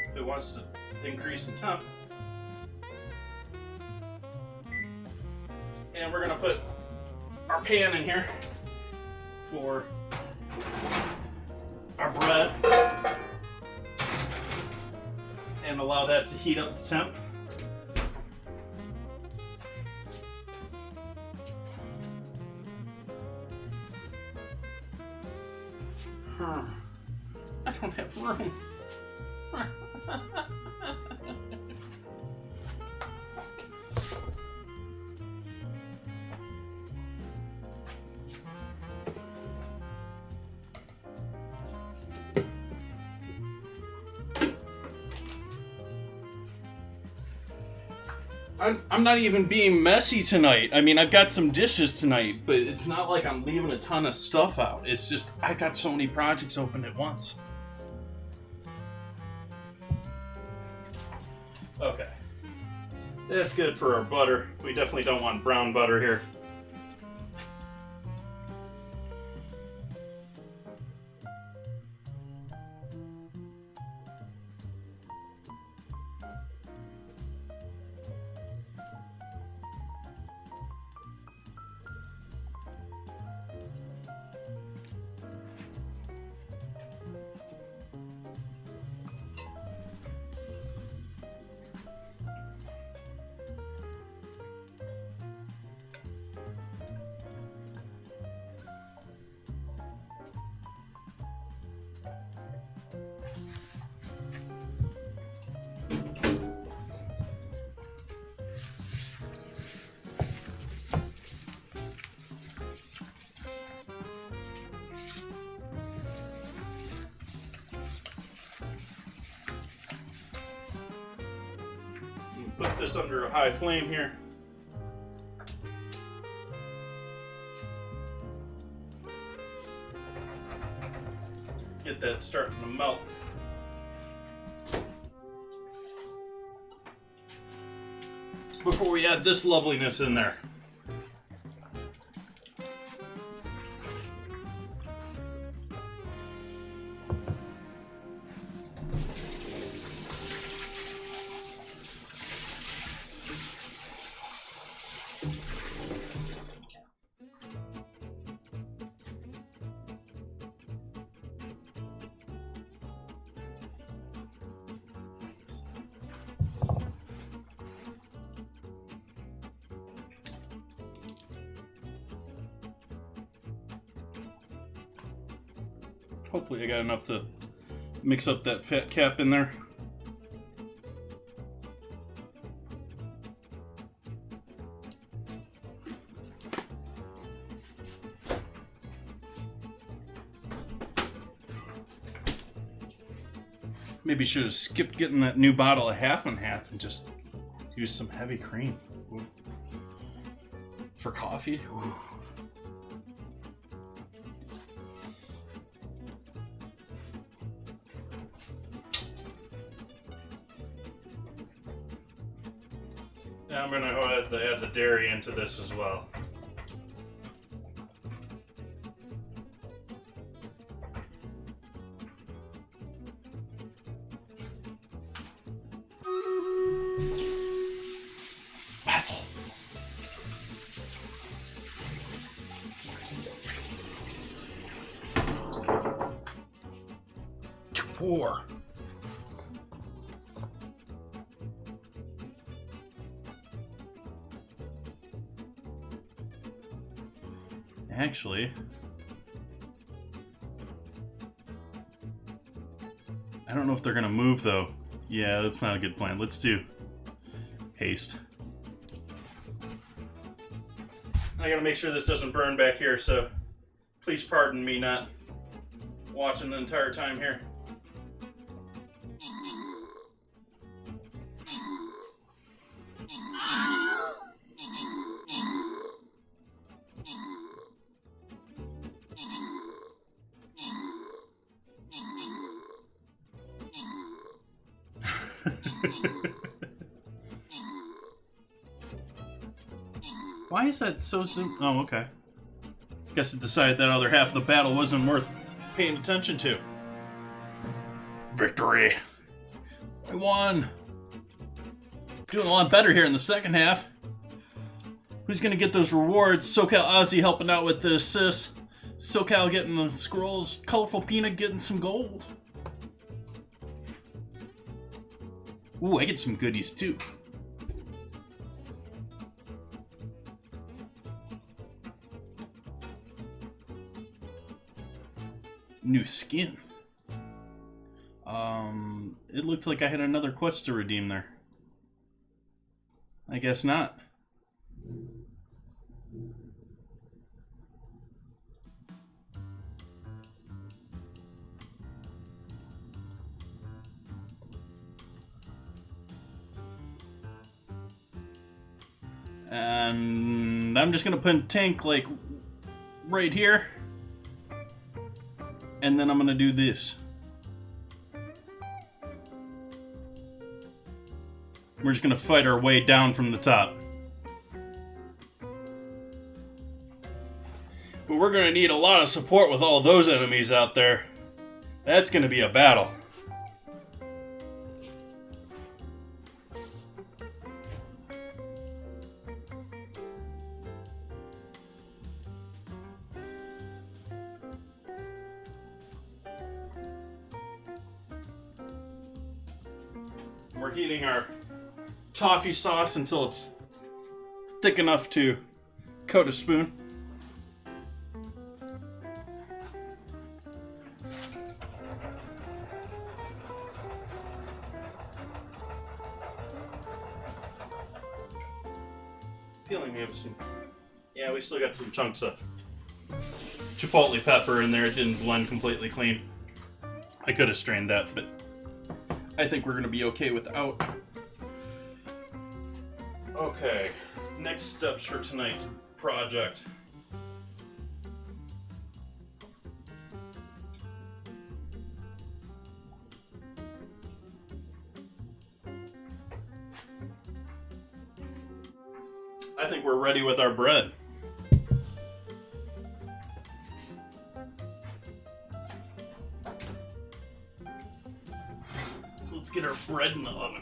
if it wants to increase in temp. And we're gonna put our pan in here for our bread and allow that to heat up to temp. I don't have room. I'm not even being messy tonight. I mean, I've got some dishes tonight, but it's not like I'm leaving a ton of stuff out. It's just, I got so many projects open at once. Okay. That's good for our butter. We definitely don't want brown butter here. Put this under a high flame here. Get that starting to melt. Before we add this loveliness in there. Hopefully I got enough to mix up that fat cap in there. Maybe should have skipped getting that new bottle of half and half and just used some heavy cream. Ooh. For coffee. Ooh. Now I'm going to go ahead and add the dairy into this as well. Battle. To war. Actually, I don't know if they're gonna move though. Yeah, that's not a good plan. Let's do haste. I gotta make sure this doesn't burn back here, so please pardon me not watching the entire time here. Why is that so soon? Oh, okay. Guess it decided that other half of the battle wasn't worth paying attention to. Victory! I won! Doing a lot better here in the second half. Who's gonna get those rewards? SoCal Ozzy helping out with the assist. SoCal getting the scrolls. Colorful Peanut getting some gold. Ooh, I get some goodies too. New skin. It looked like I had another quest to redeem there. I guess not. And I'm just gonna put a tank like right here. And then I'm gonna do this. We're just gonna fight our way down from the top. But we're gonna need a lot of support with all those enemies out there. That's gonna be a battle. We're heating our toffee sauce until it's thick enough to coat a spoon. Feeling we have some. Yeah, we still got some chunks of chipotle pepper in there. It didn't blend completely clean. I could have strained that, but I think we're going to be okay without. Okay, next steps for tonight's project. I think we're ready with our bread. Let's get our bread in the oven.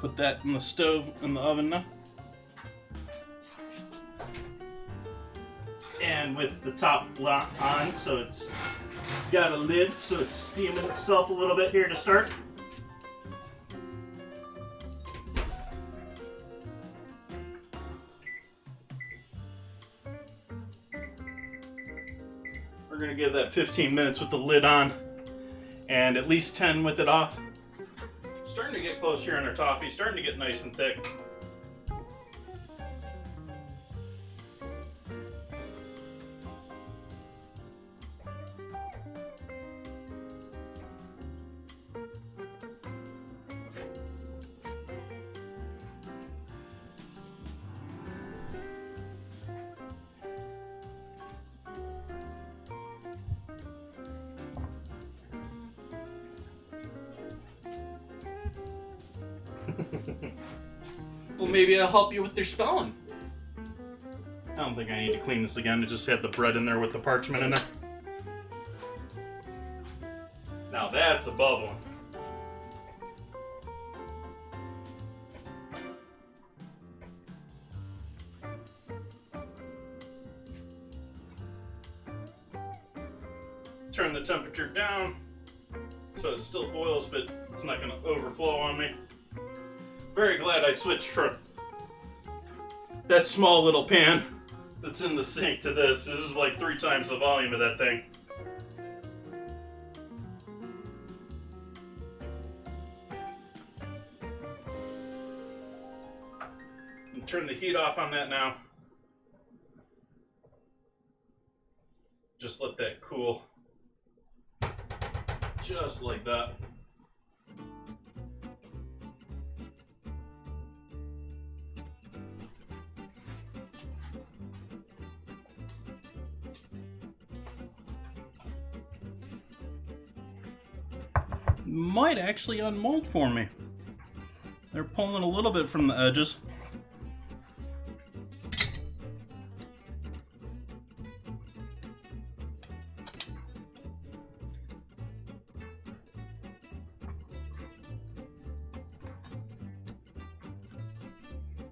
Put that in the stove, in the oven now. And with the top lock on, so it's got a lid, so it's steaming itself a little bit here to start. We're gonna give that 15 minutes with the lid on, and at least 10 with it off. Starting to get close here on our toffee, starting to get nice and thick. Well, maybe it'll help you with your spelling. I don't think I need to clean this again. I just had the bread in there with the parchment in there. Now that's a bubbling. Turn the temperature down so it still boils, but it's not going to overflow on me. Very glad I switched from that small little pan that's in the sink to this. This is like 3 times the volume of that thing. And turn the heat off on that now. Just let that cool. Just like that. might actually unmold for me. They're pulling a little bit from the edges.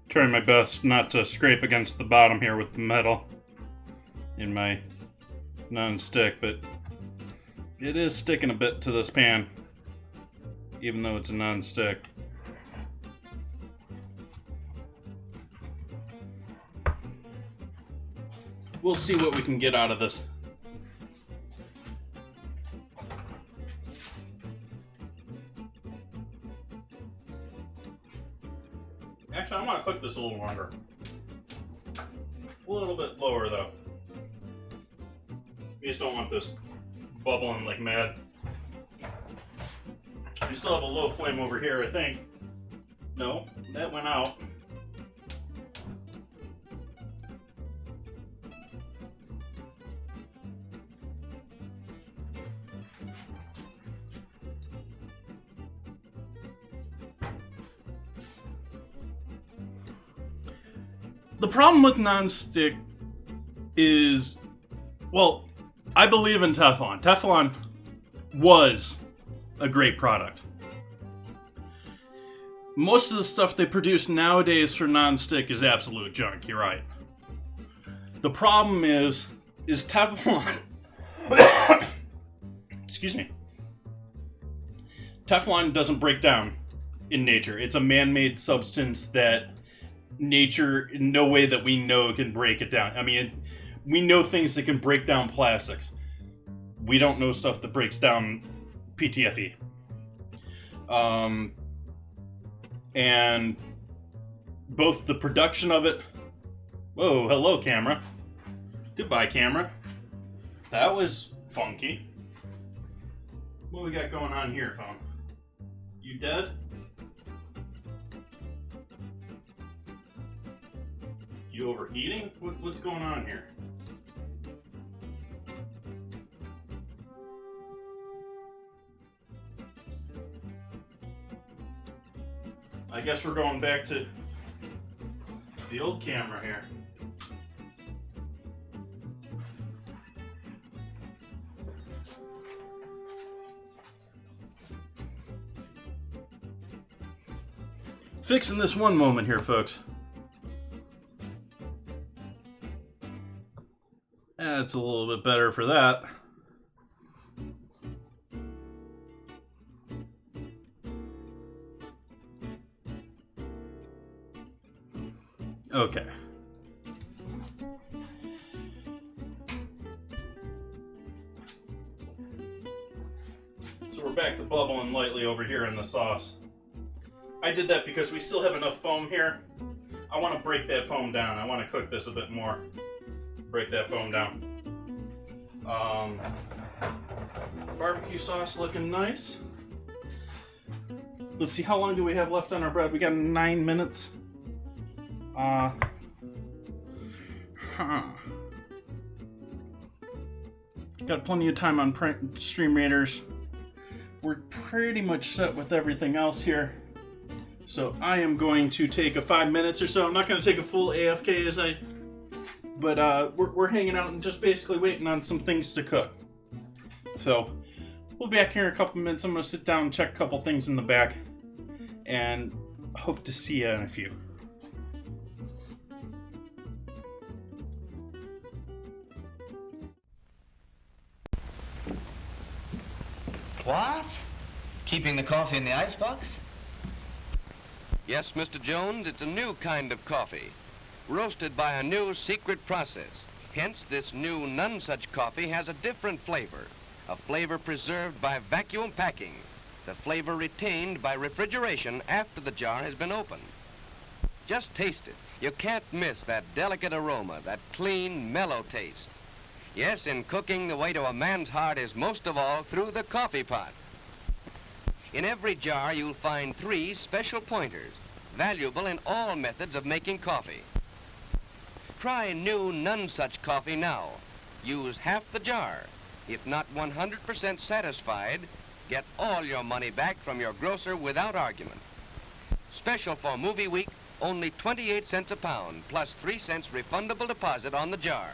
Trying my best not to scrape against the bottom here with the metal in my non-stick, but it is sticking a bit to this pan, even though it's a non-stick. We'll see what we can get out of this. Actually, I want to cook this a little longer. A little bit lower, though. You just don't want this bubbling like mad. We still have a low flame over here, I think. No, that went out. The problem with non-stick is, well, I believe in Teflon. Teflon was a great product. Most of the stuff they produce nowadays for non-stick is absolute junk, you're right. The problem is Teflon... Excuse me. Teflon doesn't break down in nature. It's a man-made substance that nature, in no way that we know, can break it down. I mean, we know things that can break down plastics. We don't know stuff that breaks down PTFE. And both the production of it... Whoa, hello, camera. Goodbye, camera. That was funky. What we got going on here, phone? You dead? You overheating? What's going on here? I guess we're going back to the old camera here. Fixing this one moment here, folks. That's a little bit better for that. Okay. So we're back to bubbling lightly over here in the sauce. I did that because we still have enough foam here. I want to break that foam down. I want to cook this a bit more. Break that foam down. Barbecue sauce looking nice. Let's see, how long do we have left on our bread? We got 9 minutes. Got plenty of time on Stream Raiders. We're pretty much set with everything else here. So I am going to take a 5 minutes or so. I'm not going to take a full AFK but we're hanging out and just basically waiting on some things to cook. So we'll be back here in a couple minutes. I'm going to sit down and check a couple things in the back, and hope to see you in a few. What? Keeping the coffee in the icebox? Yes, Mr. Jones, it's a new kind of coffee, roasted by a new secret process. Hence, this new none such coffee has a different flavor, a flavor preserved by vacuum packing, the flavor retained by refrigeration after the jar has been opened. Just taste it. You can't miss that delicate aroma, that clean, mellow taste. Yes, in cooking, the way to a man's heart is most of all through the coffee pot. In every jar, you'll find 3 special pointers, valuable in all methods of making coffee. Try new none such coffee now. Use half the jar. If not 100% satisfied, Get all your money back from your grocer without argument. Special for movie week, only 28 cents a pound, plus 3 cents refundable deposit on the jar.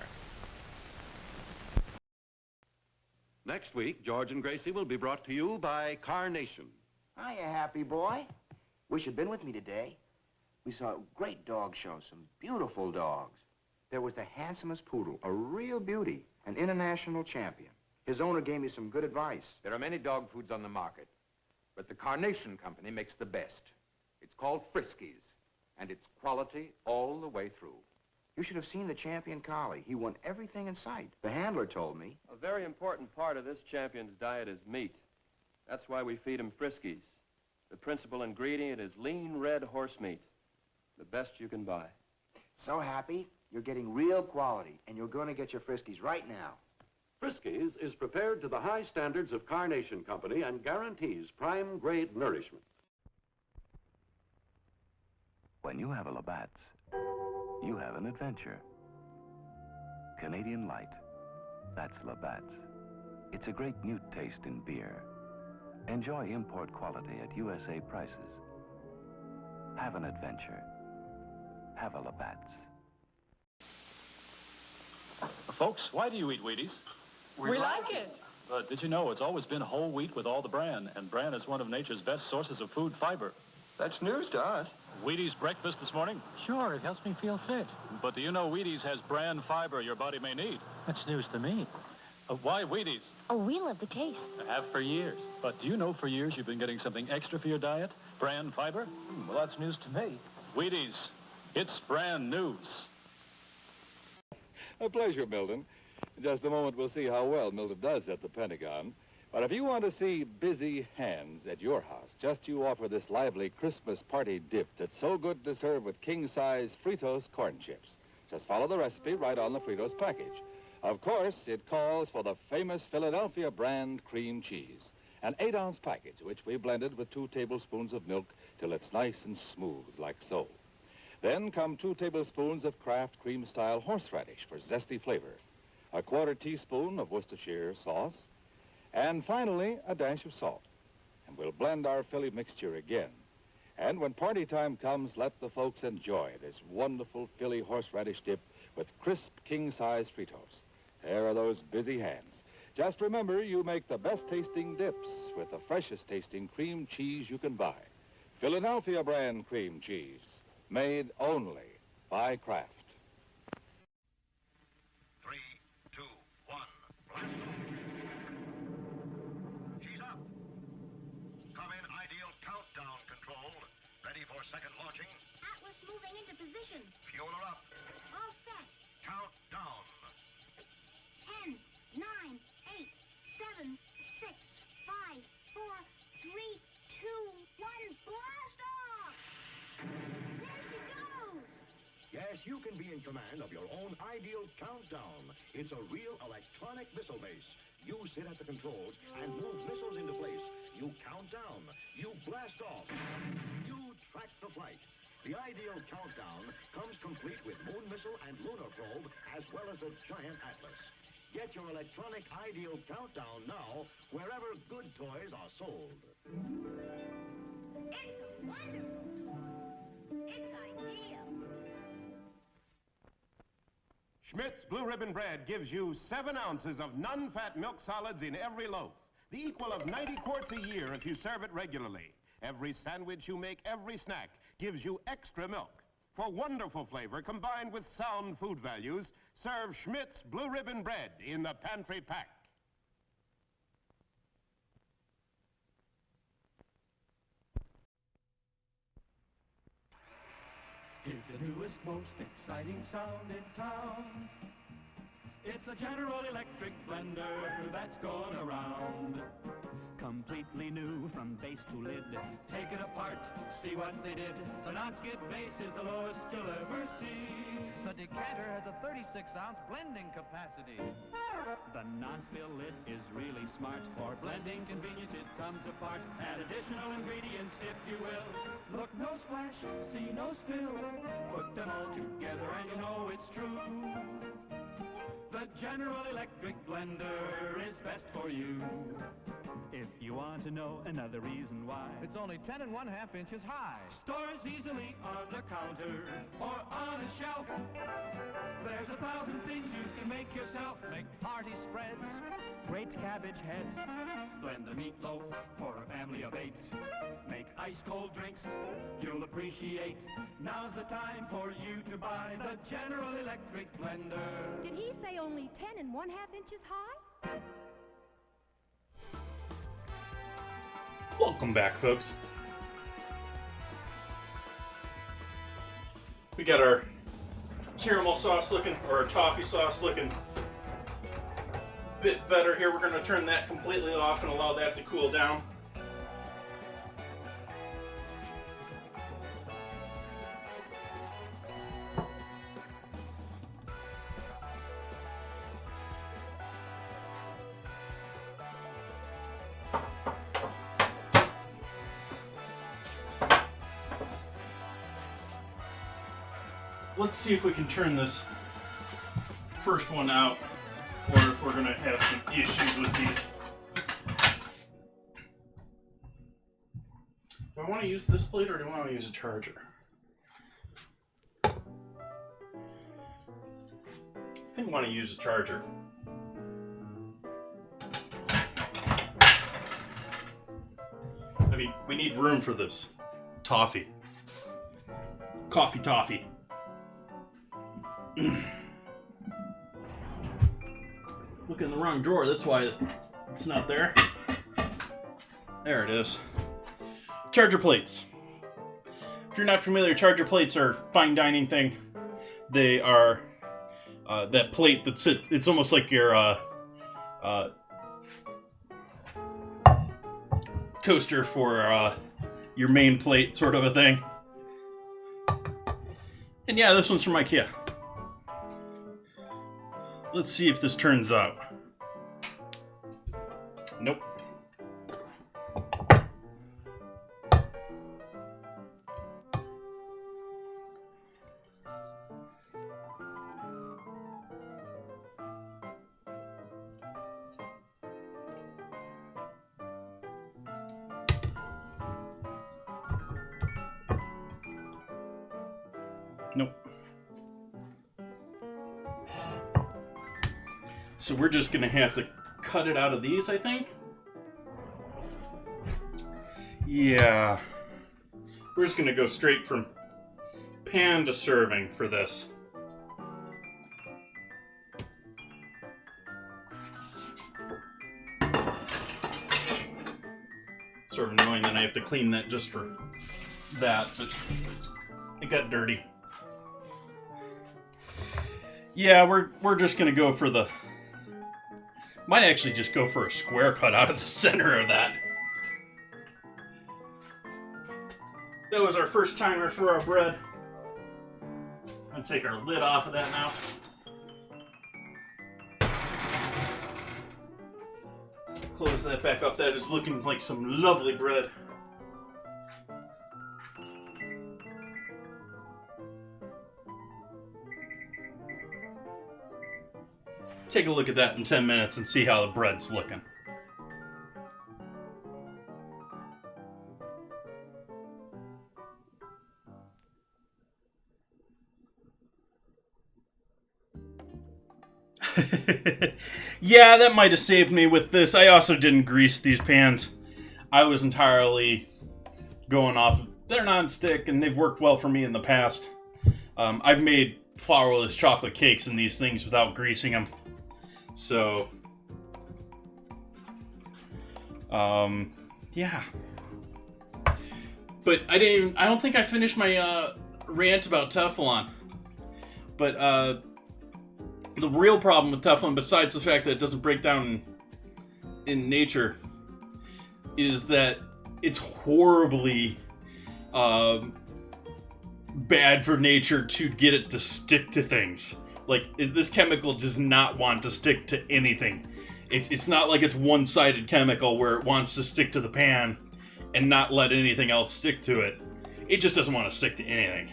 Next week, George and Gracie will be brought to you by Carnation. Hiya, happy boy. Wish you'd been with me today. We saw a great dog show, some beautiful dogs. There was the handsomest poodle, a real beauty, an international champion. His owner gave me some good advice. There are many dog foods on the market, but the Carnation Company makes the best. It's called Friskies, and it's quality all the way through. You should have seen the champion collie. He won everything in sight. The handler told me. A very important part of this champion's diet is meat. That's why we feed him Friskies. The principal ingredient is lean red horse meat, the best you can buy. So happy, you're getting real quality, and you're going to get your Friskies right now. Friskies is prepared to the high standards of Carnation Company and guarantees prime-grade nourishment. When you have a Labatt's, you have an adventure. Canadian Light, that's Labatt's. It's a great new taste in beer. Enjoy import quality at USA prices. Have an adventure. Have a Labatt's. Folks, why do you eat Wheaties? We like it. But did you know it's always been whole wheat with all the bran, and bran is one of nature's best sources of food fiber. That's news to us. Wheaties breakfast this morning? Sure, it helps me feel fit. But do you know Wheaties has bran fiber your body may need? That's news to me. Why Wheaties? Oh, we love the taste. I have for years. But do you know for years you've been getting something extra for your diet? Bran fiber? Well, that's news to me. Wheaties. It's brand news. A pleasure, Milton. In just a moment, we'll see how well Milton does at the Pentagon. But if you want to see busy hands at your house, just you offer this lively Christmas party dip that's so good to serve with king-size Fritos corn chips. Just follow the recipe right on the Fritos package. Of course, it calls for the famous Philadelphia brand cream cheese, an 8-ounce package, which we blended with 2 tablespoons of milk till it's nice and smooth, like so. Then come 2 tablespoons of Kraft cream-style horseradish for zesty flavor, a 1/4 teaspoon of Worcestershire sauce, and finally, a dash of salt. And we'll blend our Philly mixture again. And when party time comes, let the folks enjoy this wonderful Philly horseradish dip with crisp king-size Fritos. There are those busy hands. Just remember, you make the best-tasting dips with the freshest-tasting cream cheese you can buy. Philadelphia brand cream cheese, made only by Kraft. 3, 2, 1, blast off. She's up. Come in ideal countdown control. Ready for second launching. Atlas moving into position. Fuel her up. All set. Countdown. 10, 9, 8, 7, 6, 5, 4, 3, 2, 1, blast off! There she goes! Yes, you can be in command of your own ideal countdown. It's a real electronic missile base. You sit at the controls and move missiles into place. You count down. You blast off. You track the flight. The ideal countdown comes complete with moon missile and lunar probe, as well as a giant Atlas. Get your electronic ideal countdown now, wherever good toys are sold. It's a wonderful toy. It's ideal. Schmidt's Blue Ribbon Bread gives you 7 ounces of non-fat milk solids in every loaf, the equal of 90 quarts a year if you serve it regularly. Every sandwich you make, every snack, gives you extra milk. For wonderful flavor combined with sound food values, serve Schmidt's Blue Ribbon Bread in the pantry pack. It's the newest, most exciting sound in town. It's a General Electric blender that's going around. Completely new from base to lid. Take it apart, see what they did. The non-skid base is the lowest you'll ever see. The decanter has a 36-ounce blending capacity. The non-spill lid is really smart. For blending convenience, it comes apart. Add additional ingredients if you will. Look, no splash, see no spill. Put them all together and you know it's true. The General Electric blender is best for you. If you want to know another reason why, It's only 10 and 1/2 inches high. stores easily on the counter or on a shelf. There's 1,000 things you can make yourself. Make party spreads. Great cabbage heads. Blend the meatloaf for a family of 8. Make ice-cold drinks you'll appreciate. Now's the time for you to buy the General Electric blender. Did he say only 10 and 1/2 inches high? Welcome back, folks. We got our caramel sauce looking, or our toffee sauce looking a bit better here. We're going to turn that completely off and allow that to cool down. Let's see if we can turn this first one out, or if we're going to have some issues with these. Do I want to use this plate, or do I want to use a charger? I think I want to use a charger. I mean, we need room for this. Toffee. Coffee toffee. Look in the wrong drawer, that's why it's not there. There it is. Charger plates. If you're not familiar, charger plates are a fine dining thing. They are that plate that's it's almost like your coaster for your main plate, sort of a thing. And yeah, this one's from IKEA. Let's see if this turns out. Nope. Nope. So we're just gonna have to cut it out of these, I think. Yeah. We're just gonna go straight from pan to serving for this. Sort of annoying that I have to clean that just for that, but it got dirty. Yeah, we're just gonna go for the... Might actually just go for a square cut out of the center of that. That was our first timer for our bread. I'm gonna take our lid off of that now. Close that back up. That is looking like some lovely bread. Take a look at that in 10 minutes and see how the bread's looking. Yeah, that might have saved me with this. I also didn't grease these pans. I was entirely going off. They're non-stick and they've worked well for me in the past. I've made flourless chocolate cakes in these things without greasing them. So, yeah. But I don't think I finished my rant about Teflon. But the real problem with Teflon, besides the fact that it doesn't break down in nature, is that it's horribly bad for nature to get it to stick to things. Like, this chemical does not want to stick to anything. It's not like it's one-sided chemical where it wants to stick to the pan and not let anything else stick to it. It just doesn't want to stick to anything.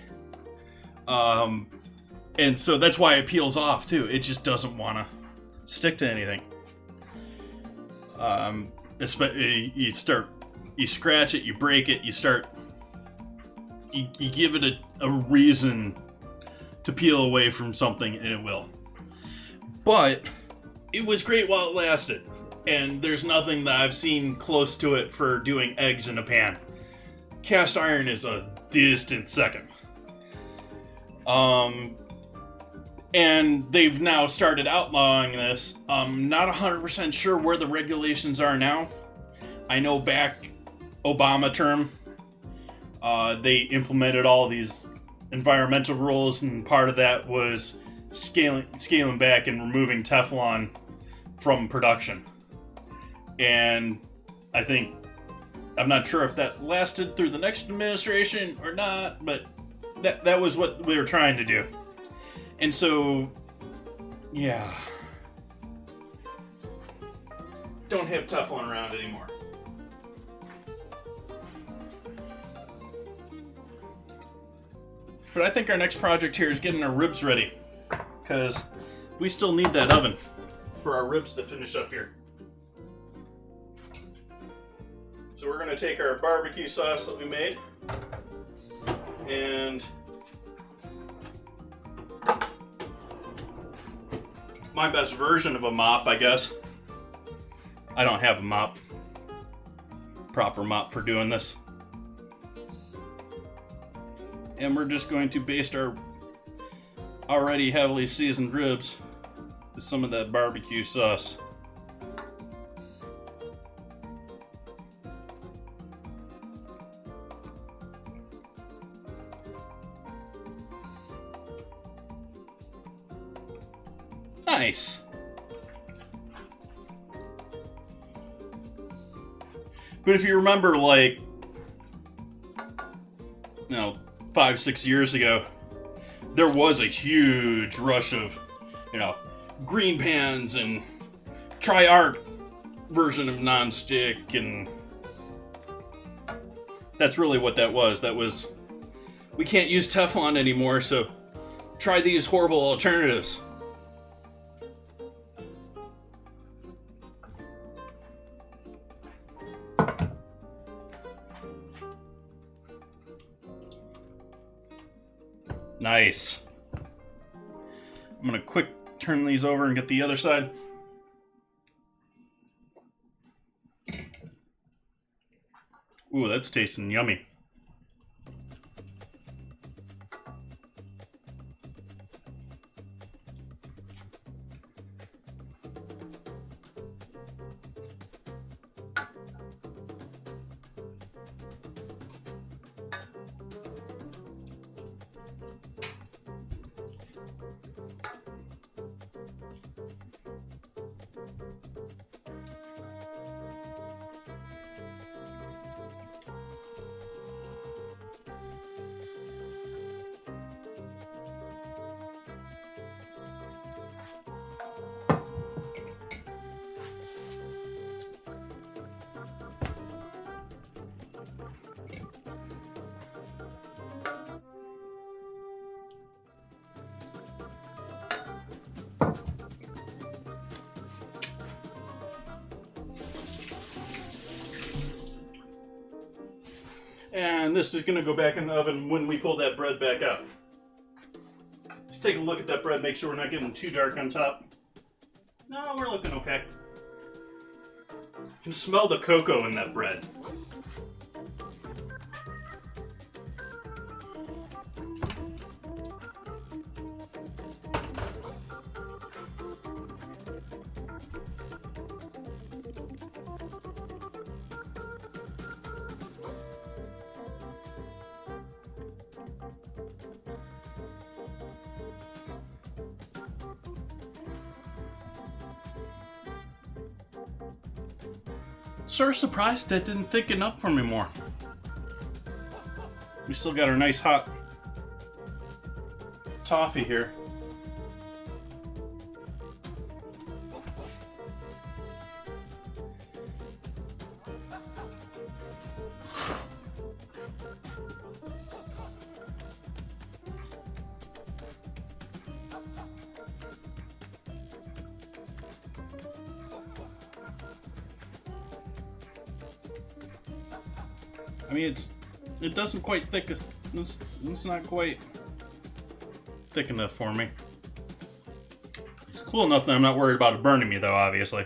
And so that's why it peels off too. It just doesn't want to stick to anything. You scratch it, you break it, you give it a reason to peel away from something, and it will. But it was great while it lasted, and there's nothing that I've seen close to it for doing eggs in a pan. Cast iron is a distant second. And they've now started outlawing this. I'm not 100% sure where the regulations are now. I know back Obama term, they implemented all these environmental rules, and part of that was scaling back and removing Teflon from production. And I'm not sure if that lasted through the next administration or not, but that was what we were trying to do. And so, yeah. Don't have Teflon around anymore. But I think our next project here is getting our ribs ready, because we still need that oven for our ribs to finish up here. So we're going to take our barbecue sauce that we made and my best version of a mop, I guess. I don't have a proper mop for doing this. And we're just going to baste our already heavily seasoned ribs with some of that barbecue sauce. Nice. But if you remember, 5-6 years ago, there was a huge rush of, green pans and try our version of nonstick, and that's really what that was. That was, we can't use Teflon anymore, so try these horrible alternatives. Nice. I'm gonna quick turn these over and get the other side. Ooh, that's tasting yummy. And this is going to go back in the oven when we pull that bread back out. Let's take a look at that bread, make sure we're not getting too dark on top. No, we're looking okay. You can smell the cocoa in that bread. Sort of surprised that didn't thicken up for me more. We still got our nice hot toffee here. I mean, it doesn't quite thick. It's not quite thick enough for me. It's cool enough that I'm not worried about it burning me, though, obviously.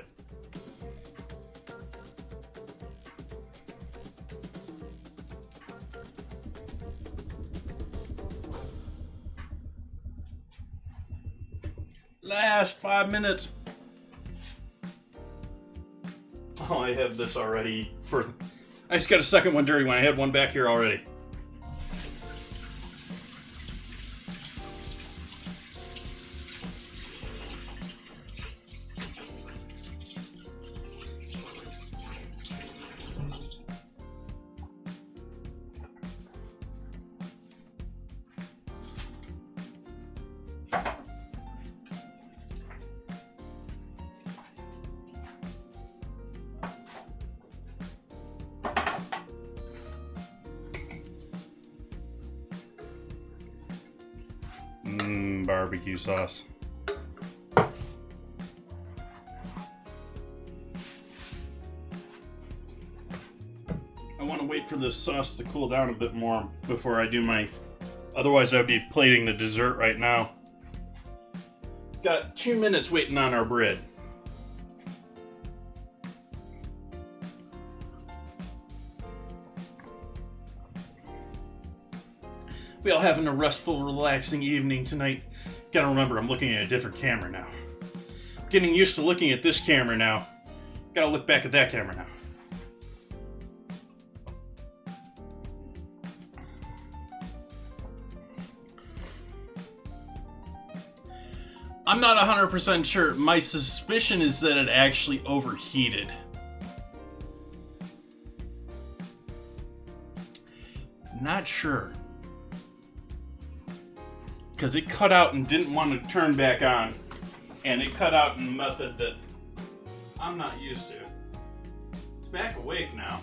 Last 5 minutes. Oh, I have this already for... I just got a second one dirty when I had one back here already. Barbecue sauce. I want to wait for this sauce to cool down a bit more before I do my... Otherwise, I'd be plating the dessert right now. Got 2 minutes waiting on our bread. We all having a restful, relaxing evening tonight. Gotta remember, I'm looking at a different camera now. Getting used to looking at this camera now. Gotta look back at that camera now. I'm not 100% sure. My suspicion is that it actually overheated. Not sure. Because it cut out and didn't want to turn back on. And it cut out in a method that I'm not used to. It's back awake now.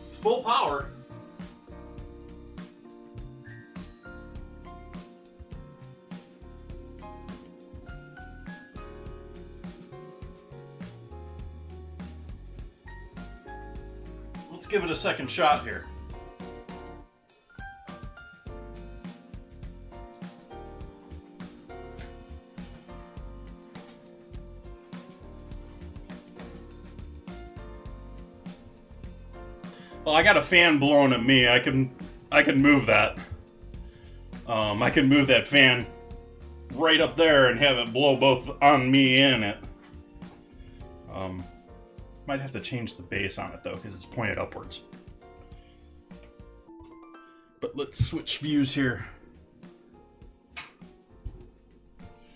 It's full power. Let's give it a second shot here. Well, I got a fan blowing at me. I can move that. I can move that fan right up there and have it blow both on me and it. Might have to change the base on it though, because it's pointed upwards. But let's switch views here.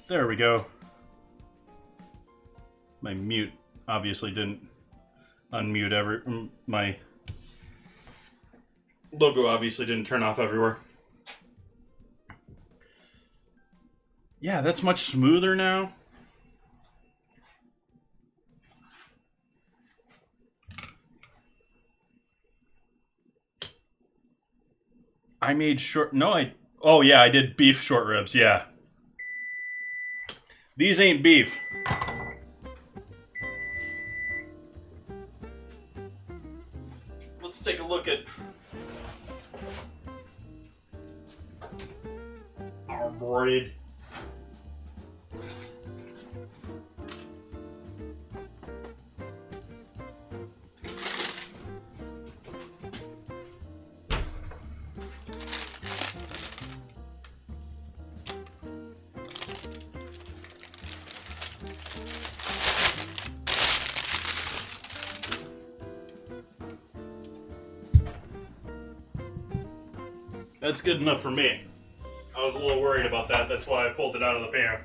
There we go. My mute obviously didn't unmute my logo obviously didn't turn off everywhere. Yeah, that's much smoother now. I made oh yeah, I did beef short ribs, yeah. These ain't beef. Let's take a look at our bread. That's good enough for me. I was a little worried about that. That's why I pulled it out of the pan.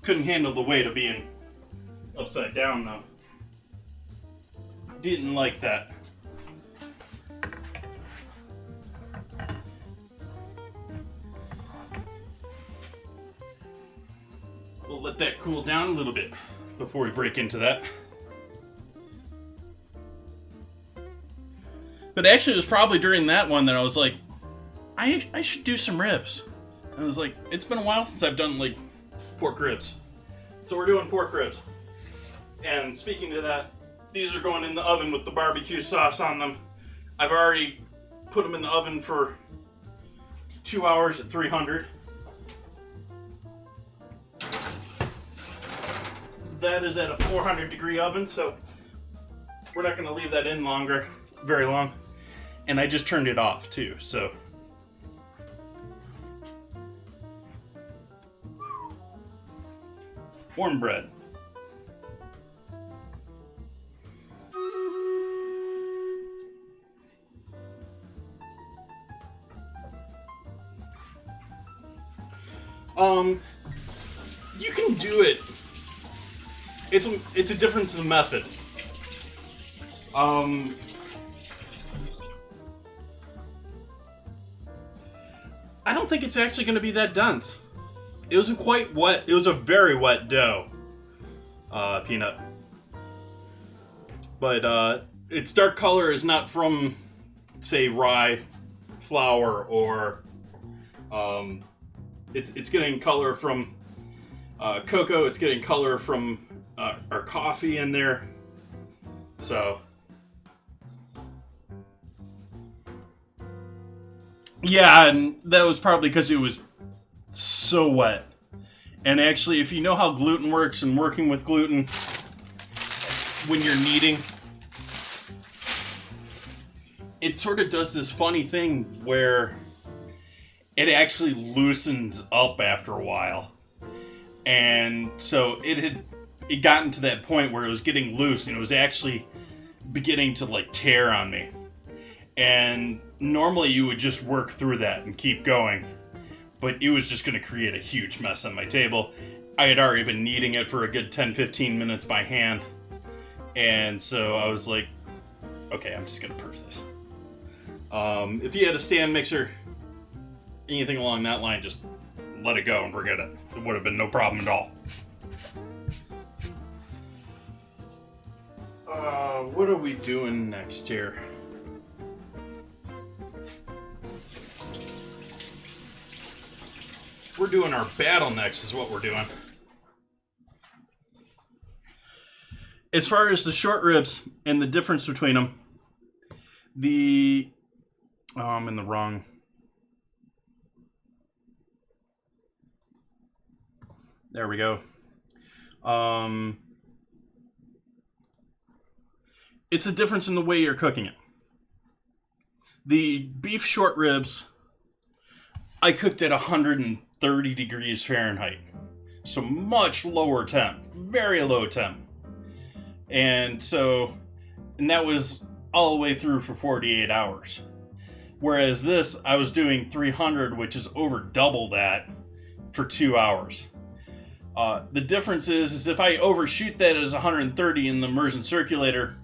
Couldn't handle the weight of being upside down though. Didn't like that. We'll let that cool down a little bit before we break into that. But actually, it was probably during that one that I was like, I should do some ribs. I was like, it's been a while since I've done, like, pork ribs. So we're doing pork ribs. And speaking to that, these are going in the oven with the barbecue sauce on them. I've already put them in the oven for 2 hours at 300. That is at a 400 degree oven, so we're not going to leave that in very long. And I just turned it off too, so. Cornbread. You can do it. It's a difference in the method. I don't think it's actually going to be that dense. It wasn't quite wet. It was a very wet dough, peanut. But its dark color is not from, say, rye flour, or it's getting color from cocoa. It's getting color from our coffee in there. So yeah, and that was probably because it was so wet. And actually, if you know how gluten works and working with gluten when you're kneading, it sort of does this funny thing where it actually loosens up after a while. And so it gotten to that point where it was getting loose and it was actually beginning to like tear on me. And normally you would just work through that and keep going, but it was just going to create a huge mess on my table. I had already been kneading it for a good 10-15 minutes by hand, and so I was like, okay, I'm just going to proof this. If you had a stand mixer, anything along that line, just let it go and forget it. It would have been no problem at all. What are we doing next here? We're doing our battle next is what we're doing. As far as the short ribs and the difference between them, I'm in the wrong. There we go. It's a difference in the way you're cooking it. The beef short ribs, I cooked at 130 degrees Fahrenheit. So much lower temp, very low temp. And that was all the way through for 48 hours. Whereas this, I was doing 300, which is over double that for 2 hours. The difference is if I overshoot that as 130 in the immersion circulator,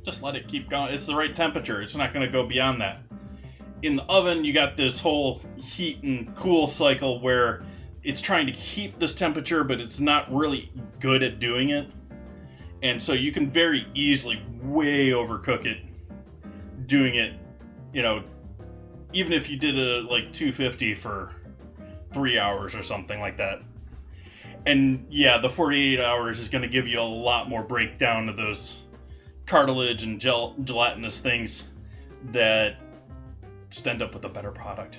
just let it keep going. It's the right temperature. It's not going to go beyond that. In the oven, you got this whole heat and cool cycle where it's trying to keep this temperature, but it's not really good at doing it. And so you can very easily way overcook it doing it, even if you did a like 250 for 3 hours or something like that. And yeah, the 48 hours is going to give you a lot more breakdown of those cartilage and gelatinous things that just end up with a better product.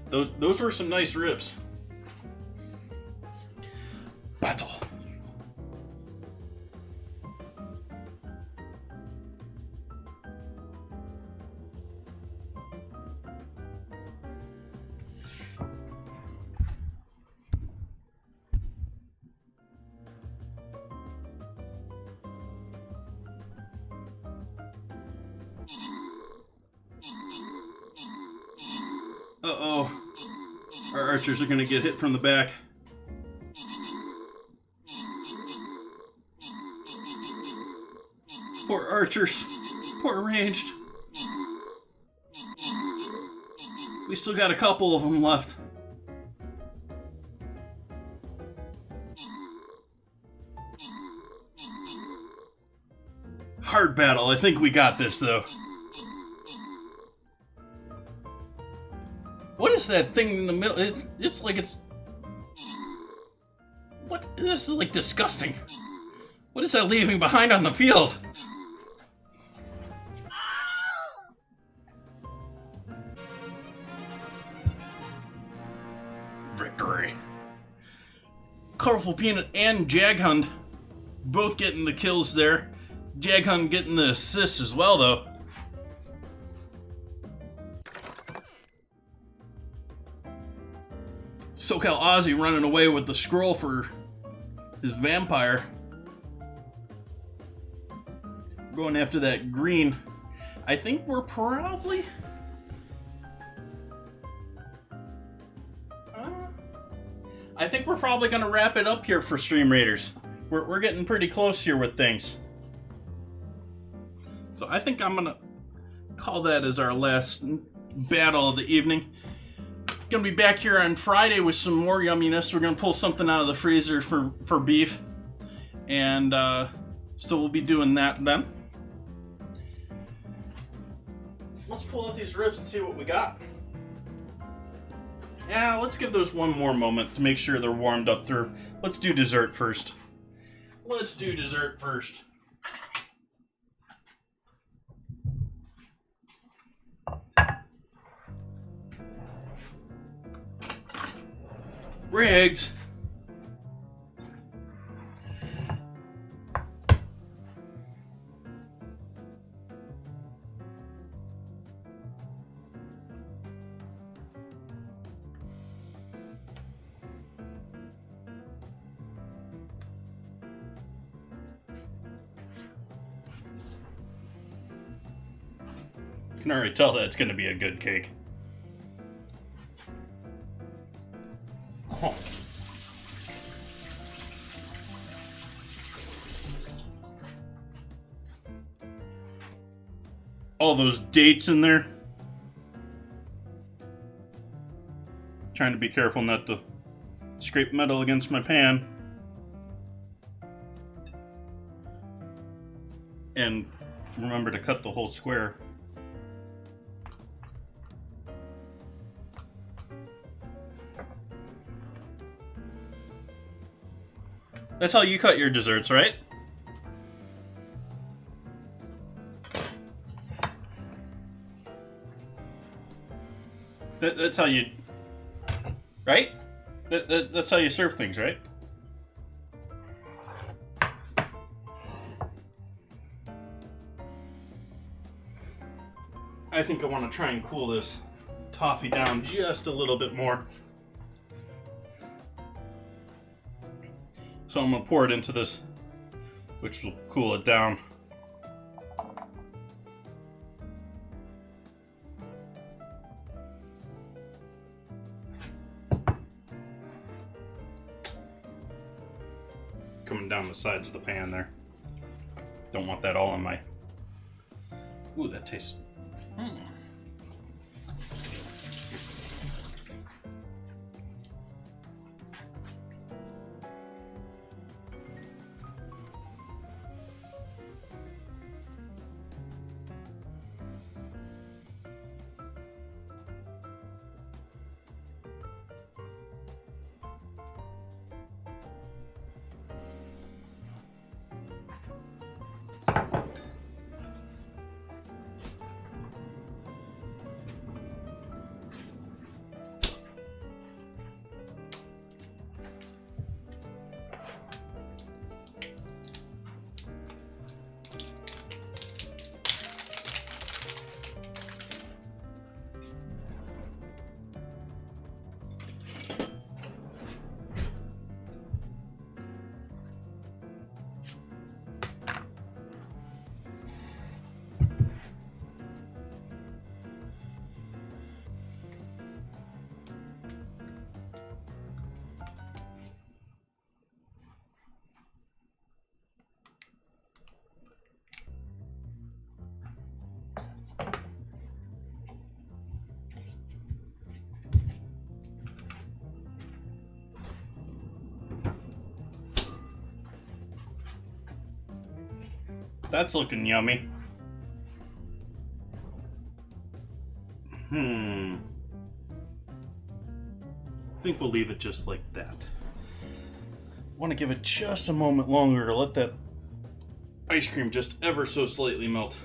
Those were some nice ribs. Battle. Uh-oh. Our archers are going to get hit from the back. Poor archers. Poor ranged. We still got a couple of them left. Hard battle. I think we got this, though. What is that thing in the middle? It's like it's... What This is like disgusting. What is that leaving behind on the field? Victory. Colorful Peanut and Jaghund both getting the kills there. Jaghund getting the assists as well, though. SoCal Ozzy running away with the scroll for his vampire. Going after that green. I think we're probably... I think we're probably going to wrap it up here for Stream Raiders. We're getting pretty close here with things. So I think I'm going to call that as our last battle of the evening. Going to be back here on Friday with some more yumminess. We're going to pull something out of the freezer for beef. And so we'll be doing that then. Let's pull out these ribs and see what we got. Yeah, let's give those one more moment to make sure they're warmed up through. Let's do dessert first. Let's do dessert first. Rigged. I can already tell that it's going to be a good cake. Oh. All those dates in there. Trying to be careful not to scrape metal against my pan. And remember to cut the whole square. That's how you cut your desserts, right? That's how you... Right? That's how you serve things, right? I think I want to try and cool this toffee down just a little bit more. So I'm going to pour it into this, which will cool it down. Coming down the sides of the pan there. Don't want that all on my... Ooh, that tastes... That's looking yummy. I think we'll leave it just like that. want to give it just a moment longer to let that ice cream just ever so slightly melt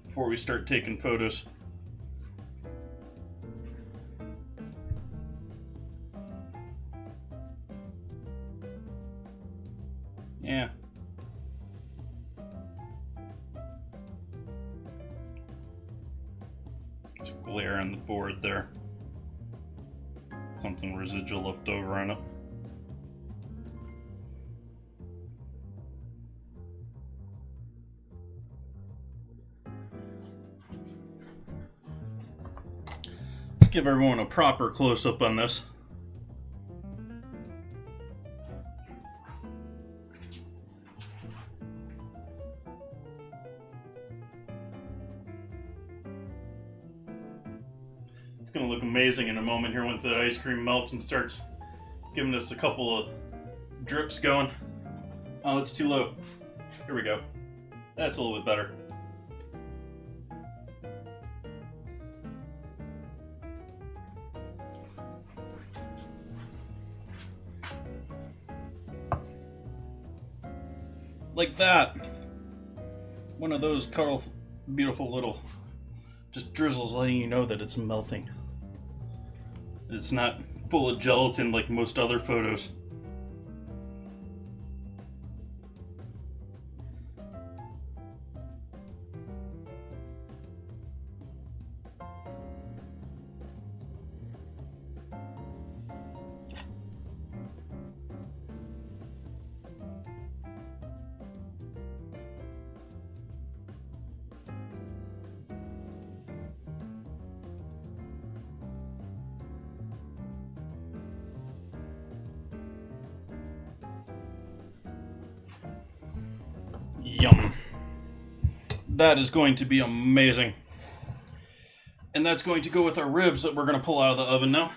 before we start taking photos. Yeah. There's a glare on the board there. Something residual left over on it. Let's give everyone a proper close-up on this. It's going to look amazing in a moment here once that ice cream melts and starts giving us a couple of drips going. Oh, it's too low. Here we go. That's a little bit better. Like that. One of those colorful, beautiful little just drizzles letting you know that it's melting. It's not full of gelatin like most other photos. Yum. That is going to be amazing. And that's going to go with our ribs that we're going to pull out of the oven now.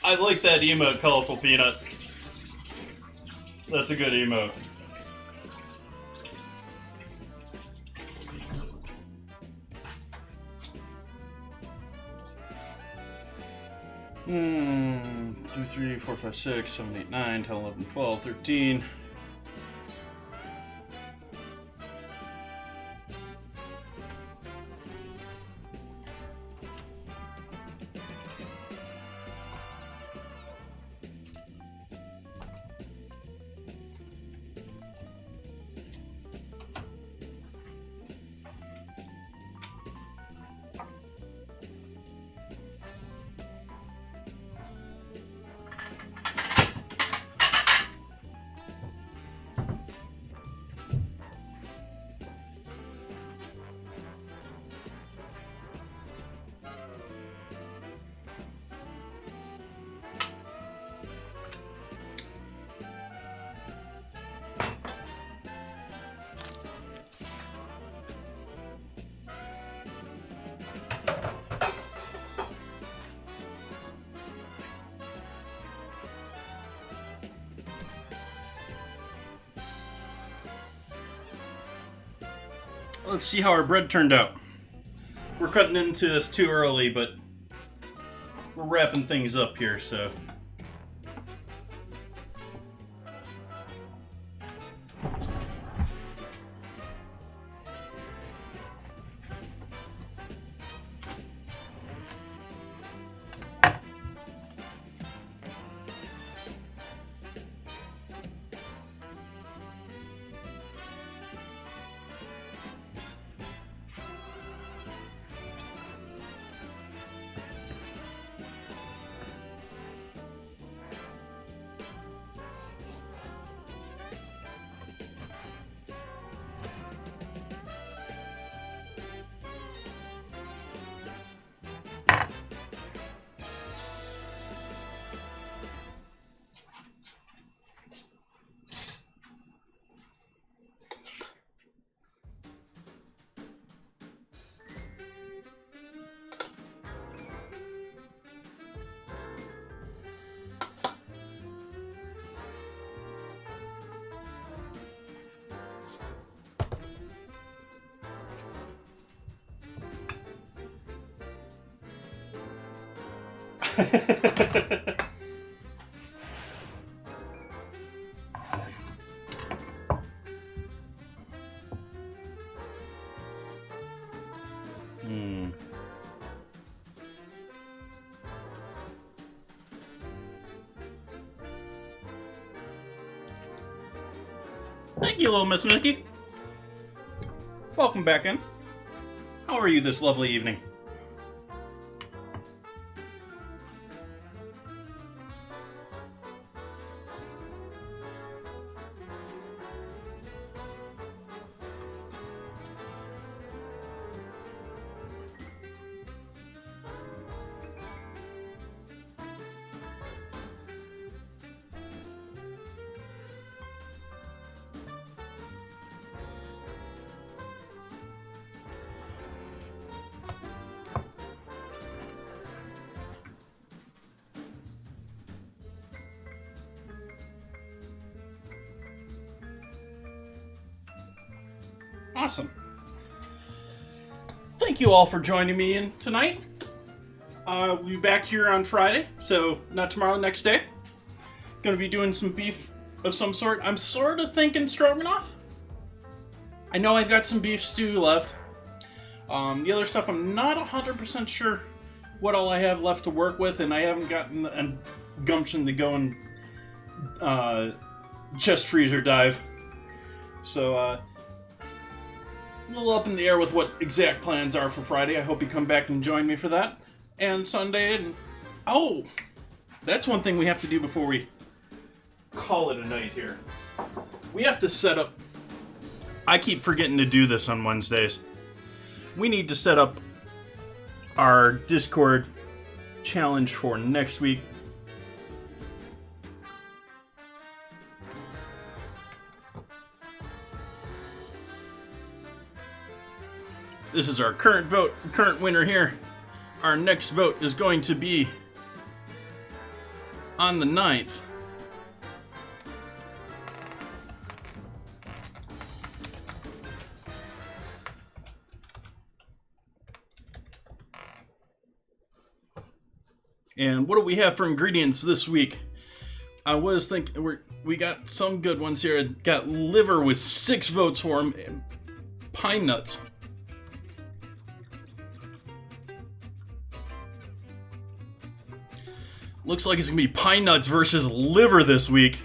I like that emote, Colorful Peanut. That's a good emote. Hmm. 2, 3, 4, 5, 6, 7, 8, 9, 10, 11, 12, 13. Let's see how our bread turned out. We're cutting into this too early, but we're wrapping things up here, so. Thank you, little Miss Mickey. Welcome back in. How are you this lovely evening? Awesome. Thank you all for joining me in tonight. We'll be back here on Friday, so not tomorrow, next day. Gonna be doing some beef of some sort. I'm sort of thinking stroganoff. I know I've got some beef stew left. The other stuff, I'm not 100% sure what all I have left to work with, and I haven't gotten a gumption to go and chest freezer dive. So, a little up in the air with what exact plans are for Friday. I hope you come back and join me for that. And Sunday, and oh, that's one thing we have to do before we call it a night here. We have to set up, I keep forgetting to do this on Wednesdays. We need to set up our Discord challenge for next week. This is our current vote, current winner here. Our next vote is going to be on the 9th. And what do we have for ingredients this week? I was thinking we got some good ones here. Got liver with 6 votes for them, and pine nuts. Looks like it's gonna be pine nuts versus liver this week.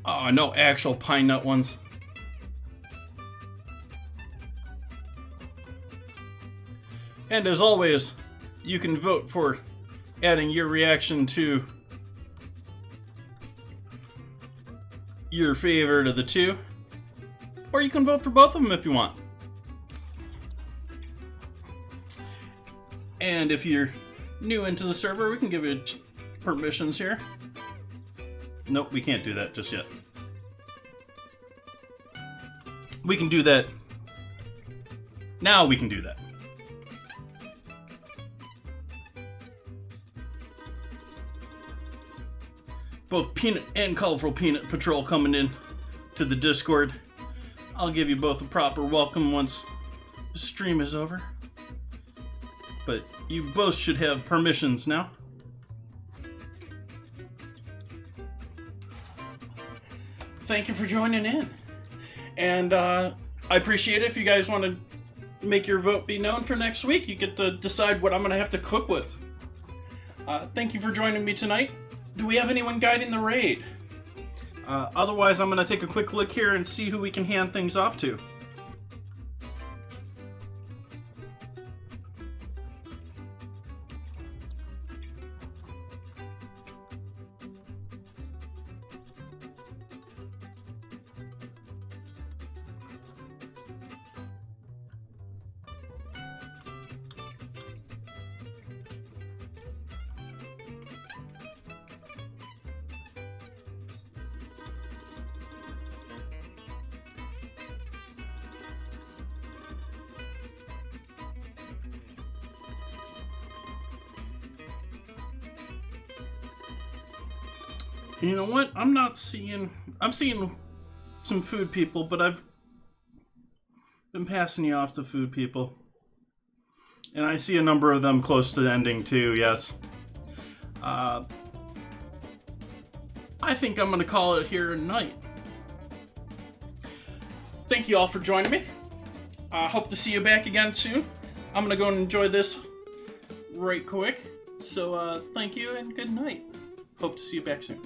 Oh, no actual pine nut ones. And as always, you can vote for adding your reaction to your favorite of the two. Or you can vote for both of them if you want. And if you're new into the server, we can give you permissions here. Nope, we can't do that just yet. We can do that. Now we can do that. Both Peanut and Colorful Peanut Patrol coming in to the Discord. I'll give you both a proper welcome once the stream is over. But you both should have permissions now. Thank you for joining in. And I appreciate it. If you guys want to make your vote be known for next week, you get to decide what I'm going to have to cook with. Thank you for joining me tonight. Do we have anyone guiding the raid? Otherwise, I'm going to take a quick look here and see who we can hand things off to. You know what? I'm seeing some food people, but I've been passing you off to food people. And I see a number of them close to ending too, yes. I think I'm going to call it here tonight. Thank you all for joining me. I hope to see you back again soon. I'm going to go and enjoy this right quick. So thank you and good night. Hope to see you back soon.